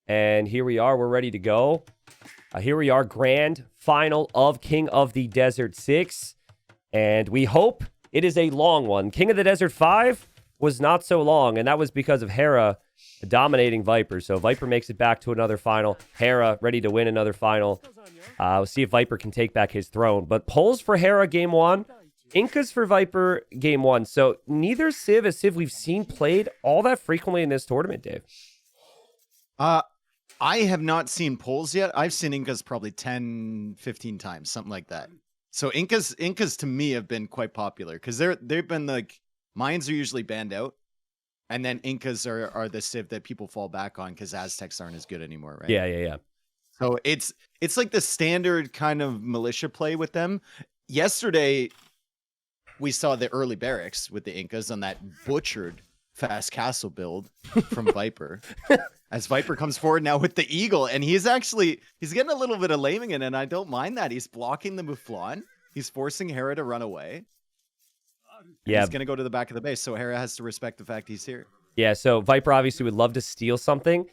And here we are. We're ready to go. Here we are, grand final of King of the Desert 6. And we hope it is a long one. King of the Desert 5 was not so long, and that was because of Hera dominating Viper. So Viper makes it back to another final. Hera ready to win another final. We'll see if Viper can take back his throne. But polls for Hera game 1. Incas for Viper game 1. So neither Civ is Civ we've seen played all that frequently in this tournament, Dave. I have not seen polls yet. I've seen Incas probably 10, 15 times, something like that. So Incas to me have been quite popular because they've been like, Mayans are usually banned out, and then Incas are the Civ that people fall back on because Aztecs aren't as good anymore, right? Yeah. So it's like the standard kind of militia play with them. Yesterday, we saw the early barracks with the Incas on that butchered fast castle build from Viper. As Viper comes forward now with the Eagle, and he's getting a little bit of laming in, and I don't mind that. He's blocking the Mouflon. He's forcing Hera to run away. Yeah. He's going to go to the back of the base, so Hera has to respect the fact he's here. Yeah, so Viper obviously would love to steal something.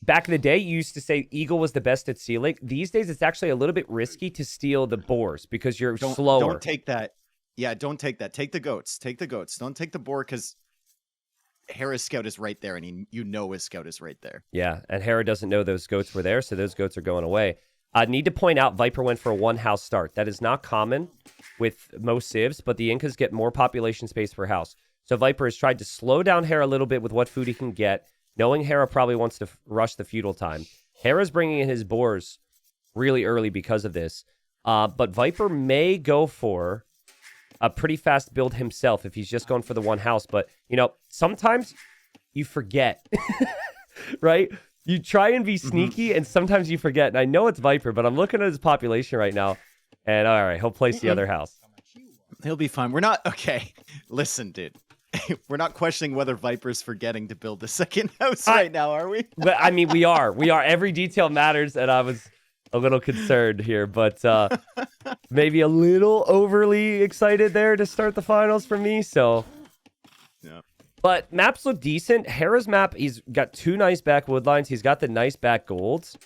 Back in the day, you used to say Eagle was the best at stealing. These days, it's actually a little bit risky to steal the boars because you're slower. Don't take that. Yeah, don't take that. Take the goats. Take the goats. Don't take the boar because Hera's scout is right there, and you know his scout is right there. Yeah, and Hera doesn't know those goats were there, so those goats are going away. I need to point out Viper went for a one-house start. That is not common with most civs, but the Incas get more population space per house. So Viper has tried to slow down Hera a little bit with what food he can get, knowing Hera probably wants to rush the feudal time. Hera's bringing in his boars really early because of this. But Viper may go for a pretty fast build himself if he's just going for the one house. But, sometimes you forget, right? You try and be sneaky, and sometimes you forget. And I know it's Viper, but I'm looking at his population right now. And all right, he'll place the other house. He'll be fine. We're not... Okay, listen, dude. We're not questioning whether Viper's forgetting to build the second house right now, are we? But I mean, we are. Every detail matters, and I was a little concerned here, but maybe a little overly excited there to start the finals for me. So, yeah. But maps look decent. Hera's map, he's got two nice back wood lines. He's got the nice back golds.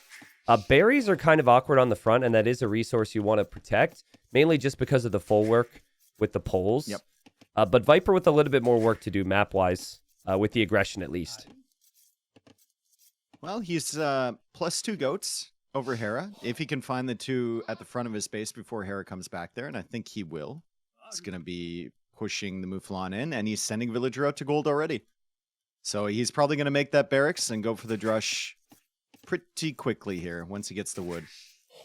Berries are kind of awkward on the front, and that is a resource you want to protect, mainly just because of the full work with the poles. Yep. But Viper with a little bit more work to do map-wise, with the aggression at least. Well, he's +2 goats over Hera, if he can find the two at the front of his base before Hera comes back there, and I think he will. He's going to be pushing the Mouflon in, and he's sending Villager out to gold already. So he's probably going to make that barracks and go for the Drush pretty quickly here once he gets the wood.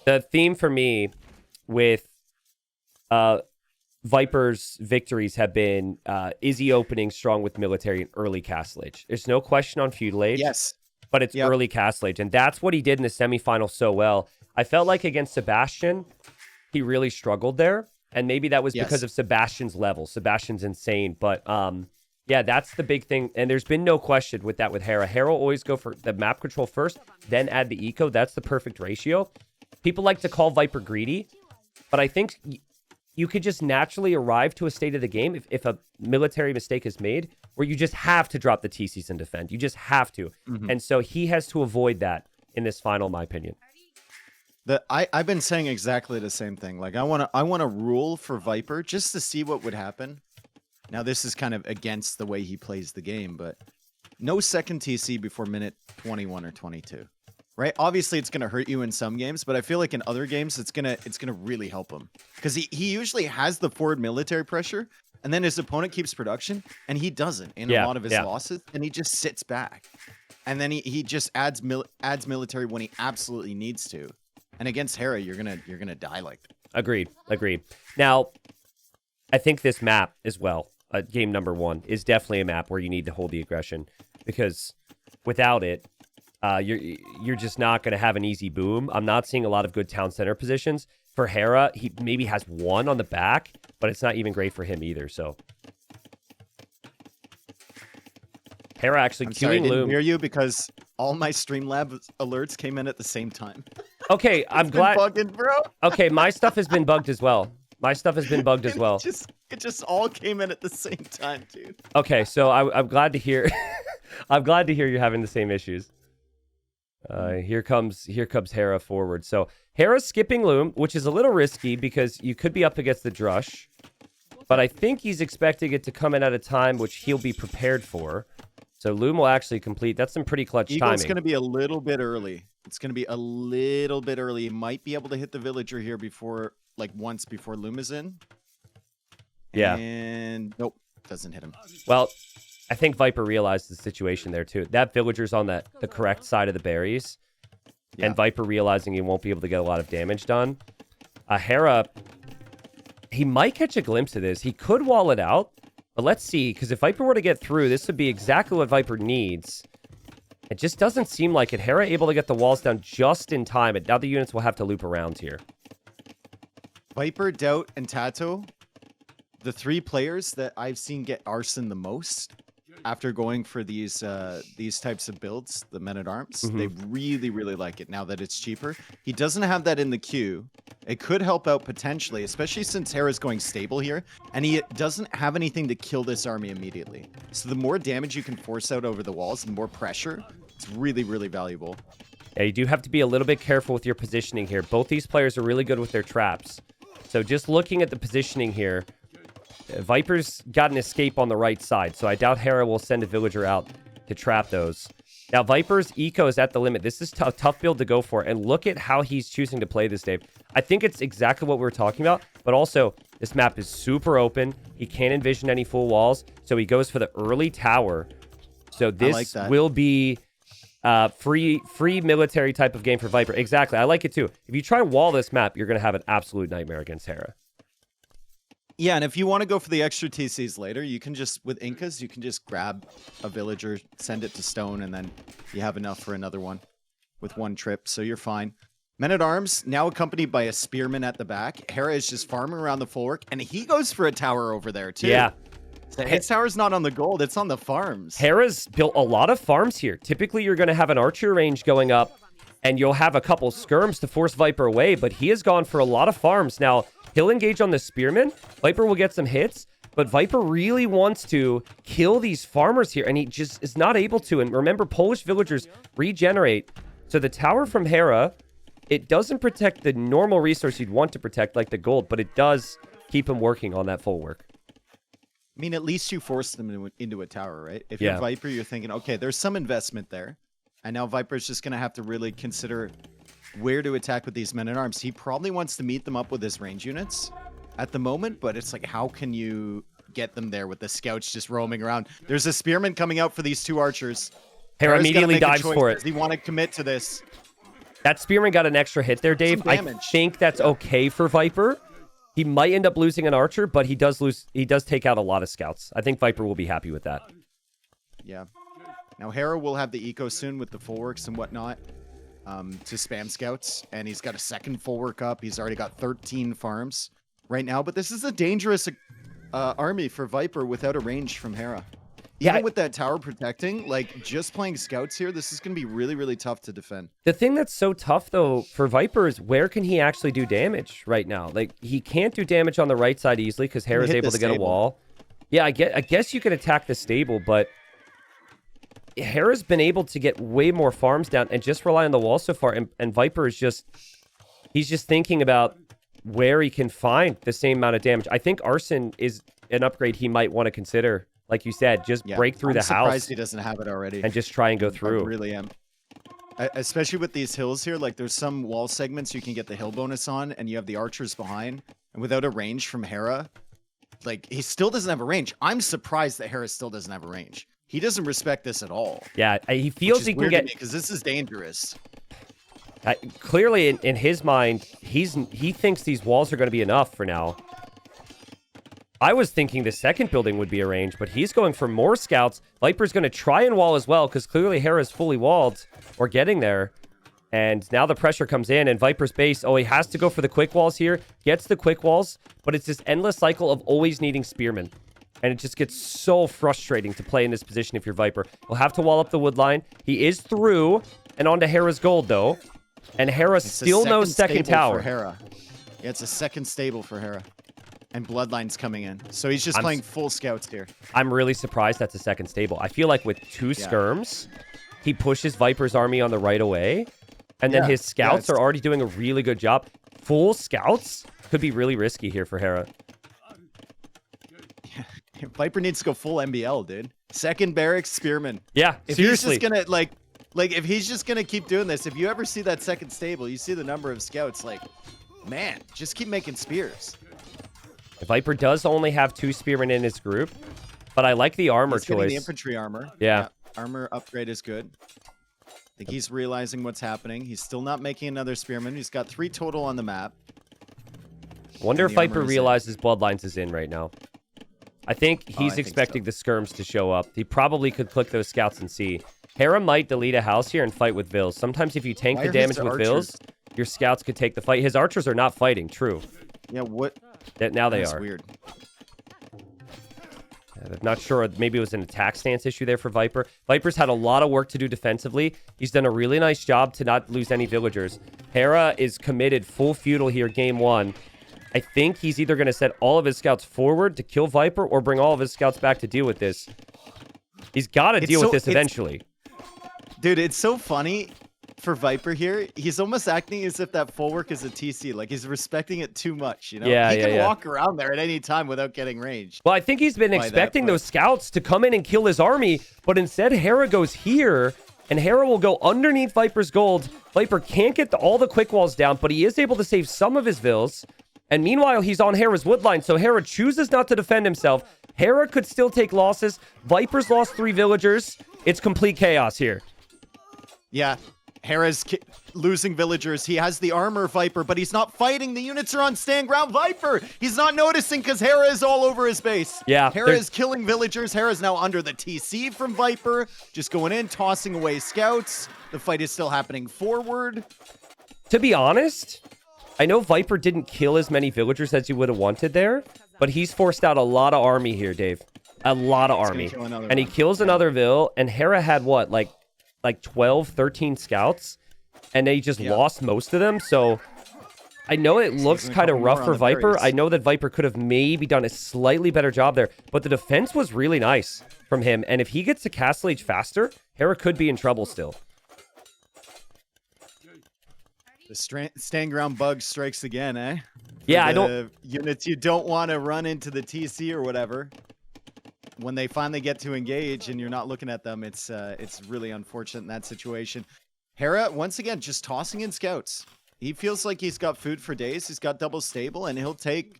The theme for me with Viper's victories have been Izzy opening strong with military and early Castle Age. There's no question on Feudal Age. Yes. But it's early Castle Age, and that's what he did in the semifinal so well. I felt like against Sebastian, he really struggled there, and maybe that was because of Sebastian's level. Sebastian's insane, but yeah, that's the big thing, and there's been no question with that with Hera. Hera will always go for the map control first, then add the eco. That's the perfect ratio. People like to call Viper greedy, but I think you could just naturally arrive to a state of the game if a military mistake is made where you just have to drop the TCs and defend. You just have to. And so he has to avoid that in this final, in my opinion. I've been saying exactly the same thing. Like I want to rule for Viper just to see what would happen. Now this is kind of against the way he plays the game, but no second TC before minute 21 or 22. Right? Obviously it's going to hurt you in some games, but I feel like in other games it's going to really help him. Cuz he usually has the forward military pressure, and then his opponent keeps production, and he doesn't in a lot of his losses, and he just sits back. And then he just adds military when he absolutely needs to. And against Hera, you're going to die like that. Agreed. Now, I think this map as well, game number 1, is definitely a map where you need to hold the aggression, because without it, you're just not going to have an easy boom. I'm not seeing a lot of good town center positions. For Hera, he maybe has one on the back, but it's not even great for him either. So Hera actually queuing Loom. I didn't hear you because all my Streamlabs alerts came in at the same time. Okay, I'm glad. Bugging, bro. Okay, my stuff has been bugged as well. It just all came in at the same time, dude. Okay, so I'm glad to hear. I'm glad to hear you're having the same issues. Here comes Hera forward. So Hera's skipping Loom, which is a little risky because you could be up against the Drush. But I think he's expecting it to come in at a time which he'll be prepared for. So Loom will actually complete. That's some pretty clutch timing. Eagle's going to be a little bit early. It's going to be a little bit early. He might be able to hit the villager here before, like once before Loom is in. Yeah. And nope, doesn't hit him. Well, I think Viper realized the situation there too. That villager's on the correct side of the berries. Yeah. And Viper realizing he won't be able to get a lot of damage done. Hera, he might catch a glimpse of this. He could wall it out. But let's see, because if Viper were to get through, this would be exactly what Viper needs. It just doesn't seem like it. Hera able to get the walls down just in time. And now the units will have to loop around here. Viper, Doubt, and Tato, the 3 players that I've seen get arson the most after going for these types of builds, the men-at-arms. They really, really like it now that it's cheaper. He doesn't have that in the queue. It could help out potentially, especially since Hera's going stable here, and he doesn't have anything to kill this army immediately. So the more damage you can force out over the walls, the more pressure, it's really, really valuable. Yeah, you do have to be a little bit careful with your positioning here. Both these players are really good with their traps. So just looking at the positioning here, Viper's got an escape on the right side, so I doubt Hera will send a villager out to trap those. Now, Viper's eco is at the limit. This is a tough build to go for, and look at how he's choosing to play this, Dave. I think it's exactly what we were talking about, but also, this map is super open. He can't envision any full walls, so he goes for the early tower. So this will be free military type of game for Viper. Exactly, I like it too. If you try and wall this map, you're going to have an absolute nightmare against Hera. Yeah, and if you want to go for the extra TCs later, you can just, with Incas, you can just grab a villager, send it to stone, and then you have enough for another one with 1 trip, so you're fine. Men-at-Arms, now accompanied by a spearman at the back. Hera is just farming around the fullwork, and he goes for a tower over there, too. Yeah. His tower's not on the gold, it's on the farms. Hera's built a lot of farms here. Typically, you're going to have an archer range going up, and you'll have a couple skirms to force Viper away, but he has gone for a lot of farms. Now, he'll engage on the spearman. Viper will get some hits, but Viper really wants to kill these farmers here, and he just is not able to. And remember, Polish villagers regenerate. So the tower from Hera, it doesn't protect the normal resource you'd want to protect, like the gold, but it does keep him working on that full work. I mean, at least you forced them into a tower, right? If you're Viper, you're thinking, okay, there's some investment there. And now Viper's just going to have to really consider where to attack with these men-at-arms. He probably wants to meet them up with his range units at the moment, but it's like, how can you get them there with the scouts just roaming around? There's a spearman coming out for these 2 archers. Hera immediately dives for it. Does he want to commit to this? That spearman got an extra hit there, Dave. I think that's okay for Viper. He might end up losing an archer, but he does take out a lot of scouts. I think Viper will be happy with that. Yeah. Now Hera will have the eco soon with the full works and whatnot. To spam scouts, and he's got a second full work up. He's already got 13 farms right now, but this is a dangerous army for Viper without a range from Hera. Even with that tower protecting, like just playing scouts here, this is going to be really, really tough to defend. The thing that's so tough though for Viper is where can he actually do damage right now? Like he can't do damage on the right side easily because Hera's able to get a wall. Yeah, I guess you could attack the stable, but Hera's been able to get way more farms down and just rely on the wall so far. And Viper is he's just thinking about where he can find the same amount of damage. I think Arson is an upgrade he might want to consider. Like you said, just break through the house. I'm surprised he doesn't have it already. And just try and go through. I really am. Especially with these hills here, like there's some wall segments you can get the hill bonus on, and you have the archers behind. And without a range from Hera, like he still doesn't have a range. I'm surprised that Hera still doesn't have a range. He doesn't respect this at all. Yeah, he feels he can get... Because this is dangerous. Clearly, in his mind, he thinks these walls are going to be enough for now. I was thinking the second building would be a range, but he's going for more scouts. Viper's going to try and wall as well, because clearly Hera's fully walled, or getting there. And now the pressure comes in, and Viper's base, he has to go for the quick walls here. Gets the quick walls, but it's this endless cycle of always needing spearmen. And it just gets so frustrating to play in this position if you're Viper. We'll have to wall up the wood line. He is through, and onto Hera's gold, though. And Hera still no second tower. For Hera. Yeah, it's a second stable for Hera. And Bloodline's coming in. So he's just playing full scouts here. I'm really surprised that's a second stable. I feel like with 2 skirms, he pushes Viper's army on the right away, and then his scouts are already doing a really good job. Full scouts could be really risky here for Hera. Viper needs to go full MBL, dude. Second barracks, spearman. Yeah, if seriously. He's just gonna like if he's just gonna keep doing this, if you ever see that second stable, you see the number of scouts, like, man, just keep making spears. Viper does only have 2 spearmen in his group, but I like the armor choice. The infantry armor. Yeah. Armor upgrade is good. I think he's realizing what's happening. He's still not making another spearman. He's got 3 total on the map. Wonder if Viper realizes Bloodlines is in right now. I think he's expecting the skirms to show up. He probably could click those scouts and see. Hera might delete a house here and fight with Vils. Sometimes if you tank the damage with Vils, your scouts could take the fight. His archers are not fighting, true. Yeah, what? Now they are. That's weird. I'm not sure. Maybe it was an attack stance issue there for Viper. Viper's had a lot of work to do defensively. He's done a really nice job to not lose any villagers. Hera is committed full feudal here, game 1. I think he's either going to set all of his scouts forward to kill Viper or bring all of his scouts back to deal with this. He's got to deal with this eventually. Dude, it's so funny for Viper here. He's almost acting as if that full work is a TC. Like, he's respecting it too much, you know? Yeah, he can walk around there at any time without getting ranged. Well, I think he's been expecting those scouts to come in and kill his army, but instead Hera goes here, and Hera will go underneath Viper's gold. Viper can't get all the quick walls down, but he is able to save some of his vills. And meanwhile, he's on Hera's woodline, so Hera chooses not to defend himself. Hera could still take losses. Viper's lost 3 villagers. It's complete chaos here. Yeah, Hera's losing villagers. He has the armor Viper, but he's not fighting. The units are on stand ground. Viper, he's not noticing because Hera is all over his base. Yeah. Hera is killing villagers. Hera's now under the TC from Viper, just going in, tossing away scouts. The fight is still happening forward. To be honest, I know Viper didn't kill as many villagers as he would have wanted there, but he's forced out a lot of army here, Dave. A lot of army. And he kills another vill, and Hera had what, like 12, 13 scouts, and they just lost most of them, so I know it looks kind of rough for Viper. I know that Viper could have maybe done a slightly better job there, but the defense was really nice from him, and if he gets to Castle Age faster, Hera could be in trouble still. The stand ground bug strikes again, eh? Yeah, I don't... Units you don't want to run into the TC or whatever. When they finally get to engage and you're not looking at them, it's really unfortunate in that situation. Hera, once again, just tossing in scouts. He feels like he's got food for days. He's got double stable, and he'll take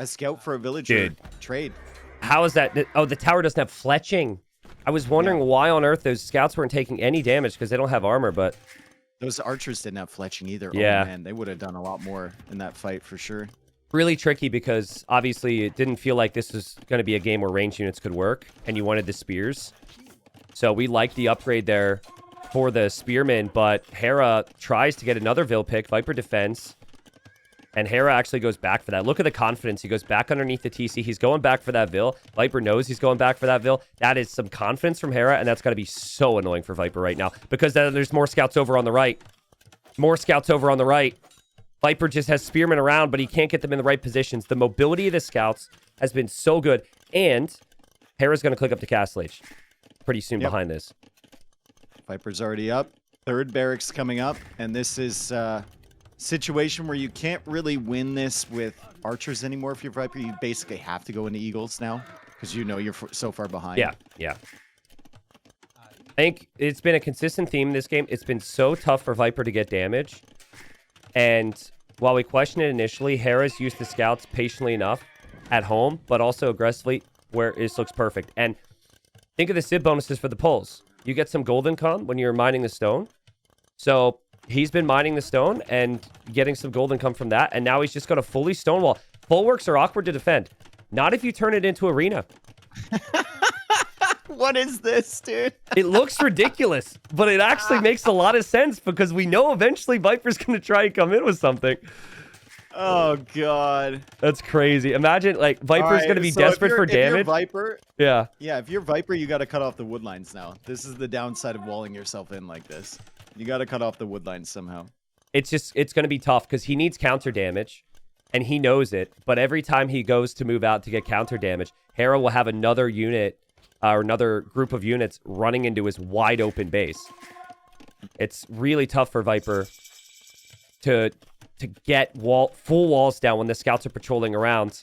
a scout for a villager trade. How is that? Oh, the tower doesn't have fletching. I was wondering why on earth those scouts weren't taking any damage because they don't have armor, but... Those archers didn't have fletching either. Yeah. Oh, man, they would have done a lot more in that fight for sure. Really tricky because obviously it didn't feel like this was going to be a game where range units could work, and you wanted the spears. So we liked the upgrade there for the spearmen, but Hera tries to get another Vill pick. Viper defense. And Hera actually goes back for that. Look at the confidence. He goes back underneath the TC. He's going back for that Vill. Viper knows he's going back for that Vill. That is some confidence from Hera, and that's got to be so annoying for Viper right now because there's more scouts over on the right. More scouts over on the right. Viper just has spearmen around, but he can't get them in the right positions. The mobility of the scouts has been so good, and Hera's going to click up to Castle Age pretty soon behind this. Viper's already up. Third barracks coming up, and this is... situation where you can't really win this with archers anymore if you're Viper. You basically have to go into Eagles now because you know you're so far behind. Yeah. I think it's been a consistent theme in this game. It's been so tough for Viper to get damage. And while we questioned it initially, Hera's used the scouts patiently enough at home, but also aggressively where this looks perfect. And think of the Civ bonuses for the pulls. You get some gold income when you're mining the stone. So... he's been mining the stone and getting some gold income from that, and now he's just got a fully stonewall. Bulwarks are awkward to defend. Not if you turn it into arena. What is this, dude? It looks ridiculous, but it actually makes a lot of sense because we know eventually Viper's going to try and come in with something. Oh, God. That's crazy. Imagine, like, Viper's going to be desperate for damage. If you're Viper, yeah, if you're Viper, you got to cut off the wood lines now. This is the downside of walling yourself in like this. You got to cut off the wood lines somehow. It's going to be tough because he needs counter damage, and he knows it. But every time he goes to move out to get counter damage, Hera will have another unit or another group of units running into his wide open base. It's really tough for Viper to get full walls down when the scouts are patrolling around.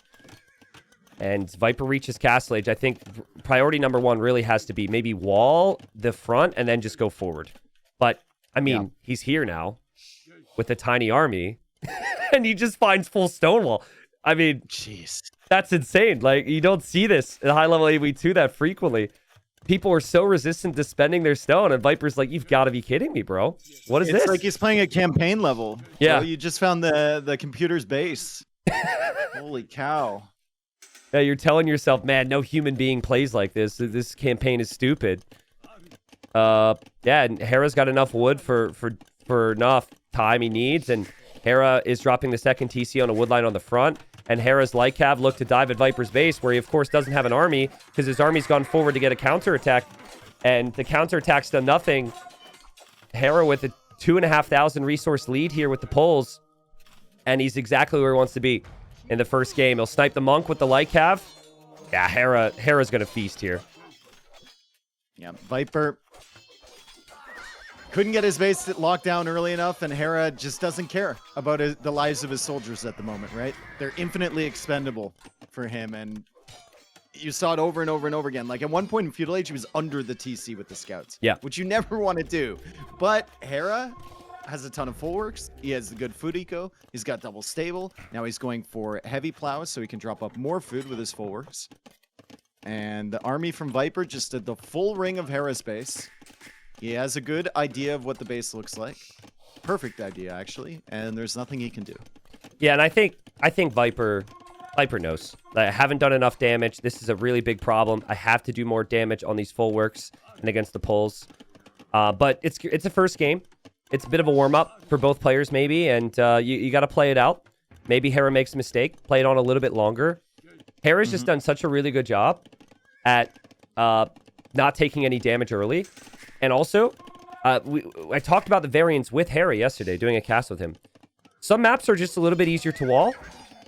And Viper reaches Castle Age. I think priority number one really has to be maybe wall the front and then just go forward. But, I mean, he's here now with a tiny army. And he just finds full Stonewall. I mean, jeez, that's insane. Like, you don't see this in high-level AoE2 that frequently. People are so resistant to spending their stone, and Viper's like, you've got to be kidding me, bro. What is this? It's like he's playing a campaign level. Yeah. So you just found the computer's base. Holy cow. Yeah, you're telling yourself, man, no human being plays like this. This campaign is stupid. Yeah, and Hera's got enough wood for enough time he needs, and Hera is dropping the second TC on a wood line on the front, and Hera's light cav look to dive at Viper's base, where he, of course, doesn't have an army, because his army's gone forward to get a counterattack, and the counterattack's done nothing. Hera with a 2,500 resource lead here with the pulls, and he's exactly where he wants to be in the first game. He'll snipe the monk with the light cav. Yeah, Hera's going to feast here. Yeah, Viper couldn't get his base locked down early enough, and Hera just doesn't care about the lives of his soldiers at the moment, right? They're infinitely expendable for him, and you saw it over and over and over again. Like, at one point in Feudal Age, he was under the TC with the scouts. Yeah. Which you never want to do. But Hera has a ton of full works. He has a good food eco. He's got double stable. Now he's going for heavy plows so he can drop up more food with his full works. And the army from Viper just did the full ring of Hera's base. He has a good idea of what the base looks like. Perfect idea, actually. And there's nothing he can do. Yeah, and I think Viper knows. I haven't done enough damage. This is a really big problem. I have to do more damage on these full works and against the pulls. But it's a first game. It's a bit of a warm-up for both players, maybe, and you got to play it out. Maybe Hera makes a mistake. Play it on a little bit longer. Hera's just done such a really good job at not taking any damage early. And also, I talked about the variants with Hera yesterday, doing a cast with him. Some maps are just a little bit easier to wall,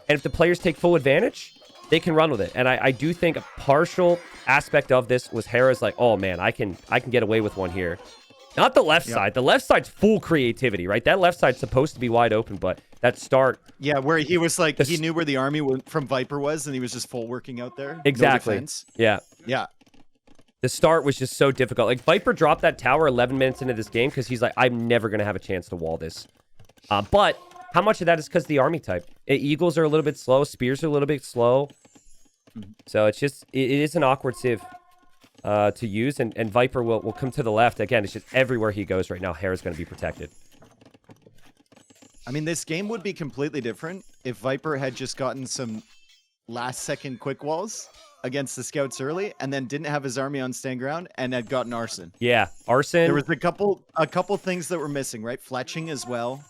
and if the players take full advantage, they can run with it. And I do think a partial aspect of this was Hera's like, oh man, I can get away with one here. Not the left side. The left side's full creativity, right? That left side's supposed to be wide open, but that start... Yeah, where he was like, he knew where the army from Viper was, and he was just full working out there. Exactly. No Yeah. Yeah. The start was just so difficult. Like, Viper dropped that tower 11 minutes into this game because he's like, I'm never going to have a chance to wall this. But how much of that is because of the army type? Eagles are a little bit slow. Spears are a little bit slow. So it's just, it is an awkward civ to use. And Viper will come to the left. Again, it's just everywhere he goes right now, Hera's going to be protected. I mean, this game would be completely different if Viper had just gotten some last-second quick walls against the scouts early, and then didn't have his army on stand ground, and had gotten arson. Yeah, arson. There was a couple things that were missing, right? Fletching as well.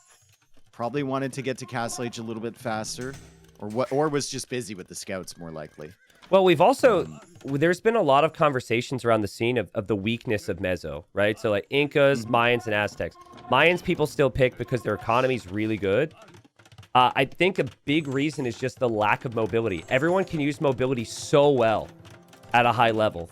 Probably wanted to get to Castle Age a little bit faster, or was just busy with the scouts, more likely. Well, we've also there's been a lot of conversations around the scene of the weakness of Mezzo, right? So like Incas, Mayans, and Aztecs. Mayans people still pick because their economy is really good. I think a big reason is just the lack of mobility. Everyone can use mobility so well at a high level.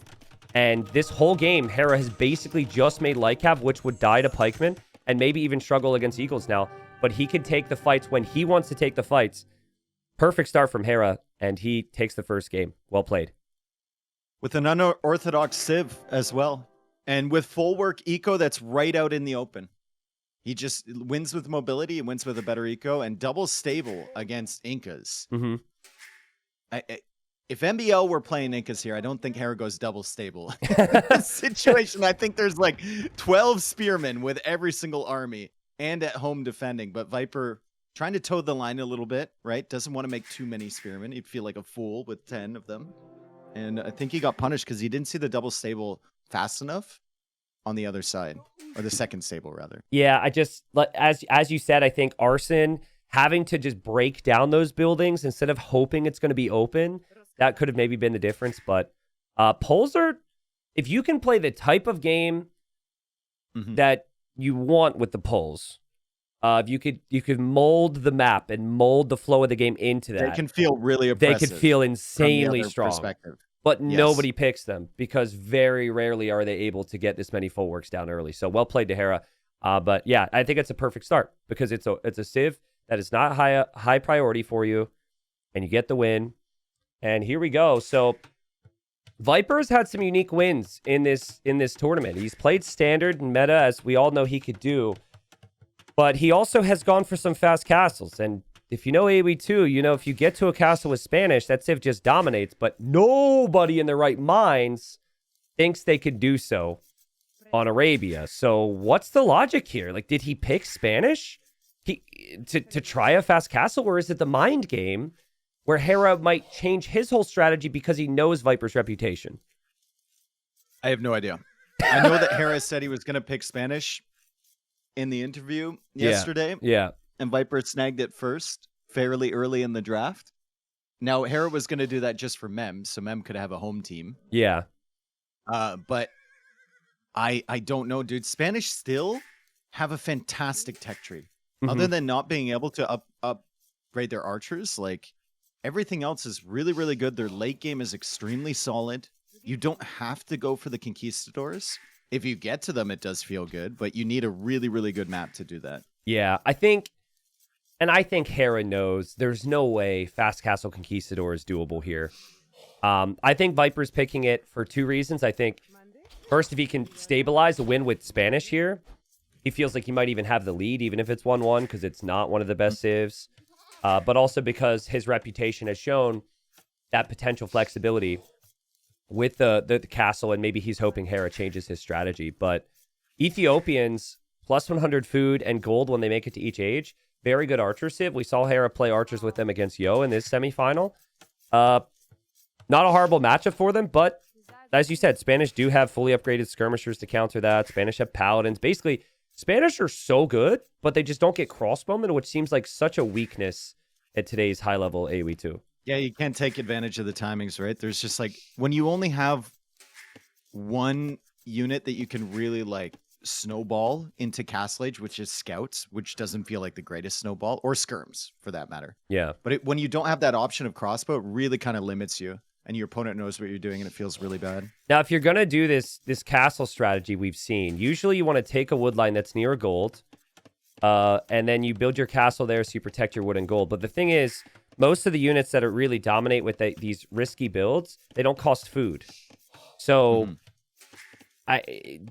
And this whole game, Hera has basically just made light cav, which would die to pikemen, and maybe even struggle against Eagles now. But he can take the fights when he wants to take the fights. Perfect start from Hera, and he takes the first game. Well played. With an unorthodox civ as well. And with full work eco that's right out in the open. He just wins with mobility, he wins with a better eco, and double stable against Incas. If MBL were playing Incas here, I don't think Hera goes double stable. In this situation, I think there's like 12 spearmen with every single army and at home defending. But Viper trying to toe the line a little bit, right? Doesn't want to make too many spearmen. He'd feel like a fool with 10 of them. And I think he got punished because he didn't see the double stable fast enough on the other side, or the second stable rather. Yeah, I just, as you said, I think arson, having to just break down those buildings instead of hoping it's going to be open, that could have maybe been the difference. But polls are, if you can play the type of game that you want with the polls, if you could mold the map and mold the flow of the game into that, they can feel really oppressive. They could feel insanely strong. Perspective. but Yes. nobody picks them because very rarely are they able to get this many full works down early. So well played to Hera. But yeah, I think it's a perfect start because it's a civ that is not high priority for you, and you get the win. And here we go. So Viper's had some unique wins in this tournament. He's played standard and meta, as we all know he could do, but he also has gone for some fast castles. And if you know AoE2, you know if you get to a castle with Spanish, that civ just dominates. But nobody in their right minds thinks they could do so on Arabia. So what's the logic here? Like, did he pick Spanish to try a fast castle, or is it the mind game where Hera might change his whole strategy because he knows Viper's reputation? I have no idea. I know that Hera said he was going to pick Spanish in the interview yesterday. Yeah. And Viper snagged it first, fairly early in the draft. Now, Hera was going to do that just for Mem, so Mem could have a home team. Yeah. But I don't know, dude. Spanish still have a fantastic tech tree. Other than not being able to upgrade their archers, like, everything else is really, really good. Their late game is extremely solid. You don't have to go for the conquistadors. If you get to them, it does feel good, but you need a really, really good map to do that. Yeah, I think Hera knows there's no way Fast Castle Conquistador is doable here. I think Viper's picking it for two reasons. I think, first, if he can stabilize a win with Spanish here, he feels like he might even have the lead, even if it's 1-1, because it's not one of the best civs. But also because his reputation has shown that potential flexibility with the castle, and maybe he's hoping Hera changes his strategy. But Ethiopians, plus 100 food and gold when they make it to each age, very good archer civ. We saw Hera play archers with them against Yo in this semifinal. Not a horrible matchup for them, but as you said, Spanish do have fully upgraded skirmishers to counter that. Spanish have paladins. Basically, Spanish are so good, but they just don't get crossbowmen, which seems like such a weakness at today's high-level AoE2. Yeah, you can't take advantage of the timings, right? There's just like, when you only have one unit that you can really like snowball into Castle Age, which is scouts, which doesn't feel like the greatest snowball, or skirms for that matter. Yeah. But when you don't have that option of crossbow, it really kind of limits you, and your opponent knows what you're doing, and it feels really bad. Now, if you're going to do this castle strategy we've seen, usually you want to take a wood line that's near a gold, and then you build your castle there so you protect your wood and gold. But the thing is, most of the units that are really dominate with these risky builds, they don't cost food. So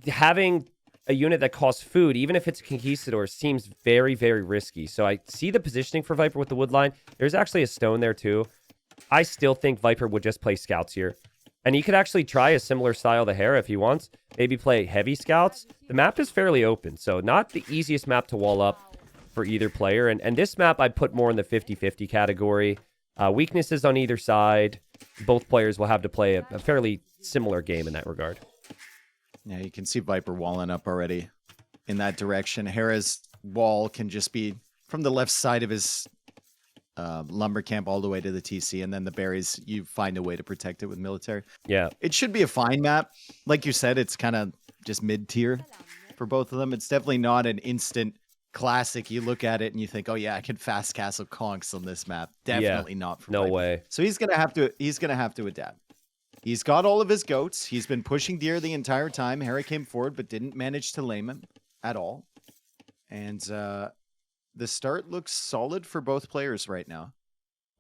having a unit that costs food, even if it's a conquistador, seems very, very risky. So I see the positioning for Viper with the wood line. There's actually a stone there too. I still think Viper would just play scouts here. And he could actually try a similar style to Hera if he wants. Maybe play heavy scouts. The map is fairly open, so not the easiest map to wall up for either player. And this map I'd put more in the 50-50 category. Weaknesses on either side. Both players will have to play a fairly similar game in that regard. Yeah, you can see Viper walling up already in that direction. Hera's wall can just be from the left side of his lumber camp all the way to the TC, and then the berries, you find a way to protect it with military. Yeah. It should be a fine map. Like you said, it's kind of just mid-tier for both of them. It's definitely not an instant classic. You look at it and you think, oh yeah, I can fast castle conks on this map. Definitely not for no Viper. way. So he's gonna have to adapt. He's got all of his goats. He's been pushing deer the entire time. Hera came forward, but didn't manage to lame him at all. And the start looks solid for both players right now.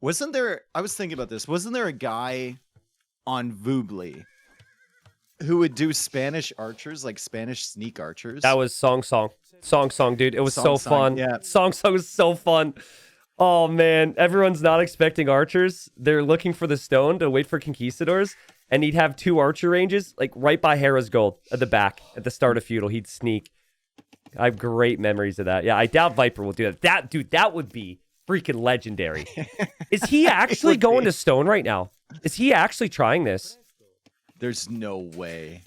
I was thinking about this. Wasn't there a guy on Voobly who would do Spanish archers, like Spanish sneak archers? That was Song, dude. It was so fun. Yeah. Song was so fun. Oh, man. Everyone's not expecting archers. They're looking for the stone to wait for conquistadors. And he'd have two archer ranges, like right by Hera's gold at the back at the start of feudal. He'd sneak. I have great memories of that. Yeah, I doubt Viper will do that. That would be freaking legendary. Is he actually going to stone right now? Is he actually trying this? There's no way.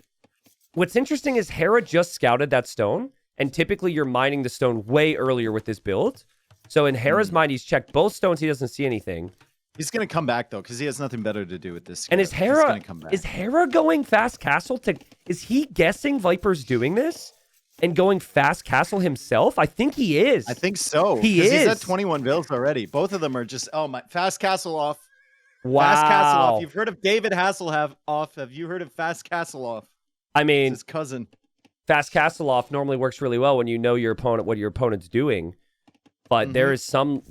What's interesting is Hera just scouted that stone, and typically you're mining the stone way earlier with this build. So in Hera's mind, he's checked both stones. He doesn't see anything. He's going to come back, though, because he has nothing better to do with this. And is Hera going fast castle to... Is he guessing Viper's doing this? And going fast castle himself? I think he is. I think so. He is. He's at 21 builds already. Both of them are just, my fast castle off. Fast Hasselhoff. Wow. You've heard of David Hasselhoff. Have you heard of Fast Hasselhoff? I It's mean, his cousin. Fast Castleoff normally works really well when you know your opponent, what your opponent's doing. But there's some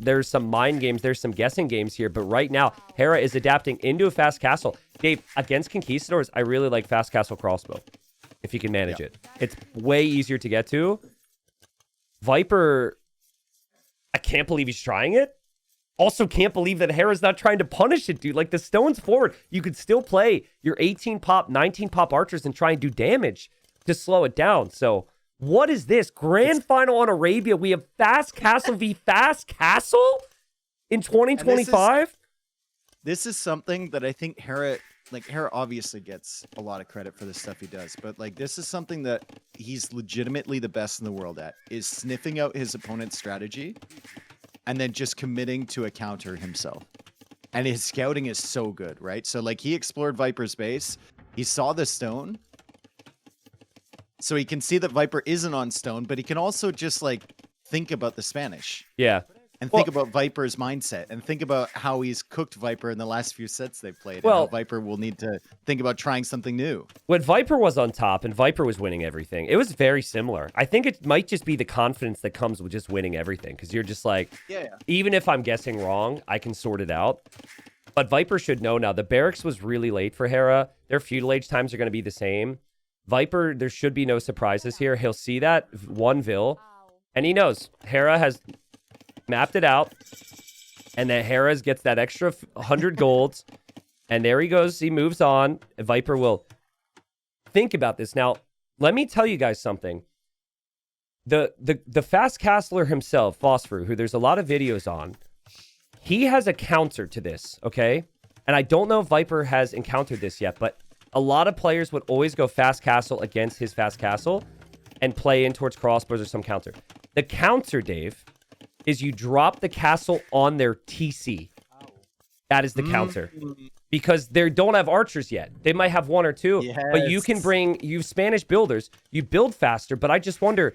mind games, there's some guessing games here. But right now, Hera is adapting into a Fast Castle. Dave, against Conquistadors, I really like Fast Castle Crossbow, if you can manage it. It's way easier to get to. Viper, I can't believe he's trying it. Also can't believe that Hera's not trying to punish it, dude. Like, the stone's forward. You could still play your 18 pop, 19 pop archers and try and do damage to slow it down. So... what is this? Grand final on Arabia. We have Fast Castle v Fast Castle in 2025? This is something that I think Hera obviously gets a lot of credit for the stuff he does, but like this is something that he's legitimately the best in the world at, is sniffing out his opponent's strategy and then just committing to a counter himself. And his scouting is so good, right? So like he explored Viper's base, he saw the stone, so he can see that Viper isn't on stone, but he can also just like think about the Spanish. Yeah. And think about Viper's mindset and think about how he's cooked Viper in the last few sets they've played. And how Viper will need to think about trying something new. When Viper was on top and Viper was winning everything, it was very similar. I think it might just be the confidence that comes with just winning everything. Because you're just like, even if I'm guessing wrong, I can sort it out. But Viper should know now. The barracks was really late for Hera. Their feudal age times are going to be the same. Viper, there should be no surprises here. He'll see that one Vil, and he knows Hera has mapped it out, and that Hera gets that extra 100 golds, and there he goes. He moves on. Viper will think about this. Now, let me tell you guys something. The Fast Castler himself, Phosphor, who there's a lot of videos on, he has a counter to this, okay? And I don't know if Viper has encountered this yet, but a lot of players would always go Fast Castle against his Fast Castle and play in towards crossbows or some counter. The counter, Dave, is you drop the castle on their TC. That is the counter. Because they don't have archers yet. They might have one or two. But you can bring... you Spanish builders. You build faster. But I just wonder,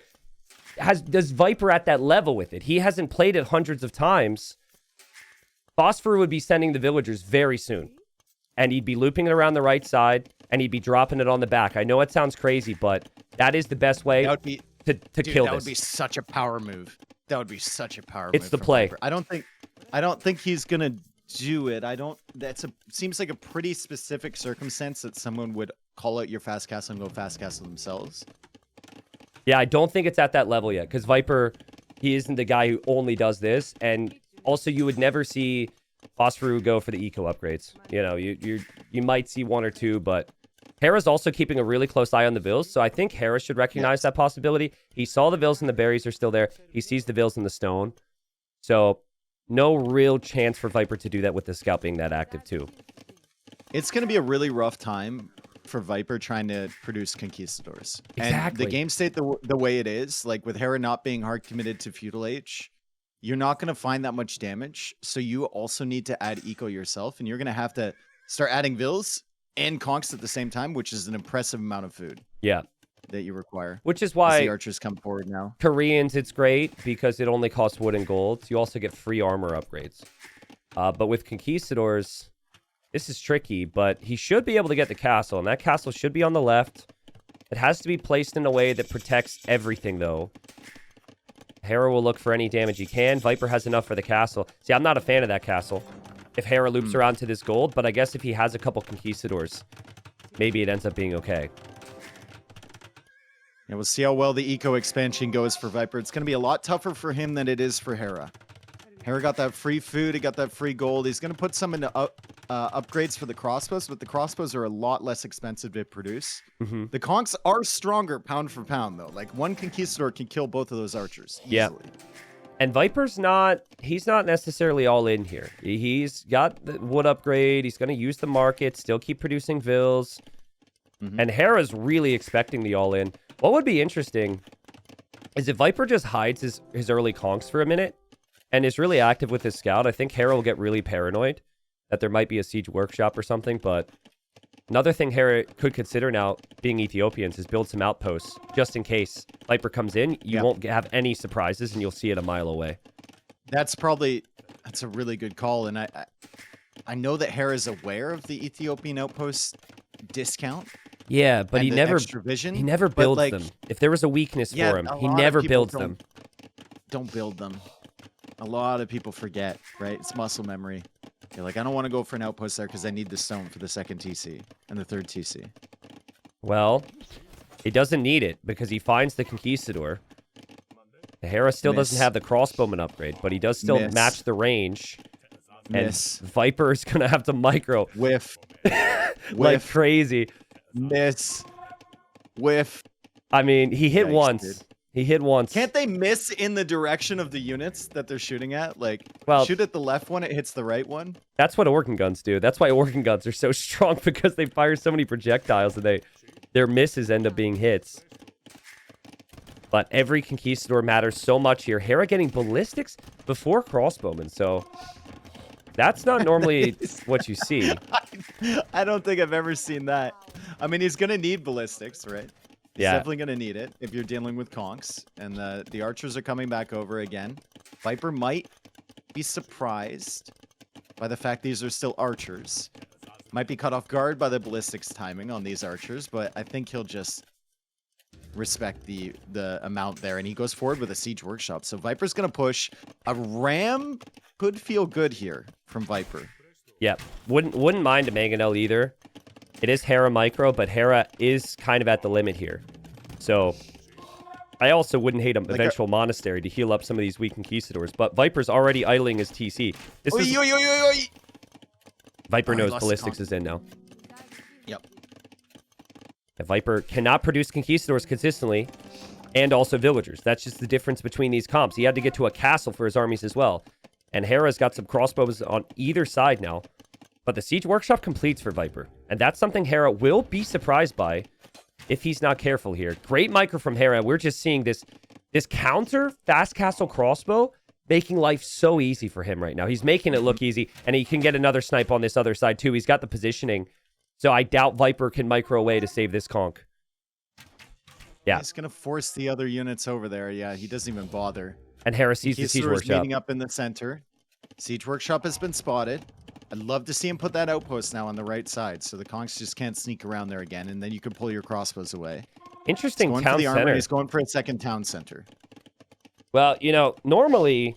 does Viper at that level with it? He hasn't played it hundreds of times. Phosphor would be sending the villagers very soon. And he'd be looping it around the right side, and he'd be dropping it on the back. I know it sounds crazy, but that is the best way to kill this. That would be such a power move. That would be such a power move. It's the play. Viper. I don't think he's gonna do it. Seems like a pretty specific circumstance that someone would call out your Fast Castle and go Fast Castle themselves. Yeah, I don't think it's at that level yet, because Viper, he isn't the guy who only does this, and also you would never see Phosphor would go for the eco upgrades. You know, you might see one or two, but Hera's also keeping a really close eye on the Vils, so I think Hera should recognize that possibility. He saw the Vils and the berries are still there. He sees the Vils and the stone. So no real chance for Viper to do that with the scout being that active too. It's going to be a really rough time for Viper trying to produce Conquistadors. Exactly. And the game state the way it is, like with Hera not being hard committed to feudal age, you're not going to find that much damage. So you also need to add eco yourself, and you're going to have to start adding Vils and Conks at the same time, which is an impressive amount of food. Yeah. That you require. Which is why the archers come forward now. Koreans, it's great because it only costs wood and gold. You also get free armor upgrades. But with Conquistadors, this is tricky, but he should be able to get the castle, and that castle should be on the left. It has to be placed in a way that protects everything, though. Hera will look for any damage he can. Viper has enough for the castle. See, I'm not a fan of that castle. If Hera loops around to this gold, but I guess if he has a couple Conquistadors, maybe it ends up being okay. Yeah, we'll see how well the eco expansion goes for Viper. It's going to be a lot tougher for him than it is for Hera. Hera got that free food. He got that free gold. He's going to put some into upgrades for the crossbows, but the crossbows are a lot less expensive to produce. Mm-hmm. The conks are stronger pound for pound, though. Like, one Conquistador can kill both of those archers easily. Yeah. And Viper's he's not necessarily all in here. He's got the wood upgrade. He's going to use the market, still keep producing Vils. Mm-hmm. And Hera's really expecting the all in. What would be interesting is if Viper just hides his early conks for a minute and is really active with his scout. I think Hera will get really paranoid that there might be a siege workshop or something. But another thing Hera could consider now, being Ethiopians, is build some outposts just in case Viper comes in. You won't have any surprises and you'll see it a mile away. That's a really good call. And I know that Hera's aware of the Ethiopian outpost discount. Yeah, but and he the never extra vision, he never but, builds like, them. If there was a weakness yeah, for him, a he lot of never people builds them. Don't build them. A lot of people forget, right? It's muscle memory. You're like, I don't want to go for an outpost there because I need the stone for the second TC and the third TC. Well, he doesn't need it because he finds the Conquistador. Hera still doesn't have the crossbowman upgrade, but he does still match the range. Miss. And Viper is going to have to micro. Whiff. Like crazy. Miss. Whiff. I mean, he hit Yikes, once. dude. He hit once. Can't they miss in the direction of the units that they're shooting at? Like, well, shoot at the left one, it hits the right one. That's what organ guns do. That's why organ guns are so strong, because they fire so many projectiles and their misses end up being hits. But every Conquistador matters so much here. Hera getting ballistics before crossbowmen, so that's not normally what you see. I don't think I've ever seen that. I mean, he's going to need ballistics, right? He's definitely going to need it if you're dealing with conks. And the archers are coming back over again. Viper might be surprised by the fact these are still archers. Might be caught off guard by the ballistics timing on these archers, but I think he'll just respect the amount there. And he goes forward with a siege workshop. So Viper's going to push. A ram could feel good here from Viper. Yeah, wouldn't mind a mangonel either. It is Hera micro, but Hera is kind of at the limit here. So I also wouldn't hate an eventual monastery to heal up some of these weak conquistadors. But Viper's already idling his TC. Viper knows ballistics is in now. Yep. The Viper cannot produce conquistadors consistently, and also villagers. That's just the difference between these comps. He had to get to a castle for his armies as well. And Hera's got some crossbows on either side now. But the siege workshop completes for Viper. And that's something Hera will be surprised by if he's not careful here. Great micro from Hera. We're just seeing this counter fast castle crossbow making life so easy for him right now. He's making it look easy. And he can get another snipe on this other side too. He's got the positioning. So I doubt Viper can micro away to save this conk. Yeah. He's going to force the other units over there. Yeah, he doesn't even bother. And Hera sees the siege workshop. Meeting up in the center. Siege workshop has been spotted. I'd love to see him put that outpost now on the right side, so the conks just can't sneak around there again, and then you can pull your crossbows away. Interesting town center. Armen, he's going for a second town center. Well, you know, normally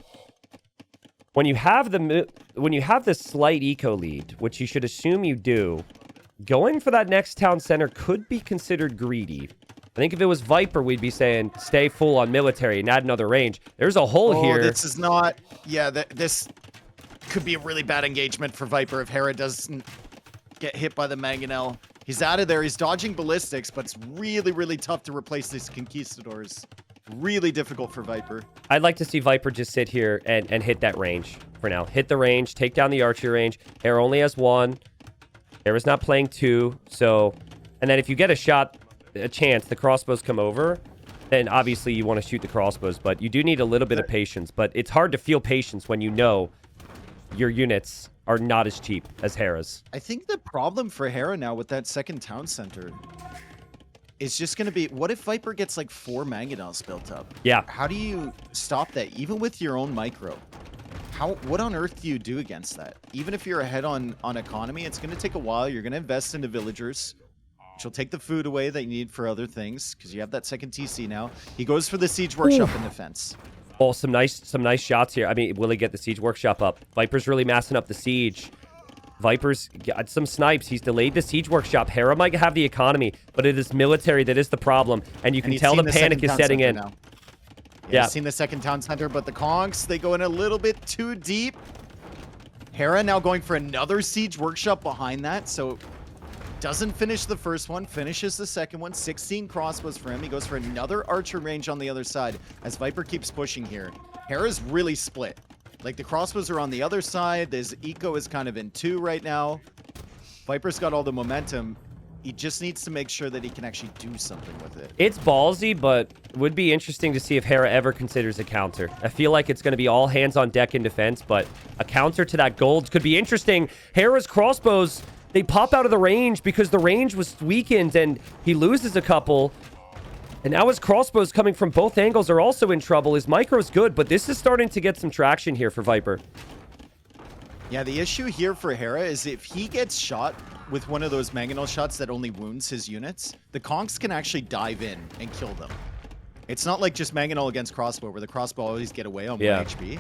when you have the slight eco lead, which you should assume you do, going for that next town center could be considered greedy. I think if it was Viper, we'd be saying stay full on military and add another range. There's a hole here. This is not. Yeah, this could be a really bad engagement for Viper if Hera doesn't get hit by the mangonel. He's out of there. He's dodging ballistics, but it's really, really tough to replace these conquistadors. Really difficult for Viper. I'd like to see Viper just sit here and hit that range for now. Hit the range, take down the archery range. Hera only has one. Hera's not playing two, so... And then if you get a chance, the crossbows come over, then obviously you want to shoot the crossbows, but you do need a little bit of patience. But it's hard to feel patience when you know your units are not as cheap as Hera's. I think the problem for Hera now with that second town center is just going to be, what if Viper gets like 4 mangonels built up? Yeah. How do you stop that, even with your own micro? What on earth do you do against that? Even if you're ahead on economy, it's going to take a while. You're going to invest into villagers, which will take the food away that you need for other things, because you have that second TC now. He goes for the siege workshop in defense. Oh, some nice shots here. I mean, will he get the siege workshop up? Viper's really massing up the siege. Viper's got some snipes. He's delayed the siege workshop. Hera might have the economy, but it is military that is the problem, and you can tell the panic is setting in. Yeah, seen the second town center, but the conks, they go in a little bit too deep. Hera now going for another siege workshop behind that, so doesn't finish the first one, finishes the second one. 16 crossbows for him. He goes for another archer range on the other side as Viper keeps pushing here. Hera's really split. Like, the crossbows are on the other side. His eco is kind of in 2 right now. Viper's got all the momentum. He just needs to make sure that he can actually do something with it. It's ballsy, but would be interesting to see if Hera ever considers a counter. I feel like it's going to be all hands on deck in defense, but a counter to that gold could be interesting. Hera's crossbows, they pop out of the range because the range was weakened and he loses a couple. And now his crossbows coming from both angles are also in trouble. His micro's good, but this is starting to get some traction here for Viper. Yeah, the issue here for Hera is if he gets shot with one of those mangonel shots that only wounds his units, the conks can actually dive in and kill them. It's not like just mangonel against crossbow, where the crossbow always get away on 1 HP.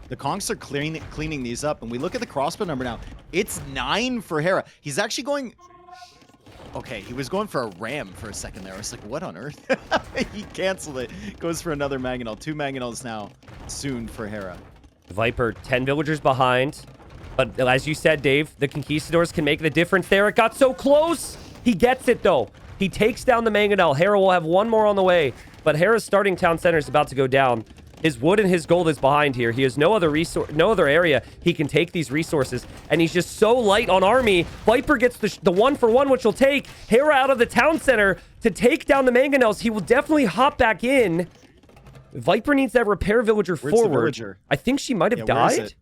The conks are cleaning these up, and we look at the crossbow number now. It's 9 for Hera. He's actually going... Okay, he was going for a ram for a second there. I was like, what on earth? He canceled it. Goes for another mangonel. 2 mangonels now soon for Hera. Viper, 10 villagers behind. But as you said, Dave, the Conquistadors can make the difference there. It got so close. He gets it, though. He takes down the mangonel. Hera will have one more on the way. But Hera's starting town center is about to go down. His wood and his gold is behind here. He has no other resource, no other area he can take these resources. And he's just so light on army. Viper gets the 1-for-1, which will take Hera out of the town center to take down the mangonels. He will definitely hop back in. Viper needs that repair villager forward. I think she might have died.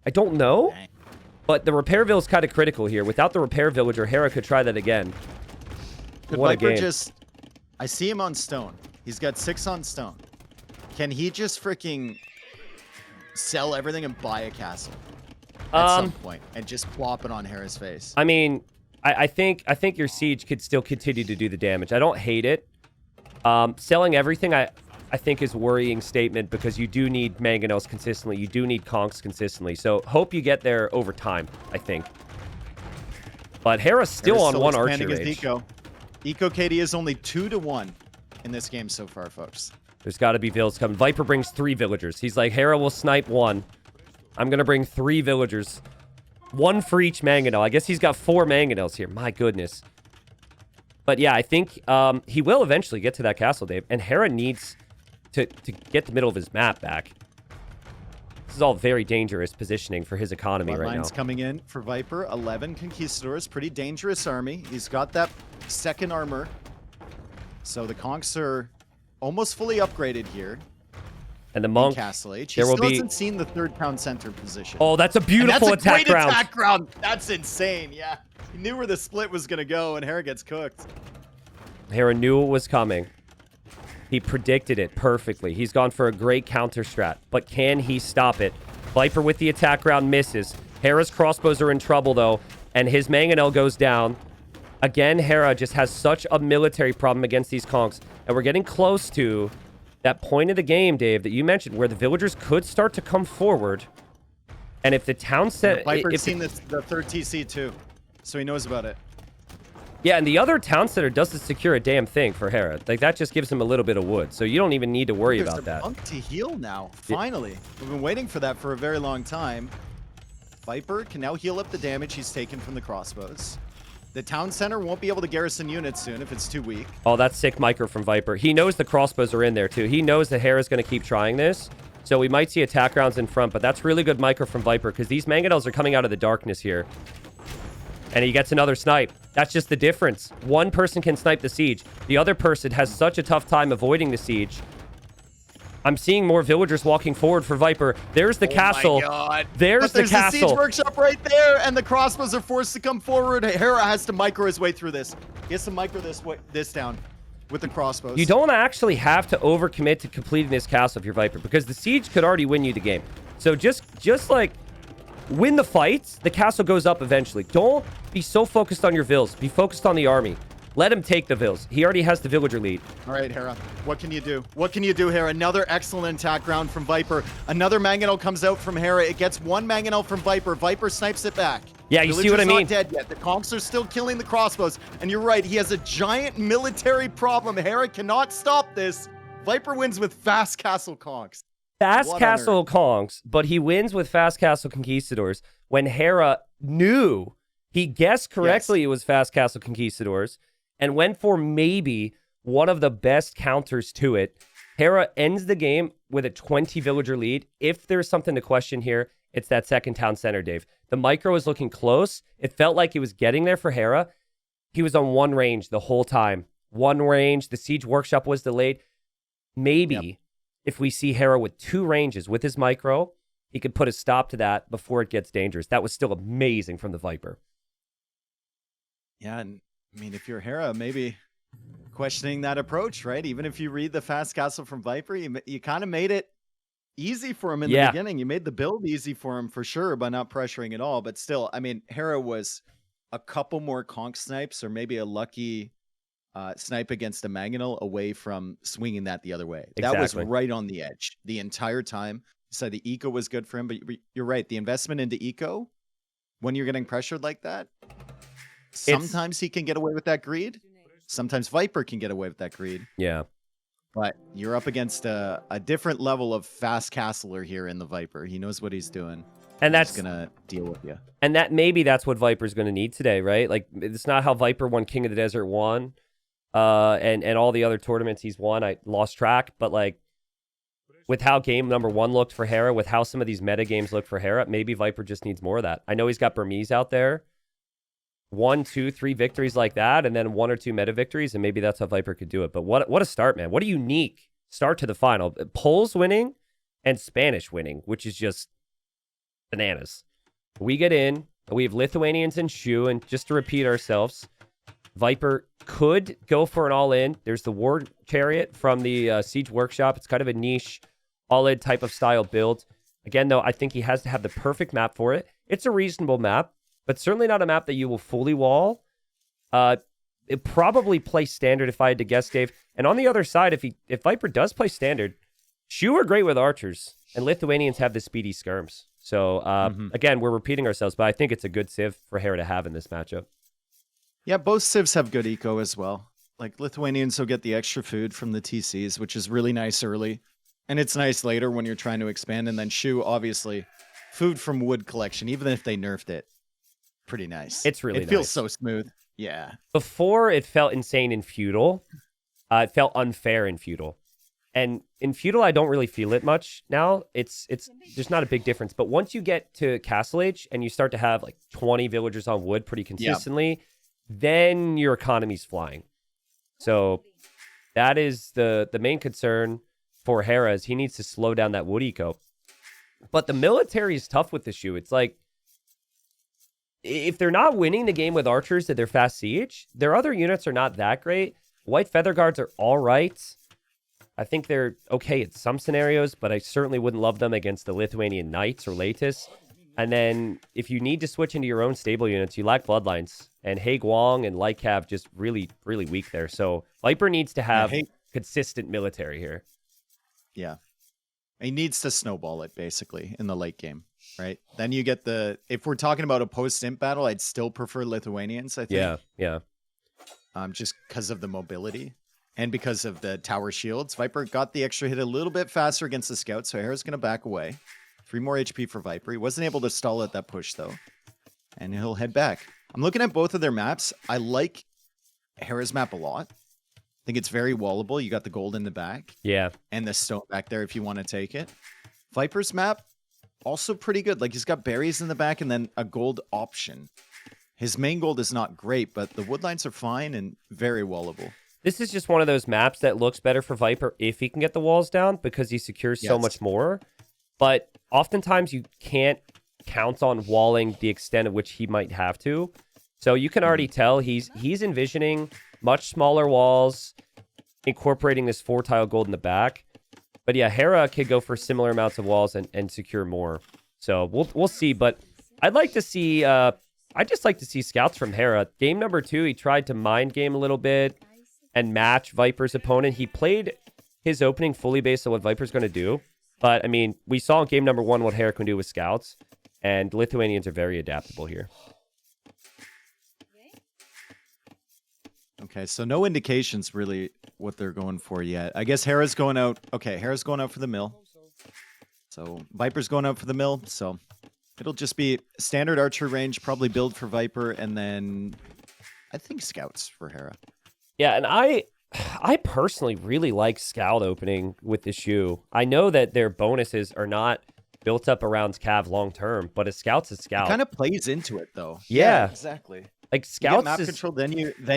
I don't know. Dang. But the repair vill is kind of critical here. Without the repair villager, Hera could try that again. What a game. I see him on stone. He's got 6 on stone. Can he just freaking sell everything and buy a castle at some point and just plop it on Hera's face? I mean, I think your siege could still continue to do the damage. I don't hate it. Selling everything, I think is a worrying statement because you do need mangonels consistently. You do need conks consistently. So hope you get there over time, I think. But Hera's still on 1 archer range. Eco KD is only 2-1 in this game so far, folks. There's got to be vills coming. Viper brings 3 villagers. He's like, Hera will snipe 1. I'm going to bring 3 villagers. 1 for each mangonel. I guess he's got 4 mangonels here. My goodness. But yeah, I think he will eventually get to that castle, Dave. And Hera needs to get the middle of his map back. This is all very dangerous positioning for his economy right now. Coming in for Viper. 11 Conquistadors. Pretty dangerous army. He's got that 2nd armor. So the conks are almost fully upgraded here. And the monk, Castle Age. He still hasn't seen the 3rd town center position. Oh, that's a beautiful attack ground. Attack ground. That's insane. Yeah, he knew where the split was gonna go, and Hera gets cooked. Hera knew it was coming. He predicted it perfectly. He's gone for a great counter strat, but can he stop it? Viper with the attack ground misses. Hera's crossbows are in trouble though, and his mangonel goes down. Again, Hera just has such a military problem against these conks. And we're getting close to that point of the game, Dave, that you mentioned, where the villagers could start to come forward. And if the town set... Viper's seen the 3rd TC too, so he knows about it. Yeah, and the other town center doesn't secure a damn thing for Hera. Like, that just gives him a little bit of wood. So you don't even need to worry about that. There's a monk to heal now, finally. We've been waiting for that for a very long time. Viper can now heal up the damage he's taken from the crossbows. The town center won't be able to garrison units soon if it's too weak. Oh, that's sick micro from Viper. He knows the crossbows are in there, too. He knows that Hera's going to keep trying this. So we might see attack rounds in front, but that's really good micro from Viper because these mangonels are coming out of the darkness here. And he gets another snipe. That's just the difference. One person can snipe the siege. The other person has such a tough time avoiding the siege. I'm seeing more villagers walking forward for Viper. There's the castle. My God. There's the castle. The siege workshop right there, and the crossbows are forced to come forward. Hera has to micro his way through this. He has to micro this down with the crossbows. You don't actually have to overcommit to completing this castle if you're Viper, because the siege could already win you the game. So just like win the fights, the castle goes up eventually. Don't be so focused on your vills. Be focused on the army. Let him take the vills. He already has the villager lead. All right, Hera. What can you do? What can you do, Hera? Another excellent attack round from Viper. Another mangonel comes out from Hera. It gets 1 mangonel from Viper. Viper snipes it back. Yeah, you see what I mean? Not dead yet. The conks are still killing the crossbows. And you're right. He has a giant military problem. Hera cannot stop this. Viper wins with fast castle conks. Fast castle conks, but he wins with fast castle conquistadors when Hera knew. He guessed correctly it was fast castle conquistadors and went for maybe one of the best counters to it. Hera ends the game with a 20 villager lead. If there's something to question here, it's that 2nd town center, Dave. The micro is looking close. It felt like he was getting there for Hera. He was on 1 range the whole time. 1 range. The siege workshop was delayed. Maybe if we see Hera with 2 ranges with his micro, he could put a stop to that before it gets dangerous. That was still amazing from the Viper. Yeah, and I mean, if you're Hera, maybe questioning that approach, right? Even if you read the fast castle from Viper, you kind of made it easy for him in the Yeah, beginning. You made the build easy for him for sure by not pressuring at all. But still, I mean, Hera was a couple more conch snipes or maybe a lucky snipe against a Mangonel away from swinging that the other way. That was exactly. right on the edge the entire time. So the eco was good for him. But you're right. The investment into eco, when you're getting pressured like that, sometimes he can get away with that greed. Sometimes Viper can get away with that greed. Yeah. But you're up against a different level of fast castler here in the Viper. He knows what he's doing. And He's that's gonna deal with you. and that maybe that's what Viper's going to need today, right? Like it's not how Viper won King of the Desert 1 and all the other tournaments he's won. I lost track, but like with how game number 1 looked for Hera, with how some of these meta games look for Hera, maybe Viper just needs more of that. I know he's got Burmese out there. 1, 2, 3 victories like that, and then 1 or 2 meta victories, and maybe that's how Viper could do it. But what a start, man. What a unique start to the final. Poles winning and Spanish winning, which is just bananas. We get in, we have Lithuanians and Shu, and just to repeat ourselves, Viper could go for an all-in. There's the War Chariot from the Siege Workshop. It's kind of a niche all-in type of style build. Again, though, I think he has to have the perfect map for it. It's a reasonable map, but certainly not a map that you will fully wall. It probably play standard if I had to guess, Dave. And on the other side, if Viper does play standard, Shu are great with archers, and Lithuanians have the speedy skirms. So, again, we're repeating ourselves, but I think it's a good civ for Hera to have in this matchup. Yeah, both civs have good eco as well. Like Lithuanians will get the extra food from the TCs, which is really nice early. And it's nice later when you're trying to expand. And then Shu, obviously, food from wood collection, even if they nerfed it. Pretty nice. It's really It feels nice. so smooth. Yeah. Before, it felt insane in feudal. It felt unfair in feudal. And in feudal, I don't really feel it much now. It's there's not a big difference. But once you get to Castle Age and you start to have like 20 villagers on wood pretty consistently, then your economy's flying. So that is the main concern for Hera is he needs to slow down that wood eco. But the military is tough with the Shu. It's like, if they're not winning the game with archers at their fast siege, their other units are not that great. White Feather Guards are all right. I think they're okay in some scenarios, but I certainly wouldn't love them against the Lithuanian Knights or Latis. And then if you need to switch into your own stable units, you lack Bloodlines. And He Guang and Lycav just really, really weak there. So Viper needs to have consistent military here. Yeah. He needs to snowball it, basically, in the late game, right? Then you get if we're talking about a post-imp battle, I'd still prefer Lithuanians, I think. Yeah. Just because of the mobility and because of the tower shields. Viper got the extra hit a little bit faster against the scout, so Hera's going to back away. 3 more HP for Viper. He wasn't able to stall at that push, though. And he'll head back. I'm looking at both of their maps. I like Hera's map a lot. I think it's very wallable. You got the gold in the back. Yeah. And the stone back there if you want to take it. Viper's map, also pretty good. Like, he's got berries in the back and then a gold option. His main gold is not great, but the wood lines are fine and very wallable. This is just one of those maps that looks better for Viper if he can get the walls down because he secures so much more. But oftentimes you can't count on walling the extent of which he might have to. So you can already tell he's envisioning much smaller walls, incorporating this 4-tile gold in the back. But yeah, Hera could go for similar amounts of walls and secure more. So we'll see. But I'd like to see I'd just like to see scouts from Hera. Game number 2, he tried to mind game a little bit and match Viper's opponent. He played his opening fully based on what Viper's going to do. But, I mean, we saw in game number 1 what Hera can do with scouts. And Lithuanians are very adaptable here. Okay, so no indications really what they're going for yet. I guess Hera's going out. Okay, Hera's going out for the mill. So Viper's going out for the mill. So it'll just be standard archer range, probably build for Viper, and then I think scouts for Hera. Yeah, and I personally really like scout opening with the Shu. I know that their bonuses are not built up around Cav long term, but a scout's a scout. It kind of plays into it though. Yeah, exactly. Like You get scouts map is control, then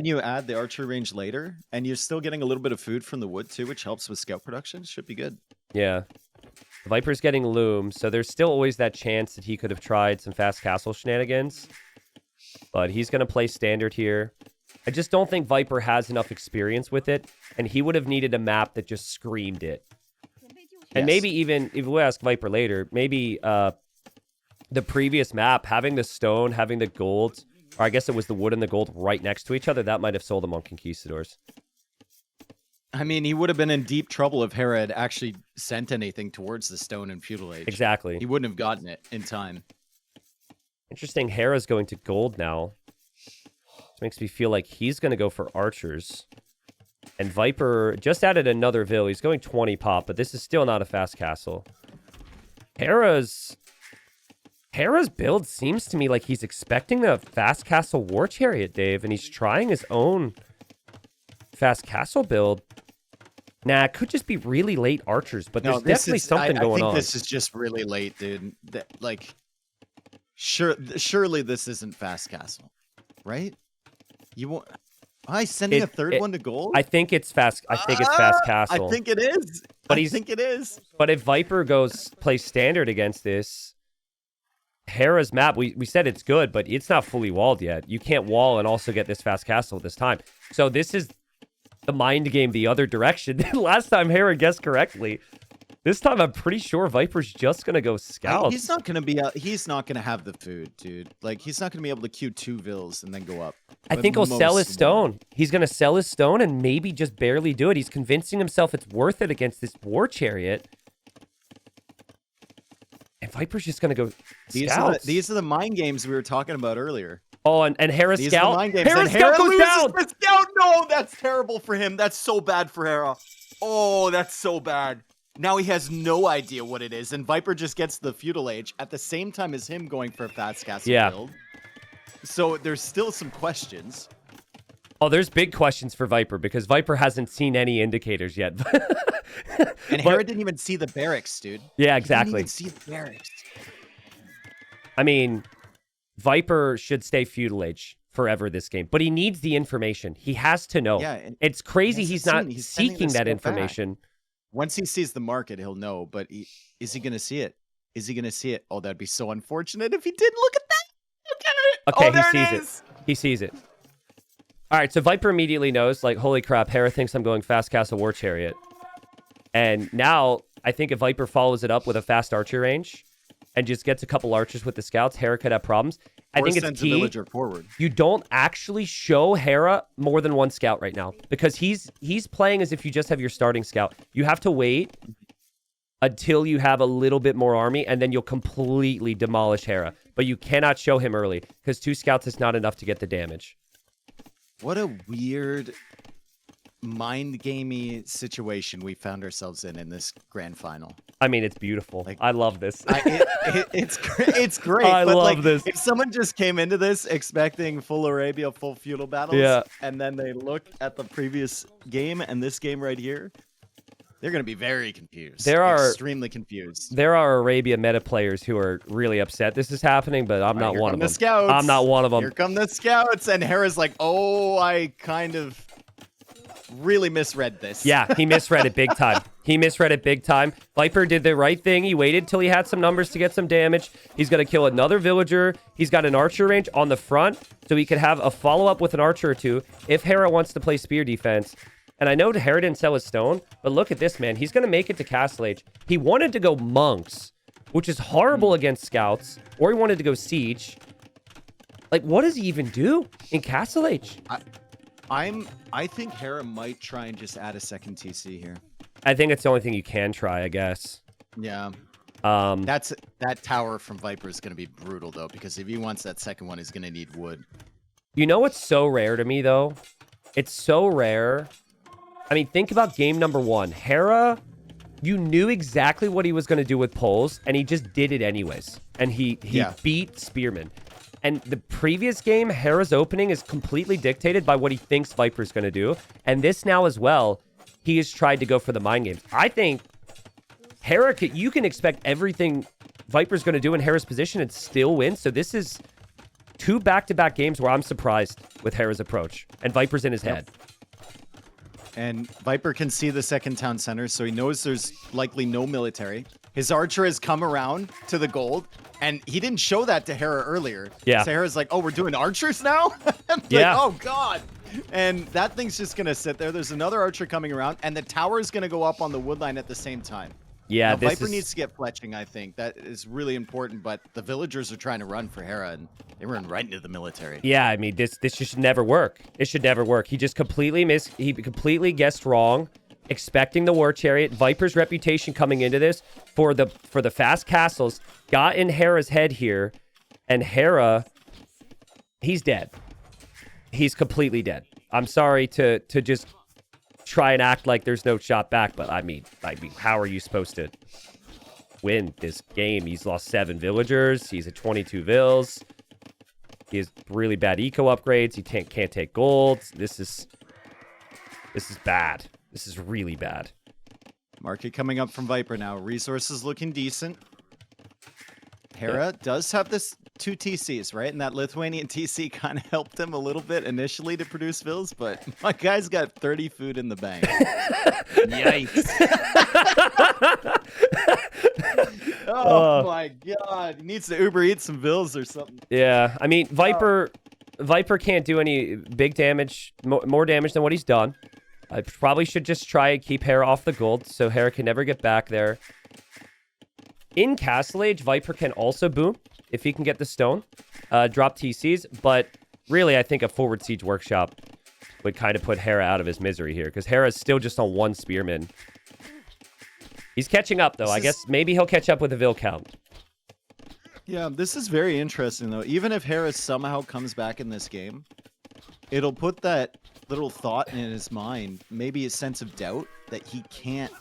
you add the archer range later, and you're still getting a little bit of food from the wood too, which helps with scout production. Should be good. yeah. Viper's getting loom, so there's still always that chance that he could have tried some fast castle shenanigans. But he's going to play standard here. I just don't think Viper has enough experience with it, and he would have needed a map that just screamed it. And maybe even, if we'll ask Viper later, maybe the previous map, having the stone, having the gold, or I guess it was the wood and the gold right next to each other, that might have sold him on Conquistadors. I mean, he would have been in deep trouble if Hera had actually sent anything towards the stone in Feudal Age. Exactly. He wouldn't have gotten it in time. Interesting, Hera's going to gold now. This makes me feel like he's going to go for archers. And Viper just added another vill. He's going 20 pop, but this is still not a fast castle. Hera's build seems to me like he's expecting a fast castle war chariot, Dave, and he's trying his own fast castle build. Nah, it could just be really late archers, but there's definitely something going on. I think this is just really late, dude. Surely this isn't fast castle, right? You won't. Sending a third one to gold? I think it's fast. I think it's fast castle. I think it is. But I think it is. But if Viper plays standard against this, Hera's map, we said it's good, but it's not fully walled yet. You can't wall and also get this fast castle this time. So this is the mind game the other direction. Last time Hera guessed correctly. This time I'm pretty sure Viper's just gonna go scout. He's not gonna be. He's not gonna have the food, dude. Like he's not gonna be able to queue 2 vills and then go up. I think he'll sell his stone. He's gonna sell his stone and maybe just barely do it. He's convincing himself it's worth it against this war chariot. And Viper's just gonna go scout. These are the mind games we were talking about earlier. Oh, and Hera scout. Hera scout goes down. The scout. No, that's terrible for him. That's so bad for Hera. Oh, that's so bad. Now he has no idea what it is, and Viper just gets the Feudal Age at the same time as him going for a fast castle build. So there's still some questions. Oh, there's big questions for Viper because Viper hasn't seen any indicators yet. And Hera didn't even see the barracks, dude. Yeah, exactly. He didn't even see the barracks. I mean, Viper should stay Feudal Age forever this game, but he needs the information. He has to know. Yeah, it's crazy he's not seeking that information. Once he sees the market, he'll know. But is he going to see it? Is he going to see it? Oh, that'd be so unfortunate if he did. Look at that. Look at it. Okay, he sees it. He sees it. All right, so Viper immediately knows, like, holy crap, Hera thinks I'm going fast castle war chariot. And now, I think if Viper follows it up with a fast archer range and just gets a couple archers with the scouts, Hera could have problems. I think it's key. Villager forward. You don't actually show Hera more than one scout right now because he's playing as if you just have your starting scout. You have to wait until you have a little bit more army, and then you'll completely demolish Hera. But you cannot show him early because 2 scouts is not enough to get the damage. What a weird mind gamey situation we found ourselves in this grand final. I mean, it's beautiful. Like, I love this. It's great. I love this. If someone just came into this expecting full Arabia, full feudal battles, and then they look at the previous game and this game right here, they're going to be very confused. Extremely confused. There are Arabia meta players who are really upset this is happening, but I'm not one of them. Scouts. I'm not one of them. Here come the scouts, and Hera's like, oh, I kind of really misread this. Yeah, he misread it big time. Viper did the right thing. He waited till he had some numbers to get some damage. He's going to kill another villager. He's got an archer range on the front, so he could have a follow-up with an archer or 2 if Hera wants to play spear defense. And I know Hera didn't sell his stone, but look at this, man. He's going to make it to Castle Age. He wanted to go monks, which is horrible against scouts, or he wanted to go siege. Like, what does he even do in Castle Age? I think Hera might try and just add a second TC here. I think it's the only thing you can try, I guess. Yeah. That tower from Viper is going to be brutal, though, because if he wants that second one, he's going to need wood. You know what's so rare to me, though? It's so rare. I mean, think about game number 1. Hera, you knew exactly what he was going to do with poles, and he just did it anyways. And he beat Spearman. And the previous game, Hera's opening is completely dictated by what he thinks Viper's going to do. And this now as well, he has tried to go for the mind games. I think Hera, you can expect everything Viper's going to do in Hera's position and still win. So this is 2 back-to-back games where I'm surprised with Hera's approach. And Viper's in his head. And Viper can see the second town center, so he knows there's likely no military. His archer has come around to the gold, and he didn't show that to Hera earlier. Yeah. So Hera's like, oh, we're doing archers now? Yeah. Oh, God. And that thing's just going to sit there. There's another archer coming around, and the tower is going to go up on the wood line at the same time. Yeah, Now, this Viper is... needs to get fletching, I think. That is really important, but the villagers are trying to run for Hera, and they run right into the military. Yeah, I mean, this should never work. It should never work. He just he completely guessed wrong, expecting the war chariot. Viper's reputation coming into this for the fast castles got in Hera's head here, and Hera, he's dead. He's completely dead. I'm sorry to just try and act like there's no shot back, but I mean, how are you supposed to win this game? He's lost 7 villagers. He's at 22 vills. He has really bad eco upgrades. He can't take gold. This is bad. This is really bad. Market coming up from Viper now. Resources looking decent. Hera does have this 2 TCs, right? And that Lithuanian TC kind of helped him a little bit initially to produce vills, but my guy's got 30 food in the bank. Yikes. Oh my god. He needs to Uber eat some vills or something. Yeah, I mean, Viper can't do any big damage, more damage than what he's done. I probably should just try and keep Hera off the gold so Hera can never get back there. In Castle Age, Viper can also boom if he can get the stone, drop TCs, but really I think a forward siege workshop would kind of put Hera out of his misery here because Hera's still just on 1 spearman. He's catching up though. I guess maybe he'll catch up with a vill count. Yeah, this is very interesting though. Even if Hera somehow comes back in this game, it'll put that little thought in his mind, maybe a sense of doubt that he can't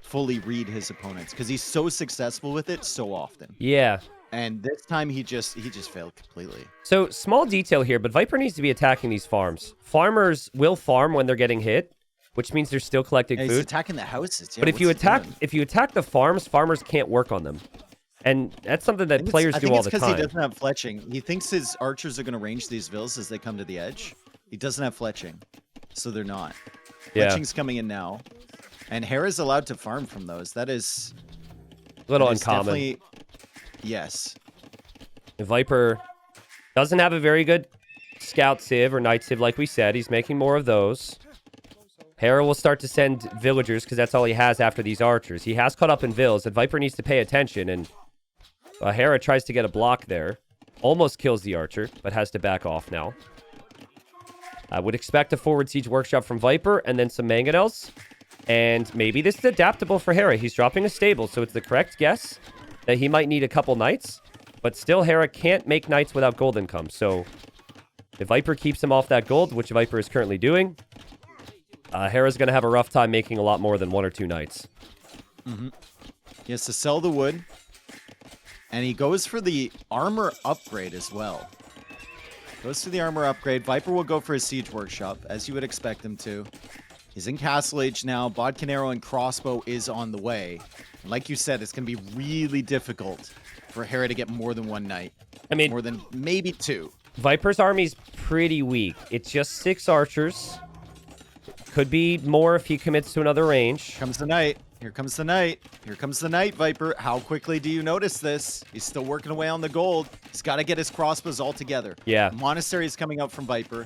fully read his opponents because he's so successful with it so often. Yeah. And this time he just failed completely. So small detail here, but Viper needs to be attacking these farms. Farmers will farm when they're getting hit, which means they're still collecting food. He's attacking the houses. Yeah, but if you attack the farms, farmers can't work on them. And that's something that players do all the time. I think it's because he doesn't have fletching. He thinks his archers are going to range these vills as they come to the edge. He doesn't have fletching, so they're not. Yeah. Fletching's coming in now. And Hera's allowed to farm from those. That is... A little uncommon. Yes. Viper doesn't have a very good scout civ or knight civ like we said. He's making more of those. Hera will start to send villagers because that's all he has after these archers. He has caught up in vills, and Viper needs to pay attention, and Hera tries to get a block there. Almost kills the archer, but has to back off now. I would expect a forward siege workshop from Viper, and then some mangonels. And maybe this is adaptable for Hera. He's dropping a stable, so it's the correct guess that he might need a couple knights. But still, Hera can't make knights without gold income. So if Viper keeps him off that gold, which Viper is currently doing, Hera's going to have a rough time making a lot more than 1 or 2 knights. Mm-hmm. He has to sell the wood. And he goes for the armor upgrade as well. Goes to the armor upgrade. Viper will go for his siege workshop, as you would expect him to. He's in Castle Age now. Bodkin arrow and crossbow is on the way. And like you said, it's going to be really difficult for Hera to get more than 1 knight. I mean, more than maybe 2. Viper's army's pretty weak. It's just 6 archers. Could be more if he commits to another range. Here comes the knight. Here comes the knight. Here comes the knight, Viper. How quickly do you notice this? He's still working away on the gold. He's got to get his crossbows all together. Yeah. Monastery is coming out from Viper.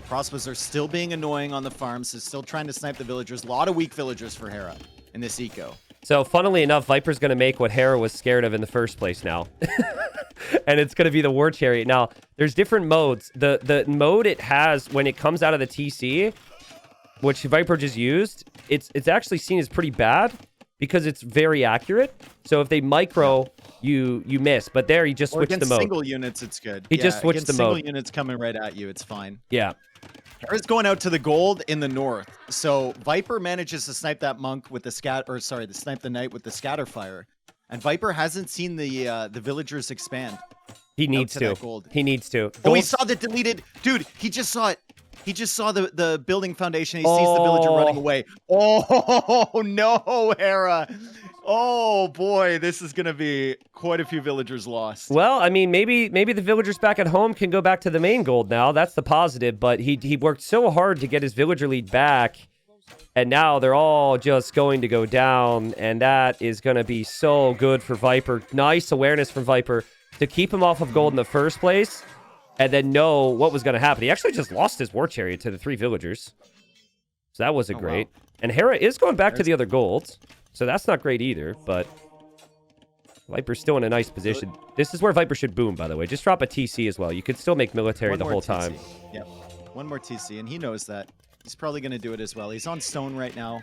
Crossbows are still being annoying on the farms. He's still trying to snipe the villagers. A lot of weak villagers for Hera in this eco. So, funnily enough, Viper's going to make what Hera was scared of in the first place now. And it's going to be the War Chariot. Now, there's different modes. The mode it has when it comes out of the TC, which Viper just used, it's actually seen as pretty bad because it's very accurate. So if they micro, you miss. But there, he just switched the mode. Single units, it's good. He just switched the mode. Single units coming right at you, it's fine. Yeah. Hera's going out to the gold in the north. So Viper manages to snipe that monk with the snipe the knight with the scatter fire. And Viper hasn't seen the villagers expand. He needs to. He needs to. Oh, he saw the deleted. Dude, he just saw it. He just saw the building foundation. He sees the villager running away. Oh, no, Hera. Oh, boy. This is going to be quite a few villagers lost. Well, I mean, maybe the villagers back at home can go back to the main gold now. That's the positive. But he worked so hard to get his villager lead back. And now they're all just going to go down. And that is going to be so good for Viper. Nice awareness from Viper to keep him off of gold in the first place. And then know what was going to happen. He actually just lost his war chariot to the 3 villagers. So that wasn't great. Wow. And Hera is going back to the other golds. So that's not great either, but Viper's still in a nice position. This is where Viper should boom, by the way. Just drop a TC as well. You could still make military One the more whole TC. time. Yep. One more TC, and he knows that. He's probably going to do it as well. He's on stone right now.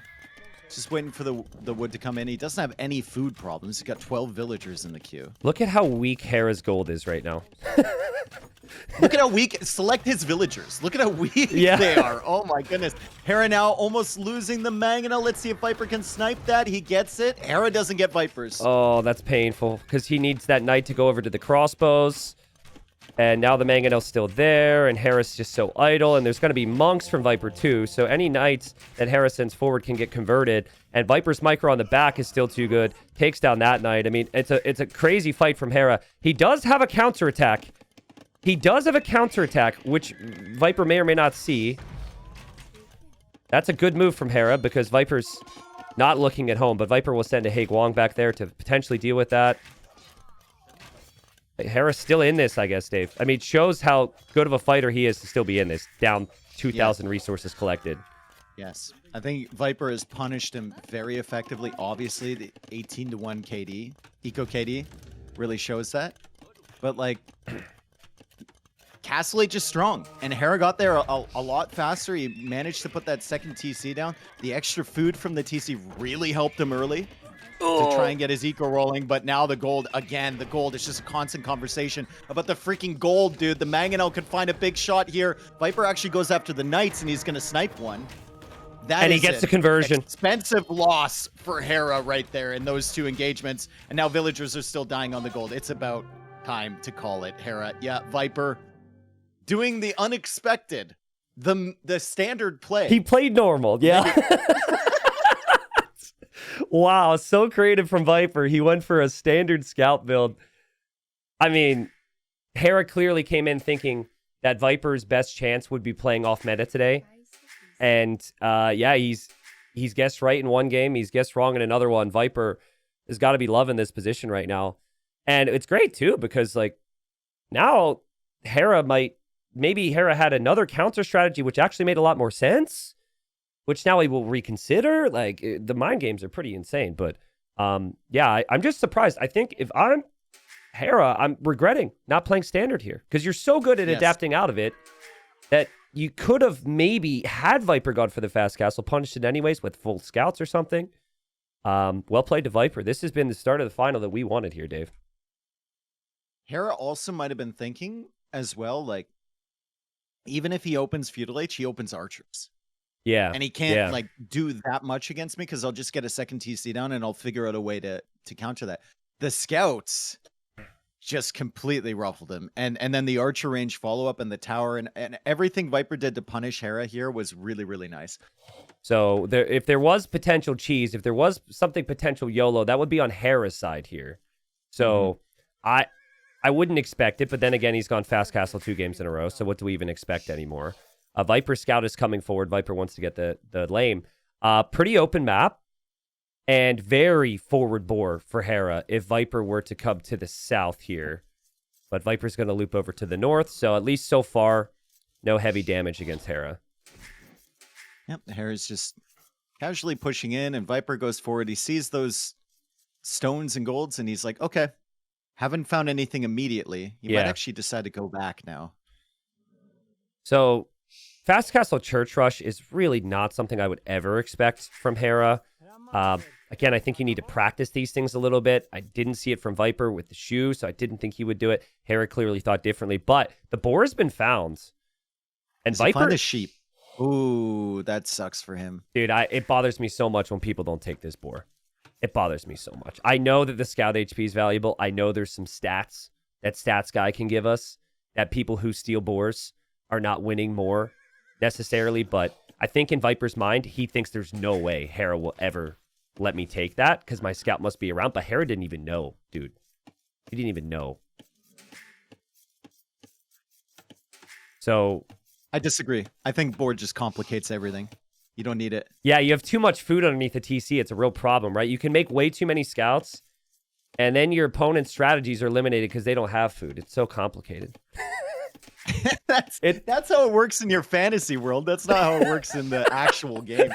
Just waiting for the wood to come in. He doesn't have any food problems. He's got 12 villagers in the queue. Look at how weak Hera's gold is right now. Look at how weak. Select his villagers. Look at how weak they are. Oh my goodness. Hera now almost losing the Mangonel. Let's see if Viper can snipe that. He gets it. Hera doesn't get Vipers. Oh, that's painful because he needs that knight to go over to the crossbows. And now the Mangonel's still there, and Hera's just so idle, and there's going to be monks from Viper too, so any knights that Hera sends forward can get converted, and Viper's micro on the back is still too good, takes down that knight. I mean, it's a crazy fight from Hera. He does have a counterattack. Which Viper may or may not see. That's a good move from Hera, because Viper's not looking at home, but Viper will send a Haig Wong back there to potentially deal with that. Hera's still in this, I guess, Dave. I mean, it shows how good of a fighter he is to still be in this. Down 2,000 resources collected. Yes. I think Viper has punished him very effectively. Obviously, the 18-1 KD, Eco KD, really shows that. But, like, Castle Age is strong. And Hera got there a lot faster. He managed to put that second TC down. The extra food from the TC really helped him early. To try and get his eco rolling, but now the gold, again, the gold is just a constant conversation about the freaking gold, dude. The Mangonel could find a big shot here. Viper actually goes after the Knights, and he's going to snipe one. And he gets the conversion. Expensive loss for Hera right there in those two engagements, and now villagers are still dying on the gold. It's about time to call it, Hera. Yeah, Viper doing the unexpected, the standard play. He played normal, yeah. Wow, so creative from Viper. He went for a standard scout build. I mean, Hera clearly came in thinking that Viper's best chance would be playing off meta today. And yeah, he's guessed right in one game. He's guessed wrong in another one. Viper has got to be loving this position right now. And it's great too, because like now maybe Hera had another counter strategy, which actually made a lot more sense. Which now he will reconsider. Like, the mind games are pretty insane. But, yeah, I'm just surprised. I think if I'm Hera, I'm regretting not playing standard here. Because you're so good at adapting out of it that you could have maybe had Viper gone for the fast castle, punished it anyways with full scouts or something. Well played to Viper. This has been the start of the final that we wanted here, Dave. Hera also might have been thinking as well, like, even if he opens Feudal Age, he opens Archers. Yeah. And he can't like do that much against me because I'll just get a second TC down and I'll figure out a way to counter that. The scouts just completely ruffled him. And then the archer range follow-up and the tower and everything Viper did to punish Hera here was really, really nice. So if there was potential cheese, if there was something potential YOLO, that would be on Hera's side here. So I wouldn't expect it, but then again, he's gone fast castle 2 games in a row. So what do we even expect anymore? Viper Scout is coming forward. Viper wants to get the lane. Pretty open map and very forward bore for Hera if Viper were to come to the south here. But Viper's going to loop over to the north. So at least so far, no heavy damage against Hera. Yep, Hera's just casually pushing in and Viper goes forward. He sees those stones and golds and he's like, okay, haven't found anything immediately. He might actually decide to go back now. So Fast Castle Church Rush is really not something I would ever expect from Hera. Again, I think you need to practice these things a little bit. I didn't see it from Viper with the shoe, so I didn't think he would do it. Hera clearly thought differently, but the boar has been found. And Viper... Find a sheep. Ooh, that sucks for him. Dude, it bothers me so much when people don't take this boar. It bothers me so much. I know that the scout HP is valuable. I know there's some stats that stats guy can give us that people who steal boars are not winning more necessarily, but I think in Viper's mind, he thinks there's no way Hera will ever let me take that because my scout must be around, but Hera didn't even know, dude. He didn't even know. So... I disagree. I think board just complicates everything. You don't need it. Yeah, you have too much food underneath the TC. It's a real problem, right? You can make way too many scouts, and then your opponent's strategies are eliminated because they don't have food. It's so complicated. That's how it works in your fantasy world. That's not how it works in the actual game.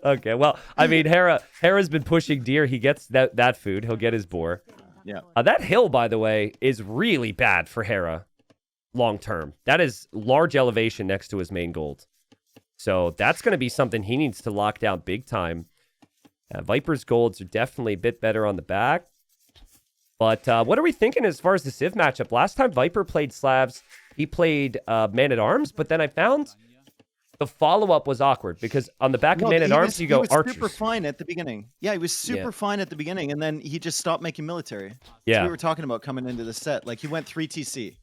Okay, well, I mean, Hera's been pushing deer. He gets that food. He'll get his boar. Yeah. That hill, by the way, is really bad for Hera long term. That is large elevation next to his main gold. So that's going to be something he needs to lock down big time. Viper's golds are definitely a bit better on the back. But what are we thinking as far as the Civ matchup? Last time Viper played Slavs, he played Man-at-Arms, but then I found the follow-up was awkward because on the back of Man-at-Arms, you go Archers. He was super fine at the beginning. Yeah, he was super fine at the beginning, and then he just stopped making military. Yeah. So we were talking about coming into the set. Like, he went 3 TC.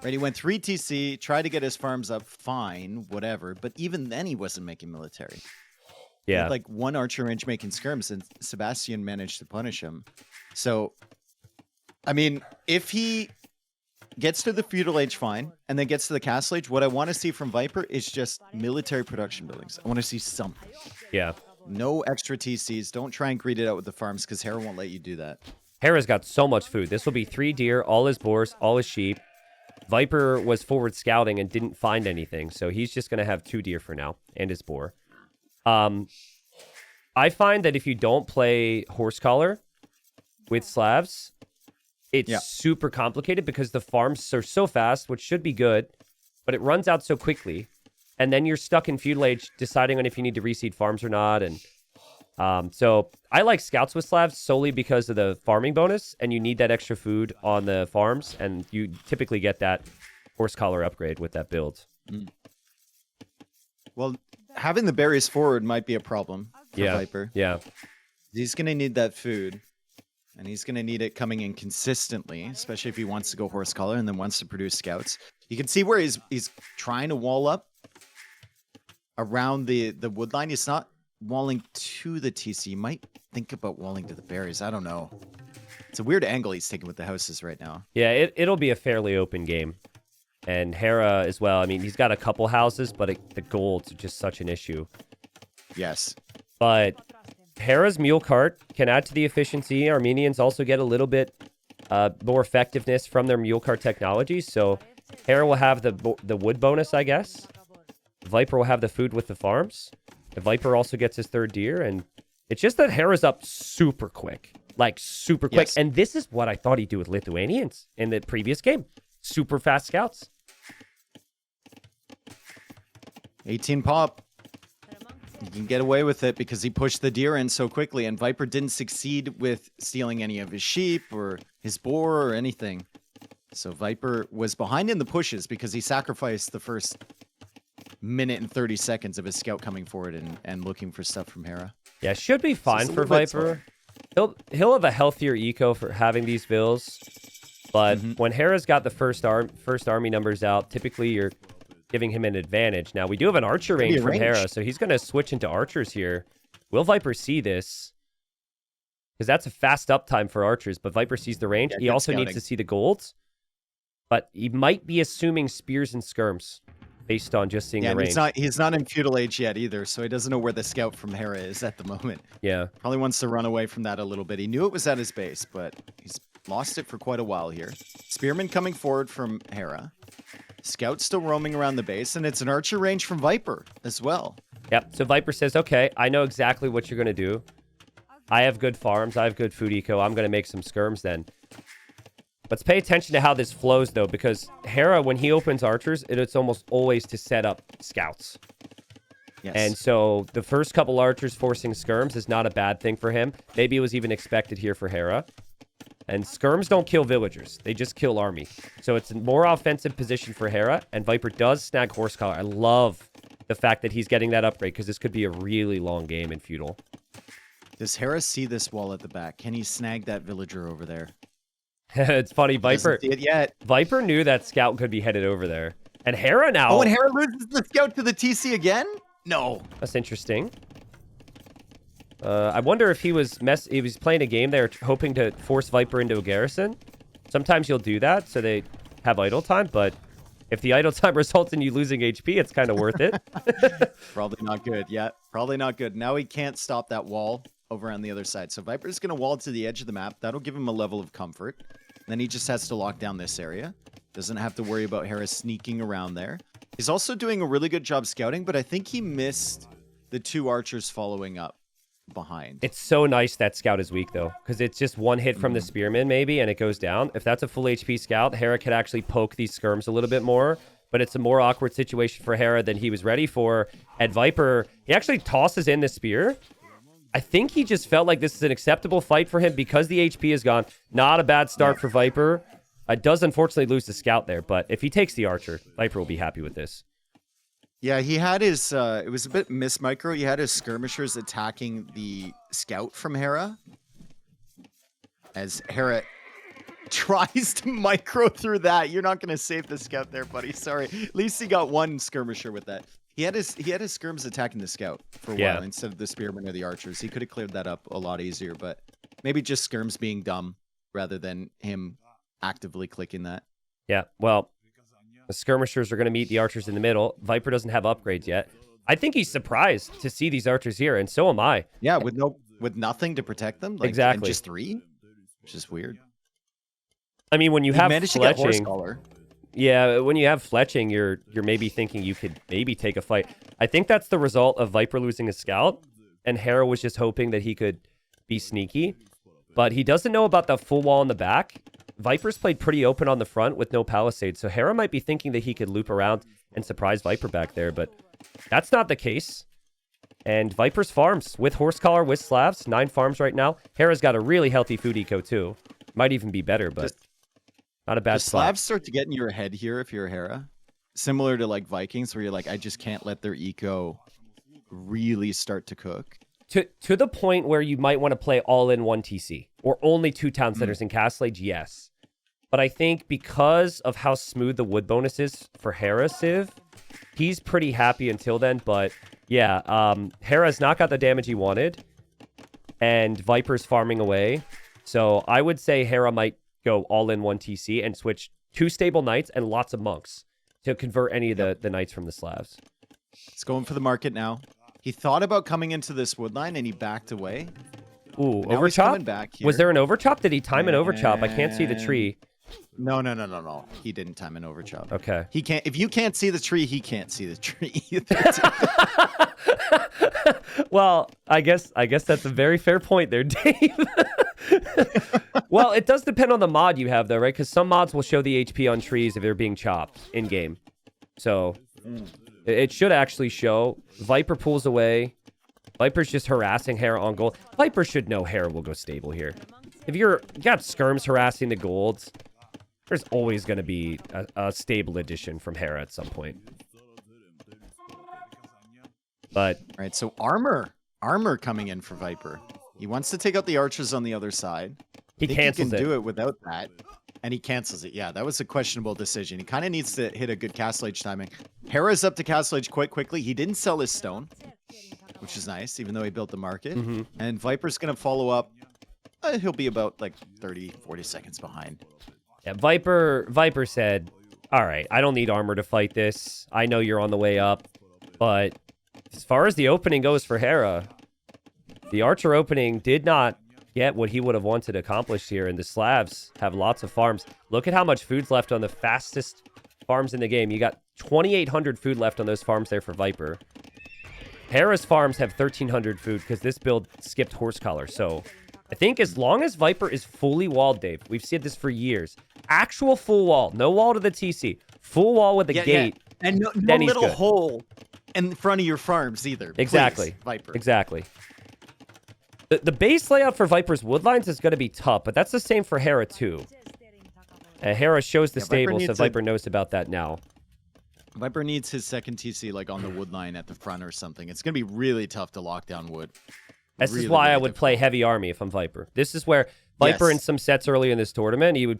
Right, he went 3 TC, tried to get his farms up, fine, whatever. But even then, he wasn't making military. He Yeah. had like 1 archer range making skirms, and Sebastian managed to punish him. So, I mean, if he gets to the feudal age, fine, and then gets to the castle age, what I want to see from Viper is just military production buildings. I want to see something. Yeah. No extra TCs. Don't try and greed it out with the farms, because Hera won't let you do that. Hera's got so much food. This will be 3 deer, all his boars, all his sheep. Viper was forward scouting and didn't find anything, so he's just going to have 2 deer for now and his boar. I find that if you don't play horse collar with Slavs, it's super complicated because the farms are so fast, which should be good, but it runs out so quickly, and then you're stuck in feudal age deciding on if you need to reseed farms or not. And so I like scouts with Slavs solely because of the farming bonus, and you need that extra food on the farms, and you typically get that horse collar upgrade with that build. Well, having the berries forward might be a problem for Viper. Yeah. He's going to need that food, and he's going to need it coming in consistently, especially if he wants to go horse collar and then wants to produce scouts. You can see where he's trying to wall up around the wood line. He's not walling to the TC. You might think about walling to the berries. I don't know. It's a weird angle he's taking with the houses right now. Yeah, it'll be a fairly open game. And Hera as well. I mean, he's got a couple houses, but the golds are just such an issue. Yes. But Hera's mule cart can add to the efficiency. Armenians also get a little bit more effectiveness from their mule cart technology. So Hera will have the wood bonus, I guess. Viper will have the food with the farms. The Viper also gets his 3rd deer. And it's just that Hera's up super quick. Like, super quick. Yes. And this is what I thought he'd do with Lithuanians in the previous game. Super fast scouts. 18 pop. He can get away with it because he pushed the deer in so quickly, and Viper didn't succeed with stealing any of his sheep or his boar or anything. So Viper was behind in the pushes because he sacrificed the first minute and 30 seconds of his scout coming forward and looking for stuff from Hera. Yeah, should be fine for Viper. He'll have a healthier eco for having these vills. But when Hera's got the first army numbers out, typically you're giving him an advantage. Now, we do have an archer range from Hera, so he's going to switch into archers here. Will Viper see this? Because that's a fast uptime for archers, but Viper sees the range. He also needs to see the golds. But he might be assuming spears and skirms based on just seeing the range. He's not in feudal age yet either, so he doesn't know where the scout from Hera is at the moment. Yeah. Probably wants to run away from that a little bit. He knew it was at his base, but he's lost it for quite a while here. Spearman coming forward from Hera. Scout still roaming around the base, and it's an archer range from Viper as well. Yep, so Viper says, okay, I know exactly what you're going to do. I have good farms, I have good food eco, I'm going to make some skirms then. Let's pay attention to how this flows, though, because Hera, when he opens archers, it's almost always to set up scouts. Yes. And so the first couple archers forcing skirms is not a bad thing for him. Maybe it was even expected here for Hera. And skirms don't kill villagers. They just kill army. So it's a more offensive position for Hera, and Viper does snag horse collar. I love the fact that he's getting that upgrade, because this could be a really long game in feudal. Does Hera see this wall at the back? Can he snag that villager over there? It's funny, Viper. Doesn't see it yet. Viper knew that scout could be headed over there. And Hera now... Oh, and Hera loses the scout to the TC again? No. That's interesting. I wonder if he was playing a game there hoping to force Viper into a garrison. Sometimes you'll do that, so they have idle time, but if the idle time results in you losing HP, it's kind of worth it. Probably not good. Yeah, probably not good. Now he can't stop that wall over on the other side. So Viper's going to wall to the edge of the map. That'll give him a level of comfort. Then he just has to lock down this area. Doesn't have to worry about Hera sneaking around there. He's also doing a really good job scouting, but I think he missed the 2 archers following up behind. It's so nice that scout is weak, though, because it's just one hit from the spearman, maybe, and it goes down. If that's a full HP scout, Hera could actually poke these skirms a little bit more, but it's a more awkward situation for Hera than he was ready for. At Viper, he actually tosses in the spear. I think he just felt like this is an acceptable fight for him because the HP is gone. Not a bad start for Viper. Does unfortunately lose the scout there, but if he takes the archer, Viper will be happy with this. Yeah, he had his, it was a bit mismicro. He had his skirmishers attacking the scout from Hera. As Hera tries to micro through that. You're not going to save the scout there, buddy. Sorry. At least he got one skirmisher with that. He had his skirms attacking the scout for a while instead of the spearmen or the archers. He could have cleared that up a lot easier, but maybe just skirms being dumb rather than him actively clicking that. Yeah, well, the skirmishers are going to meet the archers in the middle. Viper doesn't have upgrades yet. I think he's surprised to see these archers here, and so am I. Yeah, with nothing to protect them. Like, exactly. And just 3, which is weird. I mean, when you have managed to get horse fletching, collar. yeah, when you have fletching, you're maybe thinking you could maybe take a fight. I think that's the result of Viper losing a scout, and Hera was just hoping that he could be sneaky, but he doesn't know about the full wall in the back. Viper's played pretty open on the front with no palisade, so Hera might be thinking that he could loop around and surprise Viper back there, but that's not the case. And Viper's farms with horse collar, with Slavs, 9 farms right now. Hera's got a really healthy food eco too. Might even be better, but not a bad spot. Slavs start to get in your head here if you're a Hera. Similar to like Vikings, where you're like, I just can't let their eco really start to cook. To the point where you might want to play all in 1 TC or only 2 town centers in Castle Age, yes. But I think because of how smooth the wood bonus is for Hera Civ, he's pretty happy until then. But yeah, Hera's not got the damage he wanted, and Viper's farming away. So I would say Hera might go all in 1 TC and switch 2 stable knights and lots of monks to convert any of the knights from the Slavs. It's going for the market now. He thought about coming into this wood line and he backed away. Ooh, now overchop? Back here. Was there an overchop? Did he time an overchop? I can't see the tree. No. He didn't time an overchop. Okay. He can't. If you can't see the tree, he can't see the tree. Well, I guess that's a very fair point there, Dave. Well, it does depend on the mod you have, though, right? Because some mods will show the HP on trees if they're being chopped in game. So it should actually show. Viper pulls away. Viper's just harassing Hera on gold. Viper should know Hera will go stable here. If you got skirms harassing the golds, there's always going to be a stable addition from Hera at some point. But all right, so armor coming in for Viper. He wants to take out the archers on the other side. He cancels it. He can do it without that, and he cancels it. Yeah, that was a questionable decision. He kind of needs to hit a good Castle Age timing. Hera's up to Castle Age quite quickly. He didn't sell his stone, which is nice, even though he built the market. And Viper's going to follow up. He'll be about like 30, 40 seconds behind. Yeah, Viper said, all right, I don't need armor to fight this. I know you're on the way up. But as far as the opening goes for Hera, the archer opening did not get what he would have wanted accomplished here. And the Slavs have lots of farms. Look at how much food's left on the fastest farms in the game. You got 2,800 food left on those farms there for Viper. Hera's farms have 1,300 food because this build skipped horse collar. So I think as long as Viper is fully walled, Dave, we've said this for years. Actual full wall, no wall to the TC. Full wall with a gate. Yeah. And no little hole in front of your farms either. Exactly. Please, Viper. Exactly. The base layout for Viper's woodlines is going to be tough, but that's the same for Hera too. Hera shows the stable, so Viper knows about that now. Viper needs his second TC like on the wood line at the front or something. It's going to be really tough to lock down wood. This is why I would play heavy army if I'm Viper. This is where Viper in some sets early in this tournament, he would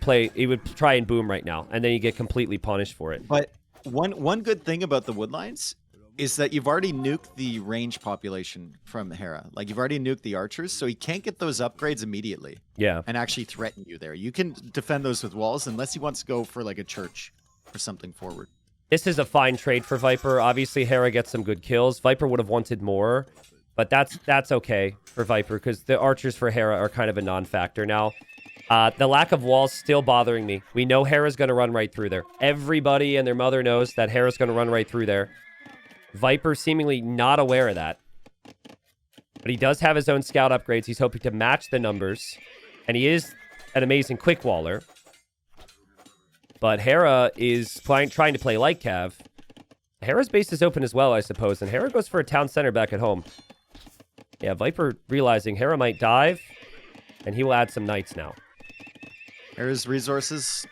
try and boom right now, and then you get completely punished for it. But one good thing about the wood lines is that you've already nuked the range population from Hera. Like, you've already nuked the archers, so he can't get those upgrades immediately. Yeah. And actually threaten you there. You can defend those with walls unless he wants to go for, like, a church or something forward. This is a fine trade for Viper. Obviously, Hera gets some good kills. Viper would have wanted more, but that's okay for Viper because the archers for Hera are kind of a non-factor now. The lack of walls still bothering me. We know Hera's going to run right through there. Everybody and their mother knows that Hera's going to run right through there. Viper seemingly not aware of that. But he does have his own scout upgrades. He's hoping to match the numbers. And he is an amazing quick waller. But Hera is trying to play light cav. Hera's base is open as well, I suppose. And Hera goes for a town center back at home. Yeah, Viper realizing Hera might dive. And he will add some knights now. Hera's resources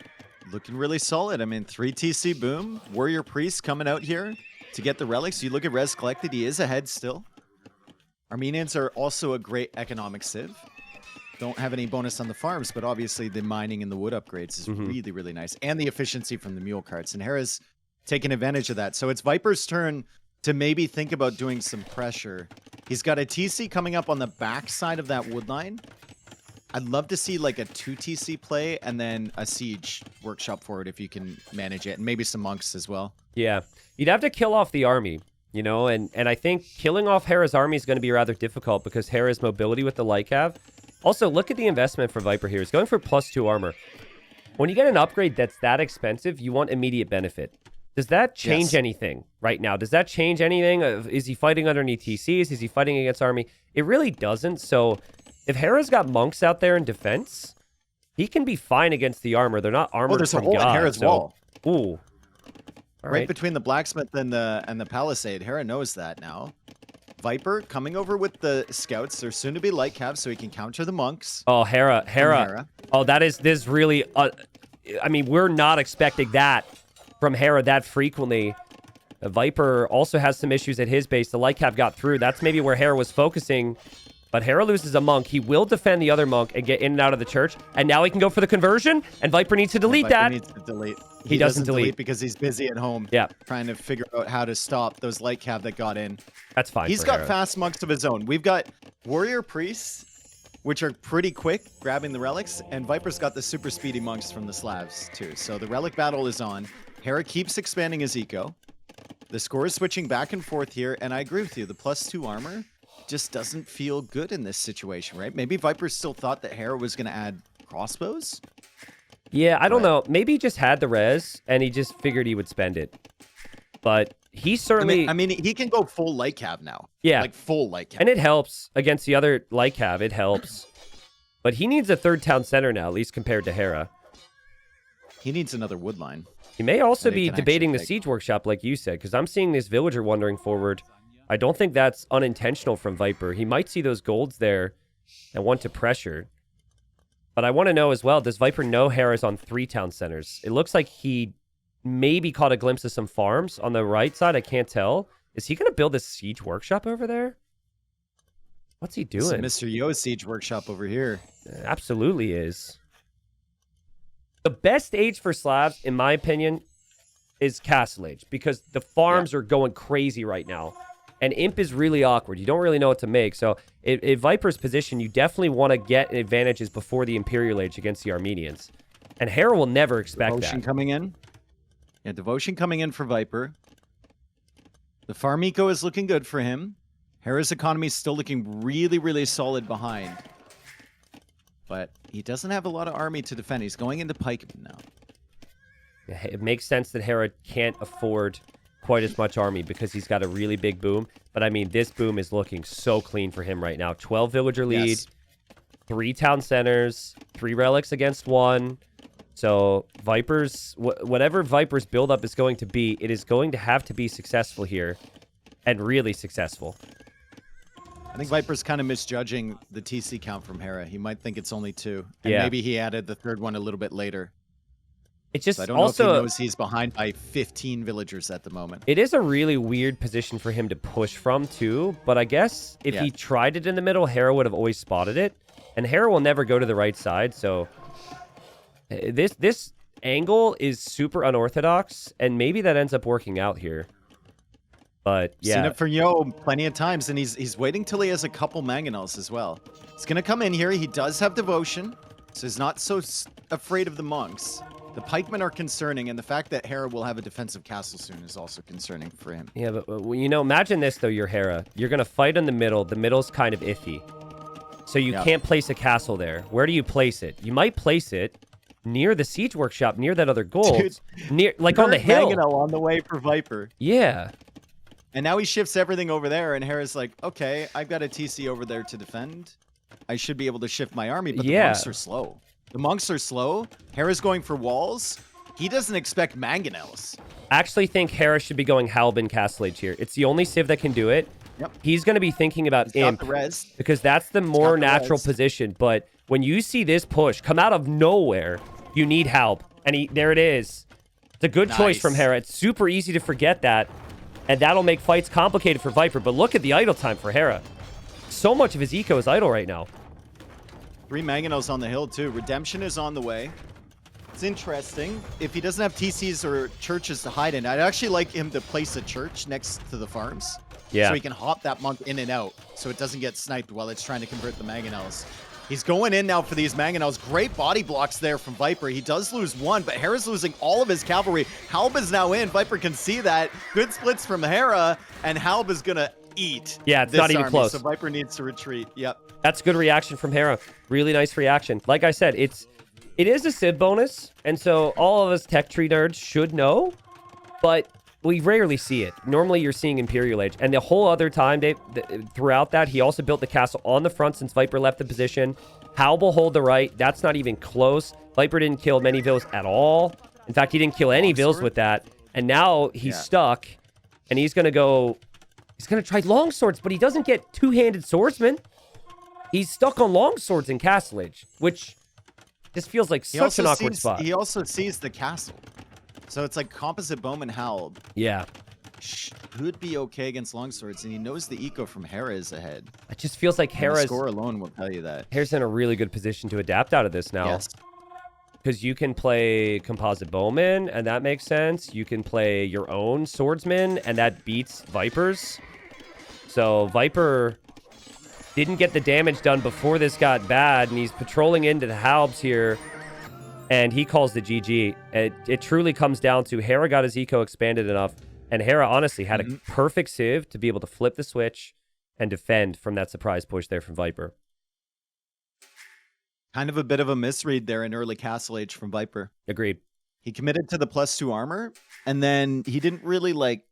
looking really solid. I mean, 3 TC boom. Warrior Priest coming out here to get the relics. You look at res collected, he is ahead still. Armenians are also a great economic civ. Don't have any bonus on the farms, but obviously the mining and the wood upgrades is really, really nice. And the efficiency from the mule carts. And Hera's taking advantage of that. So it's Viper's turn to maybe think about doing some pressure. He's got a TC coming up on the back side of that wood line. I'd love to see like a 2 TC play and then a siege workshop for it if you can manage it. And maybe some monks as well. Yeah. You'd have to kill off the army, you know, and I think killing off Hera's army is going to be rather difficult because Hera's mobility with the light cav. Also, look at the investment for Viper here. He's going for +2 armor. When you get an upgrade that's that expensive, you want immediate benefit. Does that change anything right now? Does that change anything? Is he fighting underneath TCs? Is he fighting against army? It really doesn't. So if Hera's got monks out there in defense, he can be fine against the armor. They're not armored there's from a hole God, in Hera's wall. Ooh. All right between the blacksmith and the palisade. Hera knows that now. Viper coming over with the scouts. They're soon to be light cav, so he can counter the monks. Oh, Hera. Oh, this really. I mean, we're not expecting that from Hera that frequently. Viper also has some issues at his base. The light cav got through. That's maybe where Hera was focusing. But Hera loses a monk. He will defend the other monk and get in and out of the church. And now he can go for the conversion. And Viper needs to delete that. Needs to delete. He doesn't delete because he's busy at home. Yeah. Trying to figure out how to stop those light cav that got in. That's fine. He's got fast monks of his own. We've got warrior priests, which are pretty quick, grabbing the relics. And Viper's got the super speedy monks from the Slavs, too. So the relic battle is on. Hera keeps expanding his eco. The score is switching back and forth here. And I agree with you. The +2 armor just doesn't feel good in this situation, right? Maybe Viper still thought that Hera was going to add crossbows. Yeah, I don't know. Maybe he just had the res and he just figured he would spend it. But he certainly... I mean, he can go full light cav now. Yeah. Like full light cav. And it helps against the other light cav. It helps. But he needs a 3rd town center now, at least compared to Hera. He needs another wood line. He may also be debating the siege workshop, like you said, because I'm seeing this villager wandering forward. I don't think that's unintentional from Viper. He might see those golds there and want to pressure. But I want to know as well, does Viper know Hera's on 3 town centers? It looks like he maybe caught a glimpse of some farms on the right side. I can't tell. Is he going to build a siege workshop over there? What's he doing? Mr. Yo siege workshop over here. Absolutely is. The best age for Slavs, in my opinion, is Castle Age because the farms are going crazy right now. And Imp is really awkward. You don't really know what to make. So, in Viper's position, you definitely want to get advantages before the Imperial Age against the Armenians. And Hera will never expect Devotion that. coming in. Yeah, Devotion coming in for Viper. The farm eco is looking good for him. Hera's economy is still looking really, really solid behind. But he doesn't have a lot of army to defend. He's going into pikemen now. It makes sense that Hera can't afford quite as much army because he's got a really big boom. But I mean, this boom is looking so clean for him right now. 12 villager lead, 3 town centers, 3 relics against 1. So Viper's, whatever Viper's buildup is going to be, it is going to have to be successful here and really successful. I think Viper's kind of misjudging the TC count from Hera. He might think it's only 2. And maybe he added the 3rd one a little bit later. It's just so I don't also know if he knows he's behind by 15 villagers at the moment. It is a really weird position for him to push from too, but I guess if he tried it in the middle, Hera would have always spotted it, and Hera will never go to the right side. So this angle is super unorthodox, and maybe that ends up working out here. But yeah, seen it for Yo plenty of times, and he's waiting till he has a couple mangonels as well. He's gonna come in here. He does have devotion, so he's not so afraid of the monks. The pikemen are concerning, and the fact that Hera will have a defensive castle soon is also concerning for him. Yeah, but you know, imagine this though, you're Hera. You're going to fight in the middle. The middle's kind of iffy. So you can't place a castle there. Where do you place it? You might place it near the siege workshop, near that other gold. Near, like on the hill. Mangonel on the way for Viper. Yeah. And now he shifts everything over there, and Hera's like, okay, I've got a TC over there to defend. I should be able to shift my army, but the monks are slow. The monks are slow. Hera's going for walls. He doesn't expect mangonels. I actually think Hera should be going Halbin Castle Age here. It's the only civ that can do it. Yep. He's going to be thinking about Imp because that's the more natural position. But when you see this push come out of nowhere, you need help. And there it is. It's a good choice from Hera. It's super easy to forget that. And that'll make fights complicated for Viper. But look at the idle time for Hera. So much of his eco is idle right now. 3 mangonels on the hill, too. Redemption is on the way. It's interesting. If he doesn't have TCs or churches to hide in, I'd actually like him to place a church next to the farms. Yeah. So he can hop that monk in and out so it doesn't get sniped while it's trying to convert the mangonels. He's going in now for these mangonels. Great body blocks there from Viper. He does lose 1, but Hera's losing all of his cavalry. Halb is now in. Viper can see that. Good splits from Hera, and Halb is going to eat. Yeah, it's not even army, close. So Viper needs to retreat. Yep. That's good reaction from Hera. Really nice reaction. Like I said, it is a civ bonus, and so all of us tech tree nerds should know, but we rarely see it. Normally, you're seeing Imperial Age. And the whole other time, throughout that, he also built the castle on the front since Viper left the position. Halb will hold the right. That's not even close. Viper didn't kill many vills at all. In fact, he didn't kill any vills with that. And now he's stuck, and he's going to go... He's going to try longswords, but he doesn't get two-handed swordsman. He's stuck on longswords in Castle Age, which just feels like such an awkward spot. He also sees the castle. So it's like composite bowman Halb. Yeah. Could be okay against longswords, and he knows the eco from Hera is ahead. It just feels like Hera's... The score alone will tell you that. Hera's in a really good position to adapt out of this now. Yes. Because you can play composite bowman, and that makes sense. You can play your own swordsman, and that beats Vipers. So Viper didn't get the damage done before this got bad, and he's patrolling into the Halbs here. And he calls the GG. It truly comes down to Hera got his eco expanded enough. And Hera honestly had a perfect civ to be able to flip the switch and defend from that surprise push there from Viper. Kind of a bit of a misread there in early Castle Age from Viper. Agreed. He committed to the +2 armor, and then he didn't really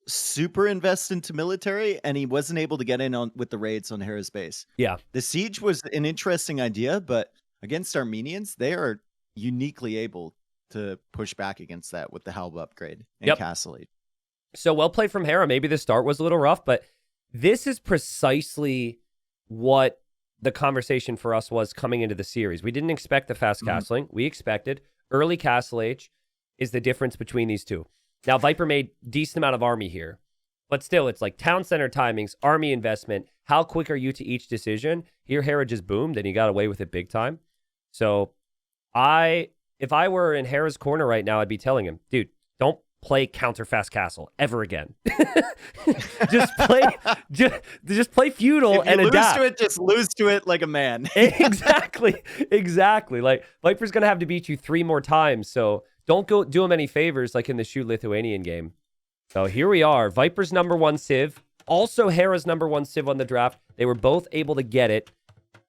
super invest into military, and he wasn't able to get in on with the raids on Hera's base. Yeah. The siege was an interesting idea, but against Armenians, they are uniquely able to push back against that with the Halb upgrade in Castle Age. So well played from Hera. Maybe the start was a little rough, but this is precisely what the conversation for us was coming into the series. We didn't expect the fast castling. We expected early Castle Age is the difference between these two. Now, Viper made decent amount of army here, but still, it's like town center timings, army investment. How quick are you to each decision? Here, Hera just boomed, and he got away with it big time. So if I were in Hera's corner right now, I'd be telling him, dude, don't play counter fast castle ever again. just play feudal and adapt. Lose to it, just lose to it like a man. Exactly. Like Viper's gonna have to beat you 3 more times, so don't go do him any favors like in the Shoot Lithuanian game. So here we are, Viper's #1 civ, also Hera's #1 civ on the draft. They were both able to get it.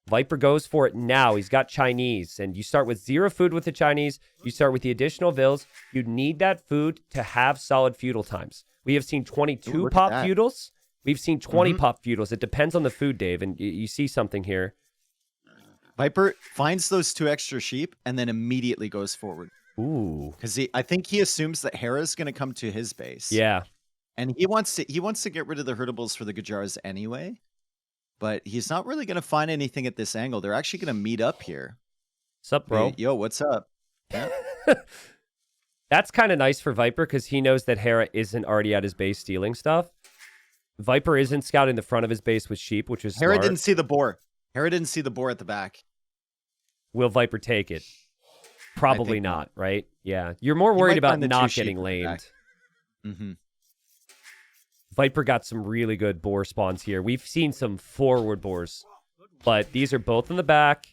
Viper goes for it now. He's got Chinese, and you start with 0 food with the Chinese. You start with the additional vills. You need that food to have solid feudal times. We have seen 22 pop feudals. We've seen 20 pop feudals. It depends on the food, Dave, and you see something here. Viper finds those 2 extra sheep and then immediately goes forward. Ooh. Because I think he assumes that Hera's going to come to his base. Yeah. And he wants to get rid of the herdables for the Gujars anyway. But he's not really going to find anything at this angle. They're actually going to meet up here. What's up, bro? Hey, yo, what's up? Yeah. That's kind of nice for Viper because he knows that Hera isn't already at his base stealing stuff. Viper isn't scouting the front of his base with sheep, which is Hera smart. didn't see the boar. Hera didn't see the boar at the back. Will Viper take it? Probably not, right? Yeah. You're more worried about not getting lamed. Viper got some really good boar spawns here. We've seen some forward boars, but these are both in the back.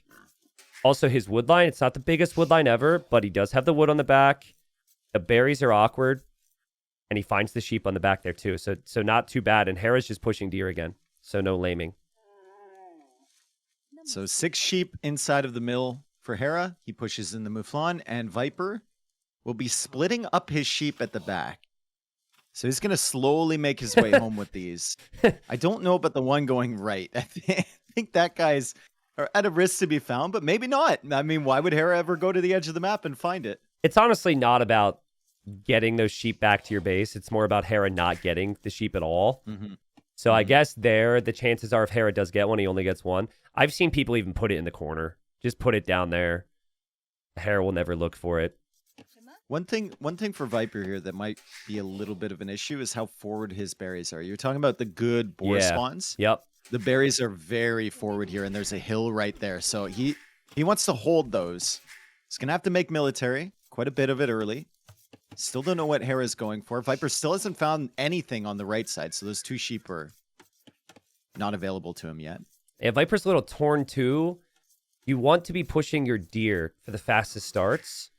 Also, his wood line, it's not the biggest wood line ever, but he does have the wood on the back. The berries are awkward, and he finds the sheep on the back there too. So not too bad. And Hera's just pushing deer again, so no laming. So 6 sheep inside of the mill for Hera. He pushes in the Mouflon, and Viper will be splitting up his sheep at the back. So he's going to slowly make his way home with these. I don't know about the one going right. I think that guy's at a risk to be found, but maybe not. I mean, why would Hera ever go to the edge of the map and find it? It's honestly not about getting those sheep back to your base. It's more about Hera not getting the sheep at all. Mm-hmm. So I guess the chances are if Hera does get one, he only gets one. I've seen people even put it in the corner. Just put it down there. Hera will never look for it. One thing for Viper here that might be a little bit of an issue is how forward his berries are. You're talking about the good boar spawns. Yep. The berries are very forward here, and there's a hill right there. So he wants to hold those. He's going to have to make military, quite a bit of it early. Still don't know what Hera's going for. Viper still hasn't found anything on the right side, so those 2 sheep are not available to him yet. Yeah, Viper's a little torn too. You want to be pushing your deer for the fastest starts,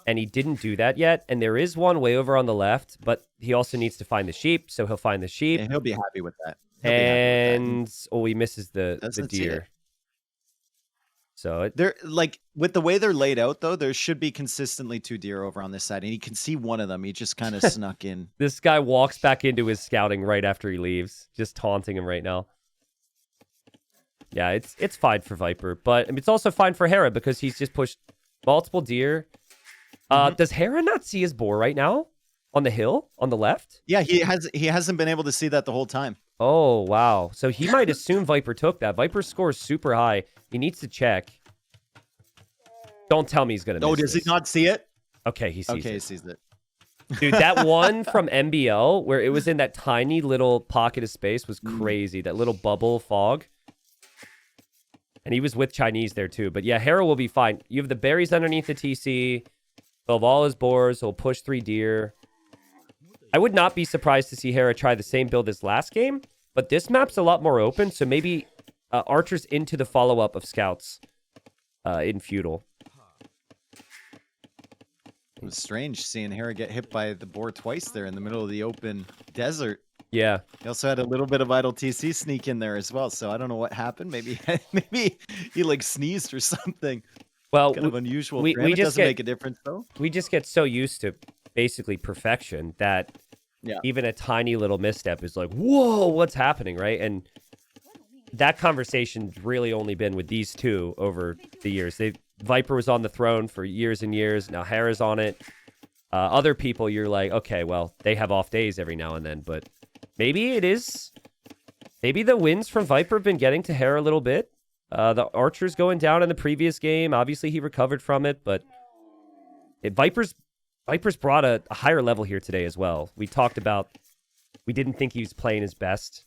and he didn't do that yet. And there is one way over on the left, but he also needs to find the sheep, so he'll find the sheep. Yeah, he'll be happy with that. And he misses the deer. So they're like, with the way they're laid out, though, there should be consistently 2 deer over on this side, and he can see one of them. He just kind of snuck in. This guy walks back into his scouting right after he leaves, just taunting him right now. Yeah, it's fine for Viper, but it's also fine for Hera because he's just pushed multiple deer. Does Hera not see his boar right now on the hill on the left? Yeah, he hasn't been able to see that the whole time. Oh, wow. So he might assume Viper took that. Viper's score is super high. He needs to check. Don't tell me he's going to miss Oh, does this. he not see it? Okay, he sees it. He sees it. Dude, that one from MBL where it was in that tiny little pocket of space was crazy. That little bubble fog. And he was with Chinese there too. But yeah, Hera will be fine. You have the berries underneath the TC. He'll have all his boars. He'll push 3 deer. I would not be surprised to see Hera try the same build as last game. But this map's a lot more open. So maybe archers into the follow-up of scouts in feudal. It was strange seeing Hera get hit by the boar twice there in the middle of the open desert. Yeah. He also had a little bit of idle TC sneak in there as well. So I don't know what happened. Maybe he like sneezed or something. Well, kind of unusual. We it just doesn't make a difference though. We just get so used to basically perfection that even a tiny little misstep is like, whoa, what's happening, right? And that conversation's really only been with these 2 over the years. Viper was on the throne for years and years. Now Hera's on it. Other people, you're like, okay, well, they have off days every now and then, but maybe it is. Maybe the wins from Viper have been getting to Hera a little bit. The archers going down in the previous game. Obviously, he recovered from it, but Viper's brought a higher level here today as well. We talked about we didn't think he was playing his best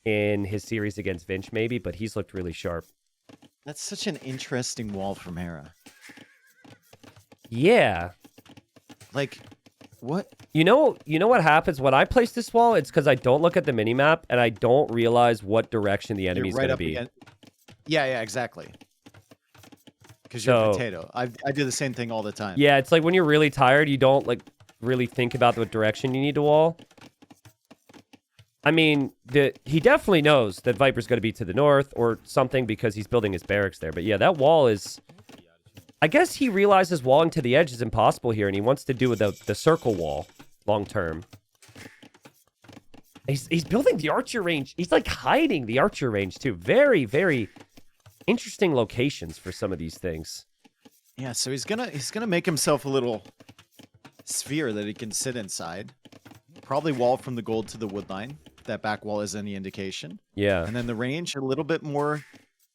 in his series against Vinch, maybe, but he's looked really sharp. That's such an interesting wall from Hera. Yeah. Like, what? You know what happens when I place this wall? It's because I don't look at the minimap and I don't realize what direction the enemy's going to be. Yeah, exactly. Because you're a potato. I do the same thing all the time. Yeah, it's like when you're really tired, you don't like really think about what direction you need to wall. I mean, he definitely knows that Viper's going to be to the north or something because he's building his barracks there. But yeah, that wall is... I guess he realizes walling to the edge is impossible here, and he wants to do the circle wall long term. He's building the archer range. He's like hiding the archer range too. Very, very interesting locations for some of these things. Yeah, so he's gonna make himself a little sphere that he can sit inside. Probably wall from the gold to the wood line. If that back wall is any indication. Yeah. And then the range a little bit more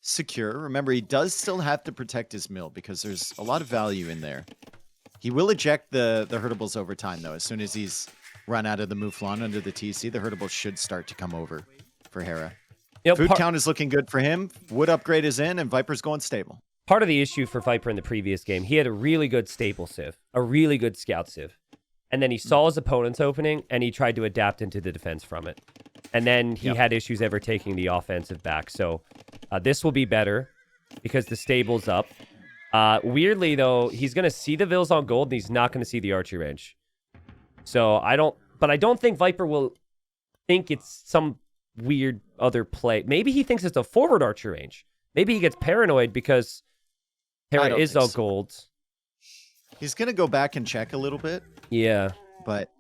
secure. Remember, he does still have to protect his mill because there's a lot of value in there. He will eject the herdables over time, though. As soon as he's run out of the Mouflon under the TC, the herdables should start to come over for Hera. Food count is looking good for him. Wood upgrade is in, and Viper's going stable. Part of the issue for Viper in the previous game, he had a really good stable civ, a really good scout civ. And then he saw his opponent's opening, and he tried to adapt into the defense from it. And then he had issues ever taking the offensive back. So this will be better because the stable's up. Weirdly, though, he's going to see the Vills on gold, and he's not going to see the archery range. So I don't think Viper will think it's some weird other play. Maybe he thinks it's a forward archer range. Maybe he gets paranoid because Hera is all gold. He's going to go back and check a little bit. Yeah. But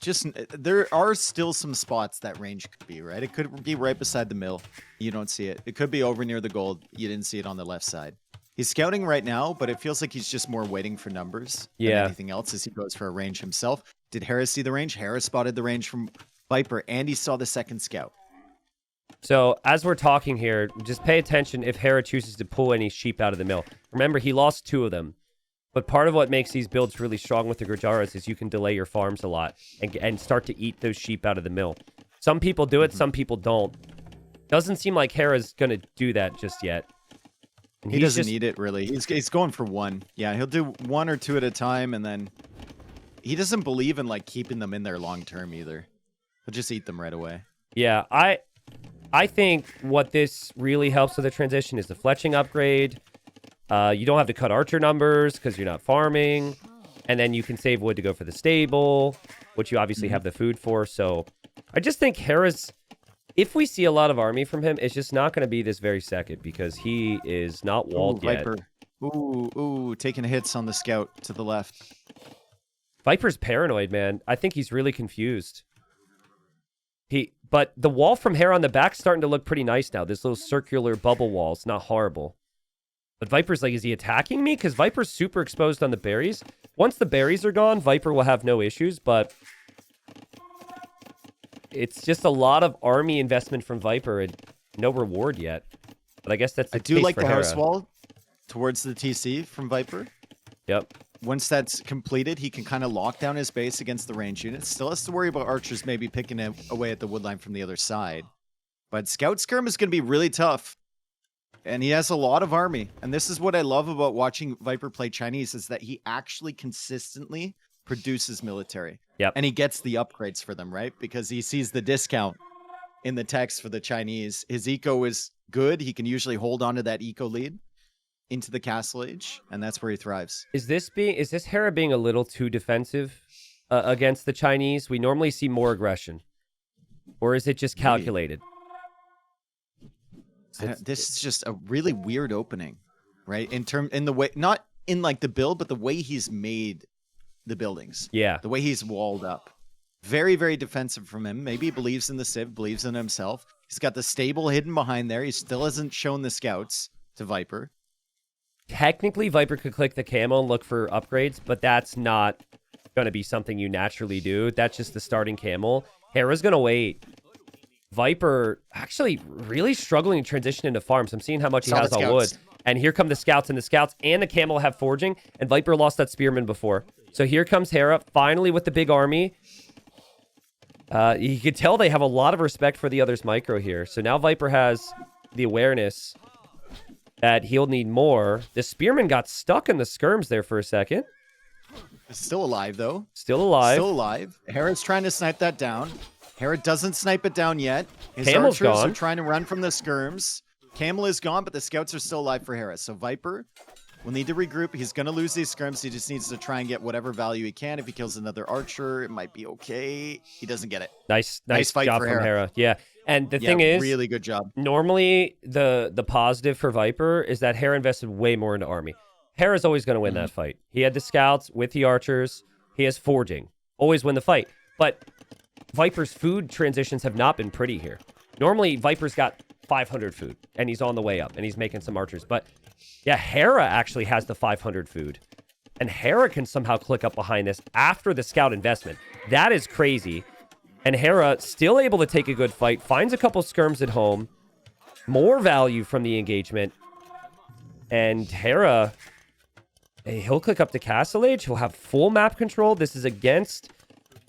just there are still some spots that range could be, right? It could be right beside the mill. You don't see it. It could be over near the gold. You didn't see it on the left side. He's scouting right now, but it feels like he's just more waiting for numbers than anything else as he goes for a range himself. Did Hera see the range? Hera spotted the range from Viper, and he saw the second scout. So as we're talking here, just pay attention if Hera chooses to pull any sheep out of the mill. Remember, he lost 2 of them. But part of what makes these builds really strong with the Gujaras is you can delay your farms a lot and start to eat those sheep out of the mill. Some people do it, some people don't. Doesn't seem like Hera's going to do that just yet. And he doesn't need it, really. He's going for 1. Yeah, he'll do 1 or 2 at a time, and then he doesn't believe in like keeping them in there long term either. He'll just eat them right away. Yeah, I think what this really helps with the transition is the fletching upgrade. You don't have to cut archer numbers because you're not farming. And then you can save wood to go for the stable, which you obviously have the food for. So I just think Hera's, if we see a lot of army from him, it's just not going to be this very second because he is not walled yet. Viper. Ooh, taking hits on the scout to the left. Viper's paranoid, man. I think he's really confused. But the wall from Hera on the back starting to look pretty nice now. This little circular bubble wall. It's not horrible. But Viper's like, is he attacking me? Because Viper's super exposed on the berries. Once the berries are gone, Viper will have no issues, but it's just a lot of army investment from Viper and no reward yet. But I guess that's the I do case like for the Hera. house wall towards the TC from Viper. Yep. Once that's completed, he can kind of lock down his base against the range units. Still has to worry about archers maybe picking away at the woodline from the other side. But Scout Skirm is going to be really tough. And he has a lot of army. And this is what I love about watching Viper play Chinese, is that he actually consistently produces military. Yep. And he gets the upgrades for them, right? Because he sees the discount in the text for the Chinese. His eco is good. He can usually hold on to that eco lead into the castle age, and that's where he thrives. Is this Hera being a little too defensive against the Chinese? We normally see more aggression. Or is it just calculated? This is just a really weird opening, right? In the way, not in like the build, but the way he's made the buildings. Yeah. The way he's walled up. Very, very defensive from him. Maybe he believes in the Civ, believes in himself. He's got the stable hidden behind there. He still hasn't shown the scouts to Viper. Technically, Viper could click the camo and look for upgrades, but that's not going to be something you naturally do. That's just the starting camo. Hera's going to wait. Viper actually really struggling to transition into farms. I'm seeing how much he has on wood. And here come the scouts, and the camo have forging, and Viper lost that spearman before. So here comes Hera, finally with the big army. You can tell they have a lot of respect for the other's micro here. So now Viper has the awareness that he'll need more. The spearman got stuck in the skirms there for a second. Still alive, though. Still alive. Still alive. Hera's trying to snipe that down. Hera doesn't snipe it down yet. His Camel's archers gone. are trying to run from the skirms. Camel is gone, but the scouts are still alive for Hera. So Viper will need to regroup. He's going to lose these skirms. He just needs to try and get whatever value he can. If he kills another archer, it might be okay. He doesn't get it. Nice fight job for from Hera. Hera. Yeah. And the thing is, really good job. Normally, the positive for Viper is that Hera invested way more into army. Hera's always going to win that fight. He had the scouts with the archers. He has forging. Always win the fight. But Viper's food transitions have not been pretty here. Normally, Viper's got 500 food, and he's on the way up, and he's making some archers. But yeah, Hera actually has the 500 food. And Hera can somehow click up behind this after the scout investment. That is crazy. And Hera still able to take a good fight, finds a couple skirms at home, more value from the engagement. And Hera, he'll click up to Castle Age. He'll have full map control. This is against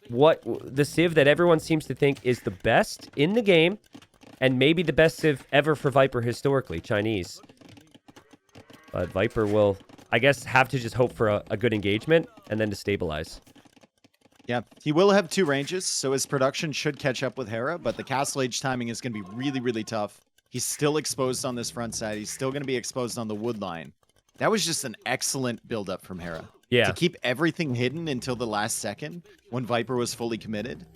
what the Civ that everyone seems to think is the best in the game, and maybe the best Civ ever for Viper historically, Chinese. But Viper will, I guess, have to just hope for a good engagement and then to stabilize. Yeah, he will have 2 ranges, so his production should catch up with Hera, but the Castle Age timing is going to be really, really tough. He's still exposed on this front side. He's still going to be exposed on the wood line. That was just an excellent build-up from Hera. Yeah. To keep everything hidden until the last second when Viper was fully committed,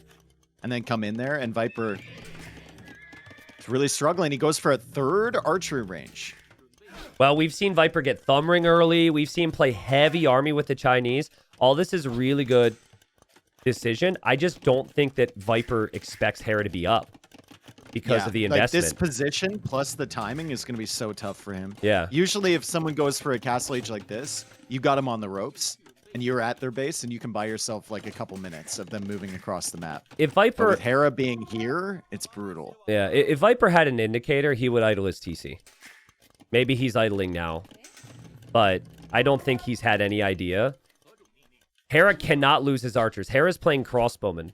and then come in there, and Viper is really struggling. He goes for a 3rd archery range. Well, we've seen Viper get thumb ring early. We've seen him play heavy army with the Chinese. All this is really good decision. I just don't think that Viper expects Hera to be up because of the investment. Like this position plus the timing is going to be so tough for him. Yeah. Usually if someone goes for a castle age like this, you got him on the ropes and you're at their base and you can buy yourself like a couple minutes of them moving across the map. If Viper... But with Hera being here, it's brutal. Yeah, if Viper had an indicator, he would idle his TC. Maybe he's idling now, but I don't think he's had any idea. Hera cannot lose his archers. Hera's playing crossbowmen.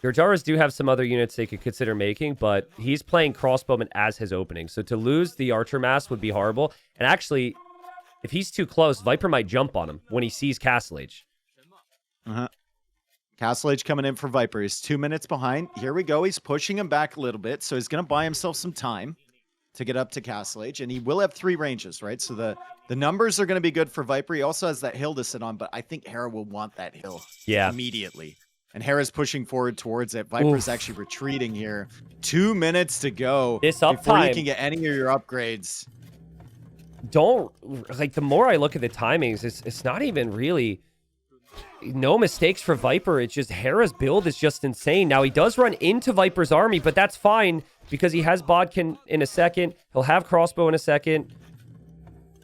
Your Jaras do have some other units they could consider making, but he's playing crossbowmen as his opening. So to lose the archer mass would be horrible. And actually, if he's too close, Viper might jump on him when he sees Castle Age. Castle Age coming in for Viper. He's 2 minutes behind. Here we go. He's pushing him back a little bit, so he's going to buy himself some time to get up to Castle Age, and he will have 3 ranges, right? So the numbers are going to be good for Viper. He also has that hill to sit on, but I think Hera will want that hill immediately. And Hera's pushing forward towards it. Viper's actually retreating here. 2 minutes to go before you can get any of your upgrades. The more I look at the timings, it's not even really... No mistakes for Viper. It's just Hera's build is just insane. Now, he does run into Viper's army, but that's fine because he has Bodkin in a second. He'll have crossbow in a second.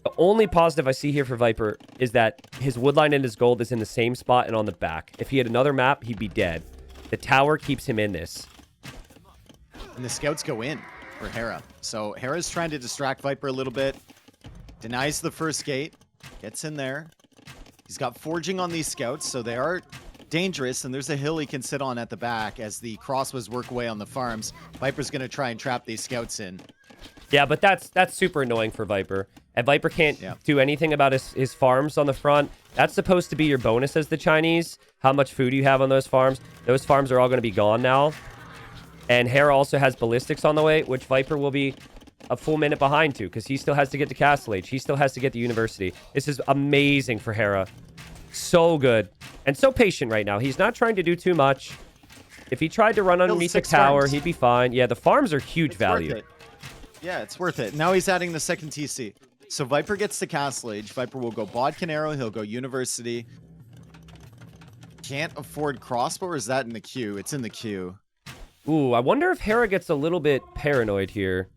The only positive I see here for Viper is that his woodline and his gold is in the same spot and on the back. If he had another map, he'd be dead. The tower keeps him in this. And the scouts go in for Hera. So Hera's trying to distract Viper a little bit. Denies the first gate. Gets in there. He's got forging on these scouts, so they are dangerous, and there's a hill he can sit on at the back as the crossbows work away on the farms. Viper's going to try and trap these scouts in. Yeah, but that's super annoying for Viper. And Viper can't do anything about his farms on the front. That's supposed to be your bonus as the Chinese, how much food you have on those farms. Those farms are all going to be gone now. And Hera also has ballistics on the way, which Viper will be a full minute behind to, because he still has to get to Castle Age. He still has to get the university. This is amazing for Hera. So good. And so patient right now. He's not trying to do too much. If he tried to run underneath the tower, he'd be fine. Yeah, the farms are huge value. Yeah, it's worth it. Now he's adding the second TC. So Viper gets to Castle Age. Viper will go Bodkin Arrow. He'll go University. Can't afford crossbow, or is that in the queue? It's in the queue. Ooh, I wonder if Hera gets a little bit paranoid here.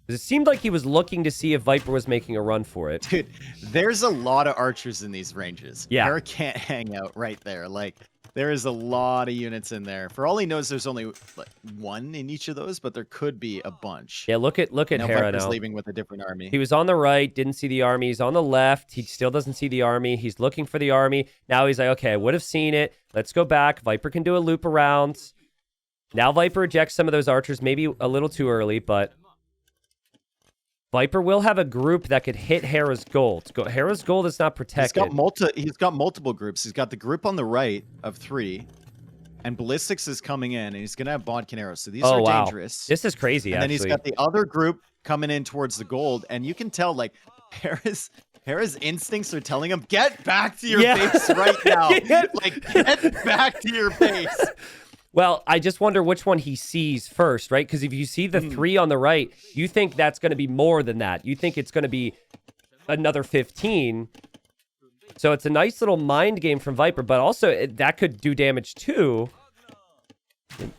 It seemed like he was looking to see if Viper was making a run for it. Dude, there's a lot of archers in these ranges. Yeah. Hera can't hang out right there. Like, there is a lot of units in there. For all he knows, there's only like 1 in each of those, but there could be a bunch. Yeah, look at Hera now. Leaving with a different army. He was on the right, didn't see the army. He's on the left. He still doesn't see the army. He's looking for the army. Now he's like, okay, I would have seen it. Let's go back. Viper can do a loop around. Now Viper ejects some of those archers, maybe a little too early, but Viper will have a group that could hit Hera's gold. Hera's gold is not protected. He's got multiple groups. He's got the group on the right of 3, and Ballistics is coming in, and he's going to have Bodkin arrows. So these are dangerous. This is crazy, and actually. then he's got the other group coming in towards the gold, and you can tell, like, Hera's instincts are telling him, get back to your base right now. Like, get back to your base. Well, I just wonder which one he sees first, right? Because if you see the 3 on the right, you think that's going to be more than that. You think it's going to be another 15. So it's a nice little mind game from Viper, but also that could do damage too.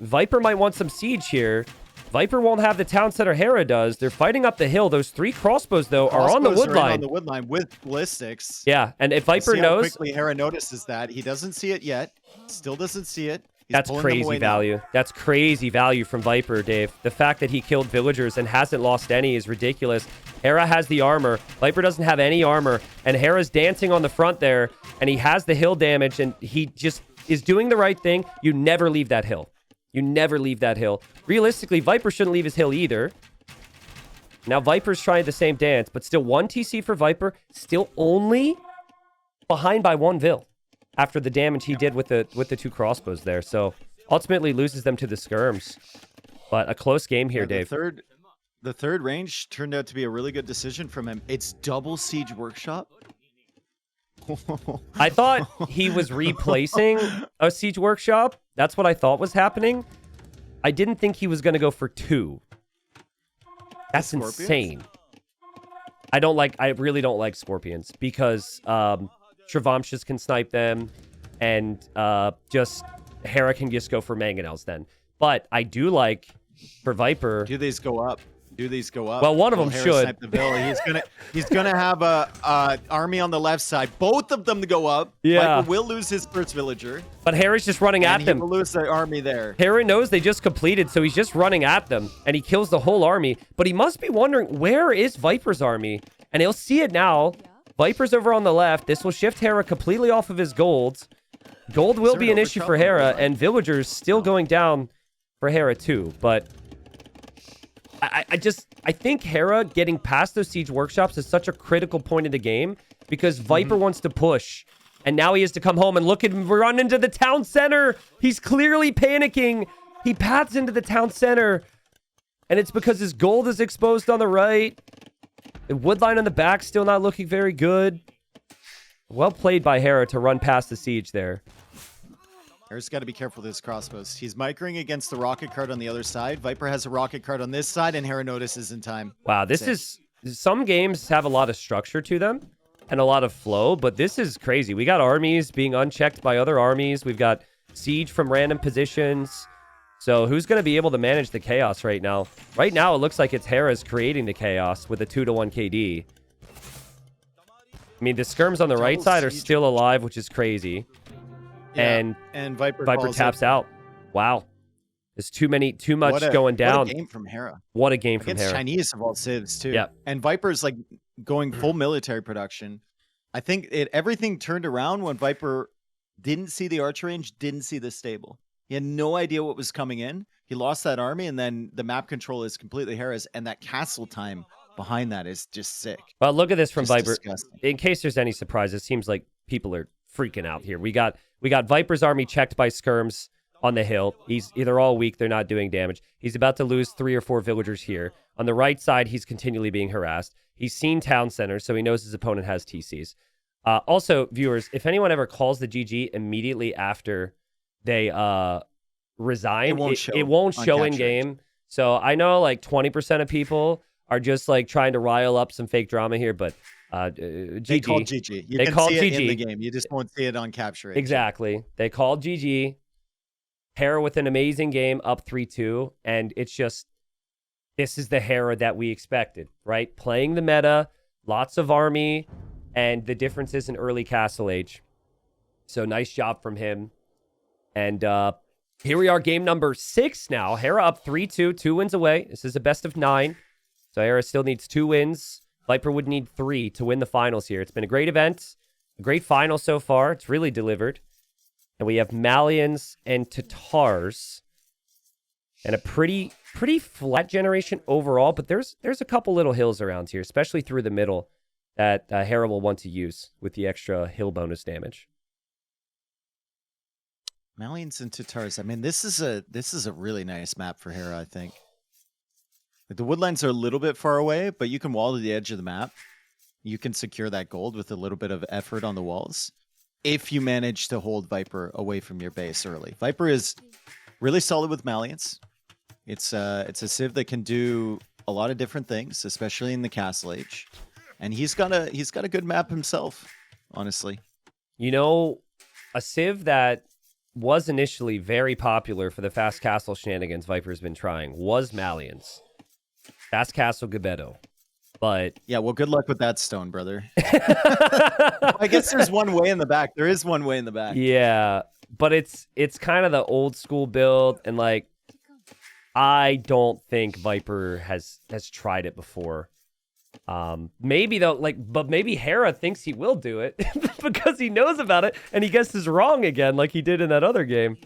Viper might want some siege here. Viper won't have the town center Hera does. They're fighting up the hill. Those 3 crossbows, though, are on the wood line. On the wood line with Ballistics. Yeah, and if Viper knows... how quickly Hera notices that. He doesn't see it yet. Still doesn't see it. That's crazy value. That's crazy value from Viper, Dave. The fact that he killed villagers and hasn't lost any is ridiculous. Hera has the armor. Viper doesn't have any armor. And Hera's dancing on the front there. And he has the hill damage. And he just is doing the right thing. You never leave that hill. You never leave that hill. Realistically, Viper shouldn't leave his hill either. Now, Viper's trying the same dance. But still 1 TC for Viper. Still only behind by 1 vill. After the damage he did with the 2 crossbows there. So ultimately loses them to the skirms. But a close game here, Dave. The third range turned out to be a really good decision from him. It's double Siege Workshop. I thought he was replacing a Siege Workshop. That's what I thought was happening. I didn't think he was going to go for 2. That's insane. I really don't like Scorpions because... Travamshas can snipe them, and just Hera can just go for mangonels then. But I do like for Viper. Do these go up? Well, one of them Hera should. snipe the Villa. He's gonna have a army on the left side. Both of them to go up. Yeah. Viper will lose his first villager. But Hera's just running at them. He will lose the army there. Hera knows they just completed, so he's just running at them, and he kills the whole army. But he must be wondering, where is Viper's army? And he'll see it now. Viper's over on the left. This will shift Hera completely off of his gold. Gold will be an issue for Hera, and villagers still going down for Hera too. But I think Hera getting past those siege workshops is such a critical point in the game because Viper wants to push. And now he has to come home and look at him run into the town center. He's clearly panicking. He paths into the town center. And it's because his gold is exposed on the right. The woodline on the back still not looking very good. Well played by Hera to run past the siege there. Hera's got to be careful with his crossbows. He's microing against the rocket cart on the other side. Viper has a rocket cart on this side, and Hera notices in time. Wow, this is... Some games have a lot of structure to them and a lot of flow, but this is crazy. We got armies being unchecked by other armies. We've got siege from random positions. So who's going to be able to manage the chaos right now? Right now, it looks like it's Hera's creating the chaos with a 2-to-1 KD. I mean, the skirms on the right side are still alive, which is crazy. Yeah, and Viper taps out. Wow. There's too much going down. What a game from Hera. What a game from Against Hera. Chinese of all civs, too. Yeah. And Viper's like going full military production. I think everything turned around when Viper didn't see the archer range, didn't see the stable. He had no idea what was coming in. He lost that army, and then the map control is completely Hera's, and that castle time behind that is just sick. Well, look at this from Viper. Disgusting. In case there's any surprise, it seems like people are freaking out here. We got Viper's army checked by skirms on the hill. They're all weak. They're not doing damage. He's about to lose 3 or 4 villagers here. On the right side, he's continually being harassed. He's seen town center, so he knows his opponent has TCs. Also, viewers, if anyone ever calls the GG immediately after they resign, it won't show in game. So I know like 20% of people are just like trying to rile up some fake drama here, but GG. They called GG. You can see it in the game. You just won't see it on capture. Exactly. They called GG. Hera with an amazing game, up 3-2, and it's just, this is the Hera that we expected, right? Playing the meta, lots of army, and the differences in early Castle Age. So nice job from him. And here we are, game number 6 now. Hera up 3-2, 2 wins away. This is a best of 9. So Hera still needs 2 wins. Viper would need 3 to win the finals here. It's been a great event, a great final so far. It's really delivered. And we have Malians and Tatars. And a pretty flat generation overall, but there's a couple little hills around here, especially through the middle, that Hera will want to use with the extra hill bonus damage. Malians and Tatars. I mean, this is a really nice map for Hera, I think. Like, the woodlines are a little bit far away, but you can wall to the edge of the map. You can secure that gold with a little bit of effort on the walls if you manage to hold Viper away from your base early. Viper is really solid with Malians. It's a civ that can do a lot of different things, especially in the Castle Age. And he's got a good map himself, honestly. You know, a civ that was initially very popular for the fast castle shenanigans Viper's been trying was Malians. Fast Castle Gebeto. But yeah, well, good luck with that stone, brother. I guess there's one way in the back. There is one way in the back. Yeah, but it's kind of the old school build, and like I don't think Viper has tried it before. Maybe though, but maybe Hera thinks he will do it because he knows about it and he guesses wrong again, like he did in that other game.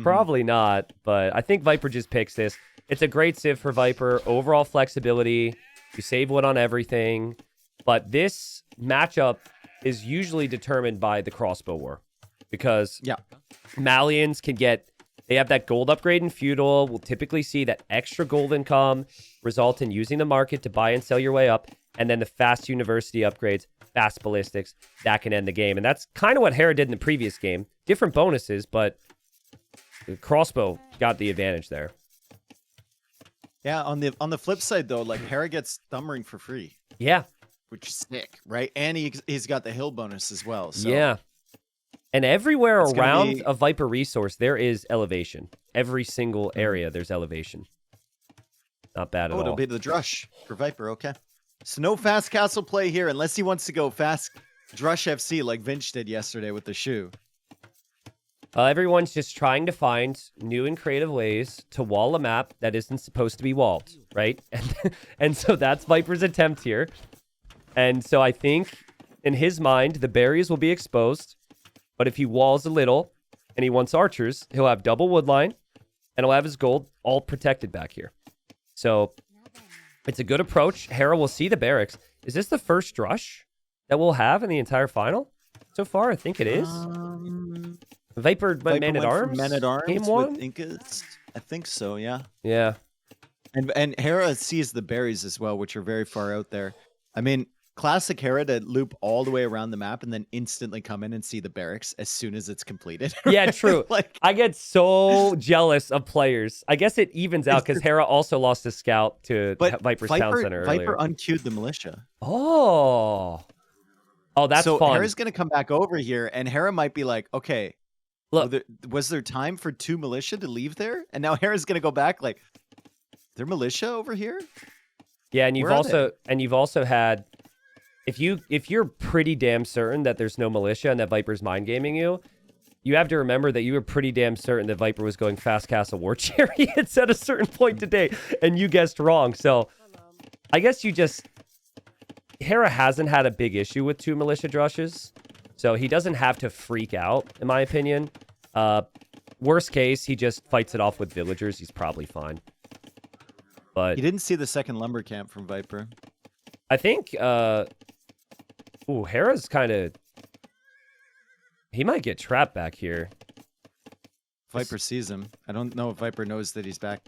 Probably not, but I think Viper just picks this. It's a great civ for Viper. Overall flexibility. You save one on everything. But this matchup is usually determined by the crossbow war. Because Malians can get... They have that gold upgrade in feudal. We'll typically see that extra gold income result in using the market to buy and sell your way up. And then the fast university upgrades, fast ballistics, that can end the game. And that's kind of what Hera did in the previous game. Different bonuses, but the crossbow got the advantage there. Yeah, on the flip side though, like Hera gets Thumb Ring for free. Yeah. Which is sick, right? And he's got the hill bonus as well. So yeah. And everywhere It's gonna around be- a Viper resource, there is elevation. Every single area, there's elevation. Not bad at Oh, it'll all. be the Drush for Viper. Okay. So no fast castle play here unless he wants to go fast Drush FC like Vince did yesterday with the shoe. Everyone's just trying to find new and creative ways to wall a map that isn't supposed to be walled, right? And so that's Viper's attempt here. And so I think in his mind, the berries will be exposed. But if he walls a little and he wants archers, he'll have double wood line and he'll have his gold all protected back here. So it's a good approach. Hera will see the barracks. Is this the first Drush that we'll have in the entire final? So far, I think it is. Viper went Man at Arms. Man at Arms Game one? with Incas. I think so. Yeah. Yeah. And Hera sees the berries as well, which are very far out there. I mean, classic Hera to loop all the way around the map and then instantly come in and see the barracks as soon as it's completed. Yeah, true. Like, I get so jealous of players. I guess it evens out because Hera also lost a scout to Viper's Town Center earlier. Viper unqueued the militia. Oh, that's so fun. Hera's going to come back over here, and Hera might be like, okay, look, was there time for 2 militia to leave there? And now Hera's going to go back like, there militia over here? Yeah, and you've also had, if you're pretty damn certain that there's no militia and that Viper's mind gaming you, you have to remember that you were pretty damn certain that Viper was going fast castle war chariots at a certain point today, and you guessed wrong. So I guess Hera hasn't had a big issue with 2 militia drushes, so he doesn't have to freak out, in my opinion. Worst case, he just fights it off with villagers. He's probably fine. But he didn't see the second lumber camp from Viper. I think, Hera's kind of, he might get trapped back here. Viper sees him. I don't know if Viper knows that he's back.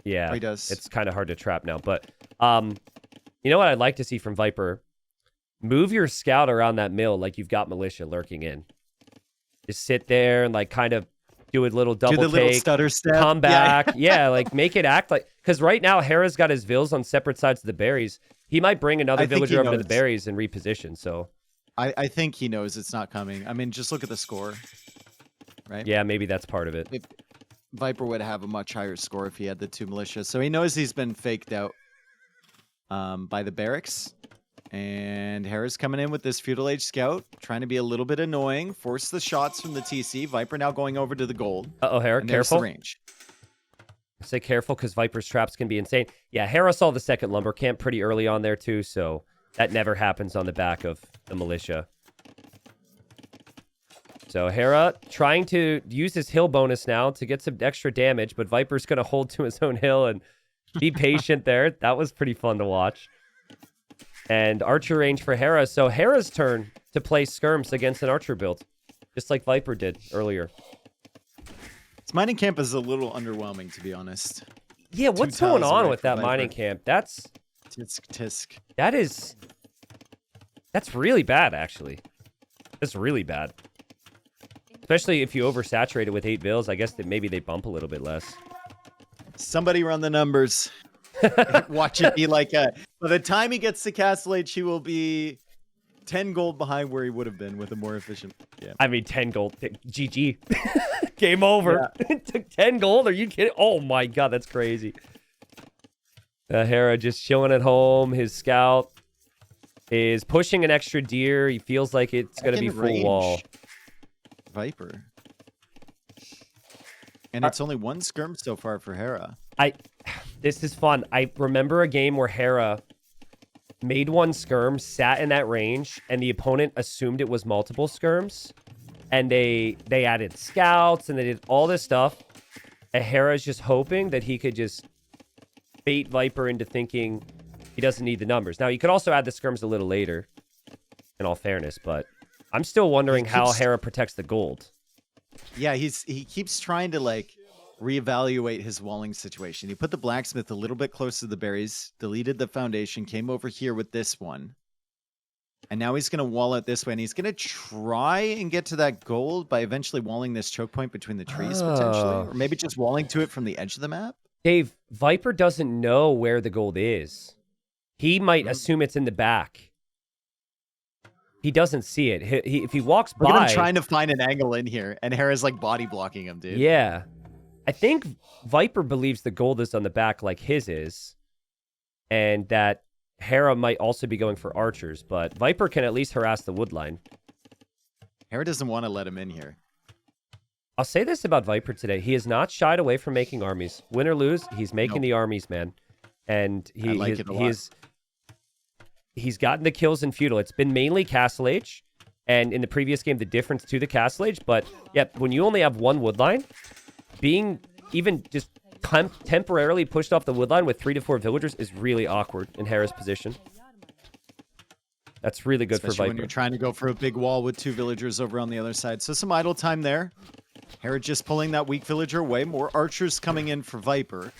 Yeah, he does. It's kind of hard to trap now. But you know what I'd like to see from Viper? Move your scout around that mill like you've got militia lurking in. Just sit there and like kind of do a little double do the take, little stutter step. come back. Yeah, like make it act like, because right now Hera's got his vills on separate sides of the berries. He might bring another villager over to the berries and reposition. So I think he knows it's not coming. I mean, just look at the score, right? Yeah, maybe that's part of it. Viper would have a much higher score if he had the 2 militia. So he knows he's been faked out by the barracks. And Hera's coming in with this feudal age scout, trying to be a little bit annoying, force the shots from the TC. Viper now going over to the gold. Uh-oh, Hera, and careful. The range. Say careful because Viper's traps can be insane. Yeah, Hera saw the second lumber camp pretty early on there too, so that never happens on the back of the militia. So Hera trying to use his hill bonus now to get some extra damage, but Viper's going to hold to his own hill and be patient there. That was pretty fun to watch. And archer range for Hera. So Hera's turn to play skirms against an archer build, just like Viper did earlier. This mining camp is a little underwhelming, to be honest. Yeah, what's going on with that mining camp? That's tisk. That's really bad, actually. That's really bad. Especially if you oversaturate it with 8 vills, I guess that maybe they bump a little bit less. Somebody run the numbers. Watch it be like by the time he gets to Castle Age, he will be 10 gold behind where he would have been with a more efficient. Yeah. I mean, 10 gold. GG. Game over. Yeah. Took 10 gold? Are you kidding? Oh my god, that's crazy. Hera just chilling at home. His scout is pushing an extra deer. He feels like it's going to be full wall. Viper. And it's only 1 skirm so far for Hera. This is fun. I remember a game where Hera made 1 skirm, sat in that range, and the opponent assumed it was multiple skirms. And they added scouts, and they did all this stuff. And Hera's just hoping that he could just bait Viper into thinking he doesn't need the numbers. Now, you could also add the skirms a little later, in all fairness, but I'm still wondering how Hera protects the gold. Yeah, he keeps trying to, like, reevaluate his walling situation. He put the blacksmith a little bit close to the berries, deleted the foundation, came over here with this one. And now he's going to wall out this way, and he's going to try and get to that gold by eventually walling this choke point between the trees, potentially. Or maybe just walling to it from the edge of the map. Dave, Viper doesn't know where the gold is. He might assume it's in the back. He doesn't see it. If he walks Look by... at him trying to find an angle in here, and Hera's like body blocking him, dude. Yeah. I think Viper believes the gold is on the back like his is, and that Hera might also be going for archers, but Viper can at least harass the wood line. Hera doesn't want to let him in here. I'll say this about Viper today. He has not shied away from making armies. Win or lose, he's making the armies, man. And he's gotten the kills in feudal. It's been mainly Castle Age, and in the previous game, the difference to the Castle Age. But yeah, when you only have one wood line, being even just temporarily pushed off the wood line with 3 to 4 villagers is really awkward in Hera's position. That's really good Especially for Viper. when you're trying to go for a big wall with 2 villagers over on the other side. So some idle time there. Hera just pulling that weak villager away. More archers coming in for Viper.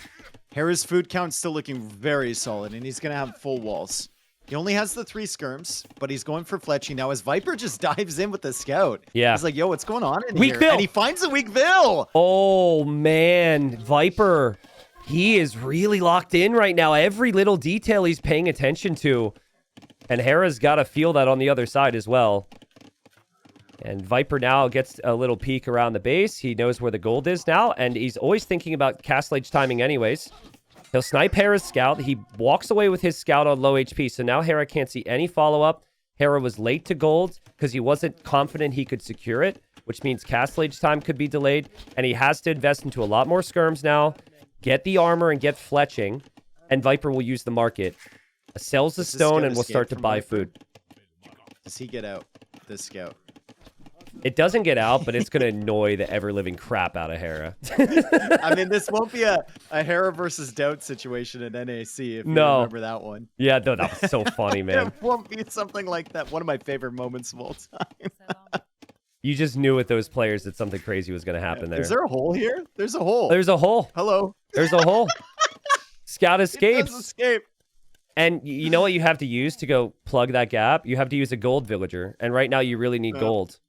Hera's food count still looking very solid, and he's going to have full walls. He only has the 3 skirms, but he's going for fletching now as Viper just dives in with the scout. Yeah. He's like, yo, what's going on in Weak here? Bill. And he finds a weak bill. Oh, man. Viper, he is really locked in right now. Every little detail he's paying attention to. And Hera's got to feel that on the other side as well. And Viper now gets a little peek around the base. He knows where the gold is now, and he's always thinking about Castle Age timing anyways. He'll snipe Hera's scout. He walks away with his scout on low HP, so now Hera can't see any follow-up. Hera was late to gold because he wasn't confident he could secure it, which means Castle Age time could be delayed, and he has to invest into a lot more skirms now, get the armor and get fletching, and Viper will use the market. Sells the stone and will start to buy food. Does he get out, this scout? It doesn't get out, but it's going to annoy the ever-living crap out of Hera. I mean, this won't be a Hera versus Doubt situation in NAC if you remember that one. Yeah, no, that was so funny, man. It won't be something like that. One of my favorite moments of all time. You just knew with those players that something crazy was going to happen there. Is there a hole here? There's a hole. There's a hole. Hello. There's a hole. Scout escapes. It does escape. And you know what you have to use to go plug that gap? You have to use a gold villager. And right now you really need gold.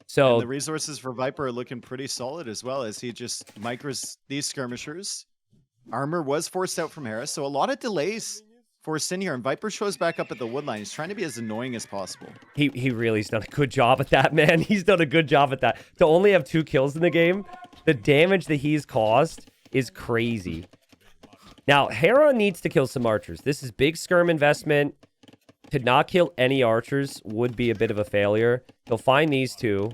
So and the resources for Viper are looking pretty solid as well as he just micros these skirmishers. Armor was forced out from Hera, so a lot of delays forced in here. And Viper shows back up at the woodline. He's trying to be as annoying as possible. He really's done a good job at that, man. He's done a good job at that. To only have 2 kills in the game, the damage that he's caused is crazy. Now, Hera needs to kill some archers. This is big skirm investment. To not kill any archers would be a bit of a failure. He'll find these 2,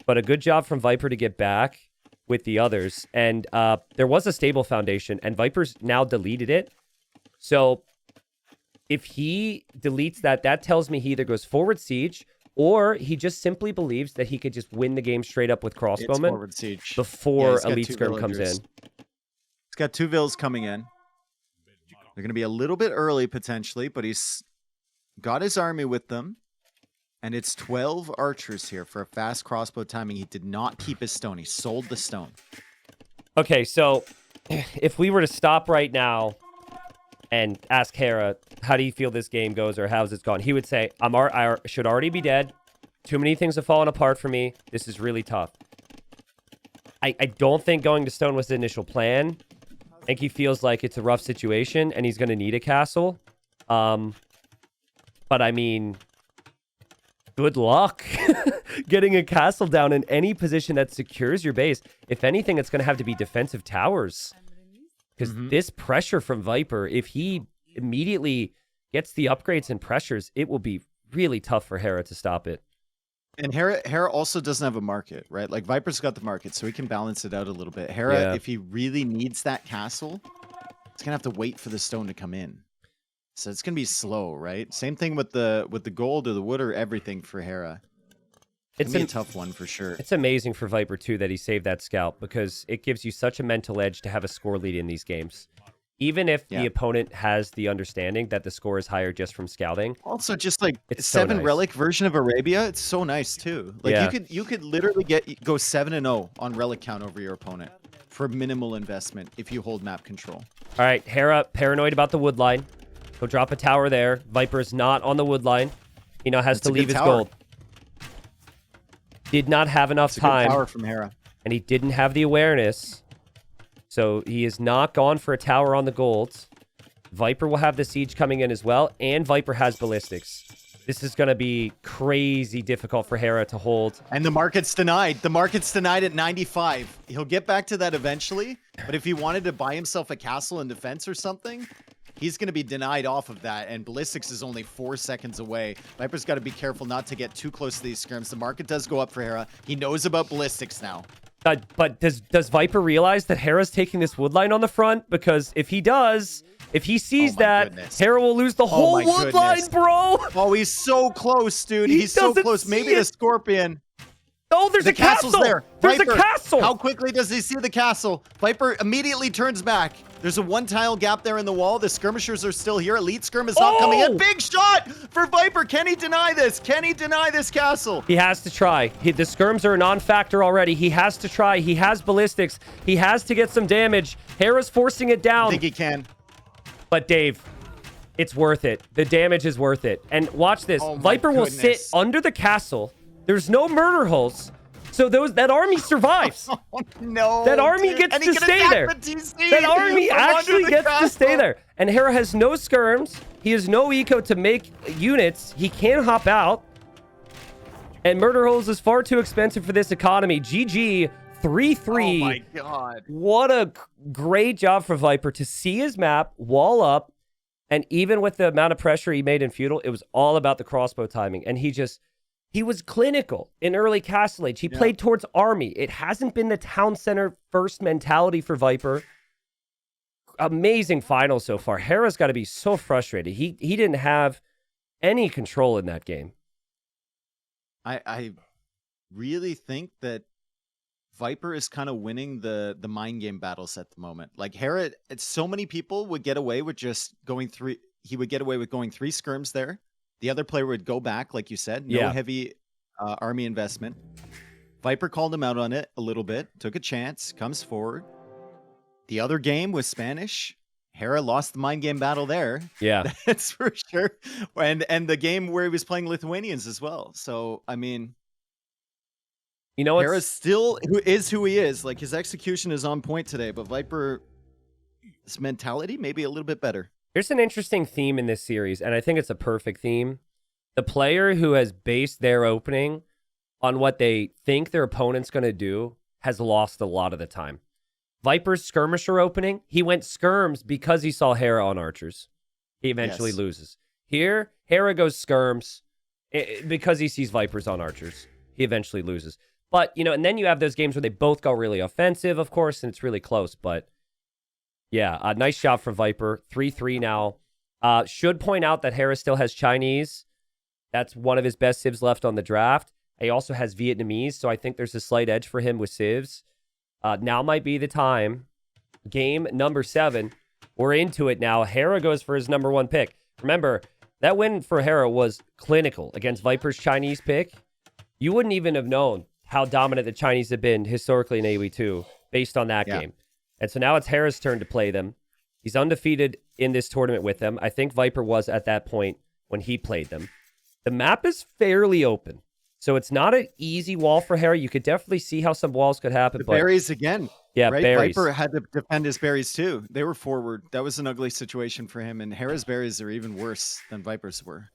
but a good job from Viper to get back with the others. And there was a stable foundation, and Viper's now deleted it. So if he deletes that, that tells me he either goes forward siege, or he just simply believes that he could just win the game straight up with crossbowmen before Elite Skirm comes in. He's got 2 vills coming in. They're going to be a little bit early, potentially, but he's got his army with them. And it's 12 archers here for a fast crossbow timing. He did not keep his stone. He sold the stone. Okay, so if we were to stop right now and ask Hera, how do you feel this game goes or how's it gone? He would say, I should already be dead. Too many things have fallen apart for me. This is really tough. I don't think going to stone was the initial plan. I think he feels like it's a rough situation and he's going to need a castle. But I mean, good luck getting a castle down in any position that secures your base. If anything, it's going to have to be defensive towers. Because this pressure from Viper, if he immediately gets the upgrades and pressures, it will be really tough for Hera to stop it. And Hera also doesn't have a market, right? Like Viper's got the market, so he can balance it out a little bit. Hera, if he really needs that castle, he's gonna have to wait for the stone to come in. So it's gonna be slow, right? Same thing with the gold or the wood or everything for Hera. It's a tough one for sure. It's amazing for Viper too that he saved that scout because it gives you such a mental edge to have a score lead in these games. Even if the opponent has the understanding that the score is higher just from scouting. Also, just like it's 7 so nice. relic version of Arabia, it's so nice too. Like you could literally go 7-0 on relic count over your opponent for minimal investment if you hold map control. All right, Hera paranoid about the wood line. He'll drop a tower there. Viper is not on the wood line. He now has to leave his gold. Did not have enough time. Good tower from Hera. And he didn't have the awareness. So he is not gone for a tower on the gold. Viper will have the siege coming in as well. And Viper has ballistics. This is going to be crazy difficult for Hera to hold. And the market's denied. The market's denied at 95. He'll get back to that eventually. But if he wanted to buy himself a castle in defense or something, he's going to be denied off of that. And Ballistics is only 4 seconds away. Viper's got to be careful not to get too close to these scrims. The market does go up for Hera. He knows about Ballistics now. But does Viper realize that Hera's taking this wood line on the front? Because if he does... If he sees that, Hera will lose the whole wood line, bro. Oh, he's so close, dude. He's so close. Maybe the Scorpion. Oh, there's a castle. There. There's Viper, a castle. How quickly does he see the castle? Viper immediately turns back. There's a 1-tile gap there in the wall. The skirmishers are still here. Elite skirm is not coming in. Big shot for Viper. Can he deny this? Can he deny this castle? He has to try. The skirms are a non-factor already. He has to try. He has ballistics. He has to get some damage. Hera's forcing it down. I think he can. But Dave, it's worth it. The damage is worth it. And watch this. Viper will sit under the castle. There's no murder holes. So that army survives. Oh, no. That army gets to stay there. That army actually gets to stay there. And Hera has no skirms. He has no eco to make units. He can't hop out. And murder holes is far too expensive for this economy. GG 3-3. Oh my god. What a great job for Viper to see his map, wall up, and even with the amount of pressure he made in Feudal, it was all about the crossbow timing. And he was clinical in early Castle Age. He played towards army. It hasn't been the town center first mentality for Viper. Amazing final so far. Hera's got to be so frustrated. He didn't have any control in that game. I really think that Viper is kind of winning the mind game battles at the moment. Like Hera, so many people would get away with just going three. He would get away with going 3 skirms there. The other player would go back, like you said, no heavy army investment. Viper called him out on it a little bit, took a chance, comes forward. The other game was Spanish. Hera lost the mind game battle there. Yeah, that's for sure. And the game where he was playing Lithuanians as well. So I mean. You know, Hera still who he is. Like his execution is on point today, but Viper's mentality maybe a little bit better. There's an interesting theme in this series, and I think it's a perfect theme. The player who has based their opening on what they think their opponent's going to do has lost a lot of the time. Viper's skirmisher opening, he went skirms because he saw Hera on archers. He eventually loses. Here, Hera goes skirms because he sees Vipers on archers. He eventually loses. But, you know, and then you have those games where they both go really offensive, of course, and it's really close. But, yeah, a nice job for Viper. 3-3 now. Should point out that Hera still has Chinese. That's one of his best civs left on the draft. He also has Vietnamese, so I think there's a slight edge for him with civs. Now might be the time. Game number 7. We're into it now. Hera goes for his number 1 pick. Remember, that win for Hera was clinical against Viper's Chinese pick. You wouldn't even have known how dominant the Chinese have been historically in AoE2 based on that game. And so now it's Hera's turn to play them. He's undefeated in this tournament with them. I think Viper was at that point when he played them. The map is fairly open. So it's not an easy wall for Hera. You could definitely see how some walls could happen. But berries again. Yeah, right? berries. Viper had to defend his berries too. They were forward. That was an ugly situation for him. And Hera's berries are even worse than Viper's were.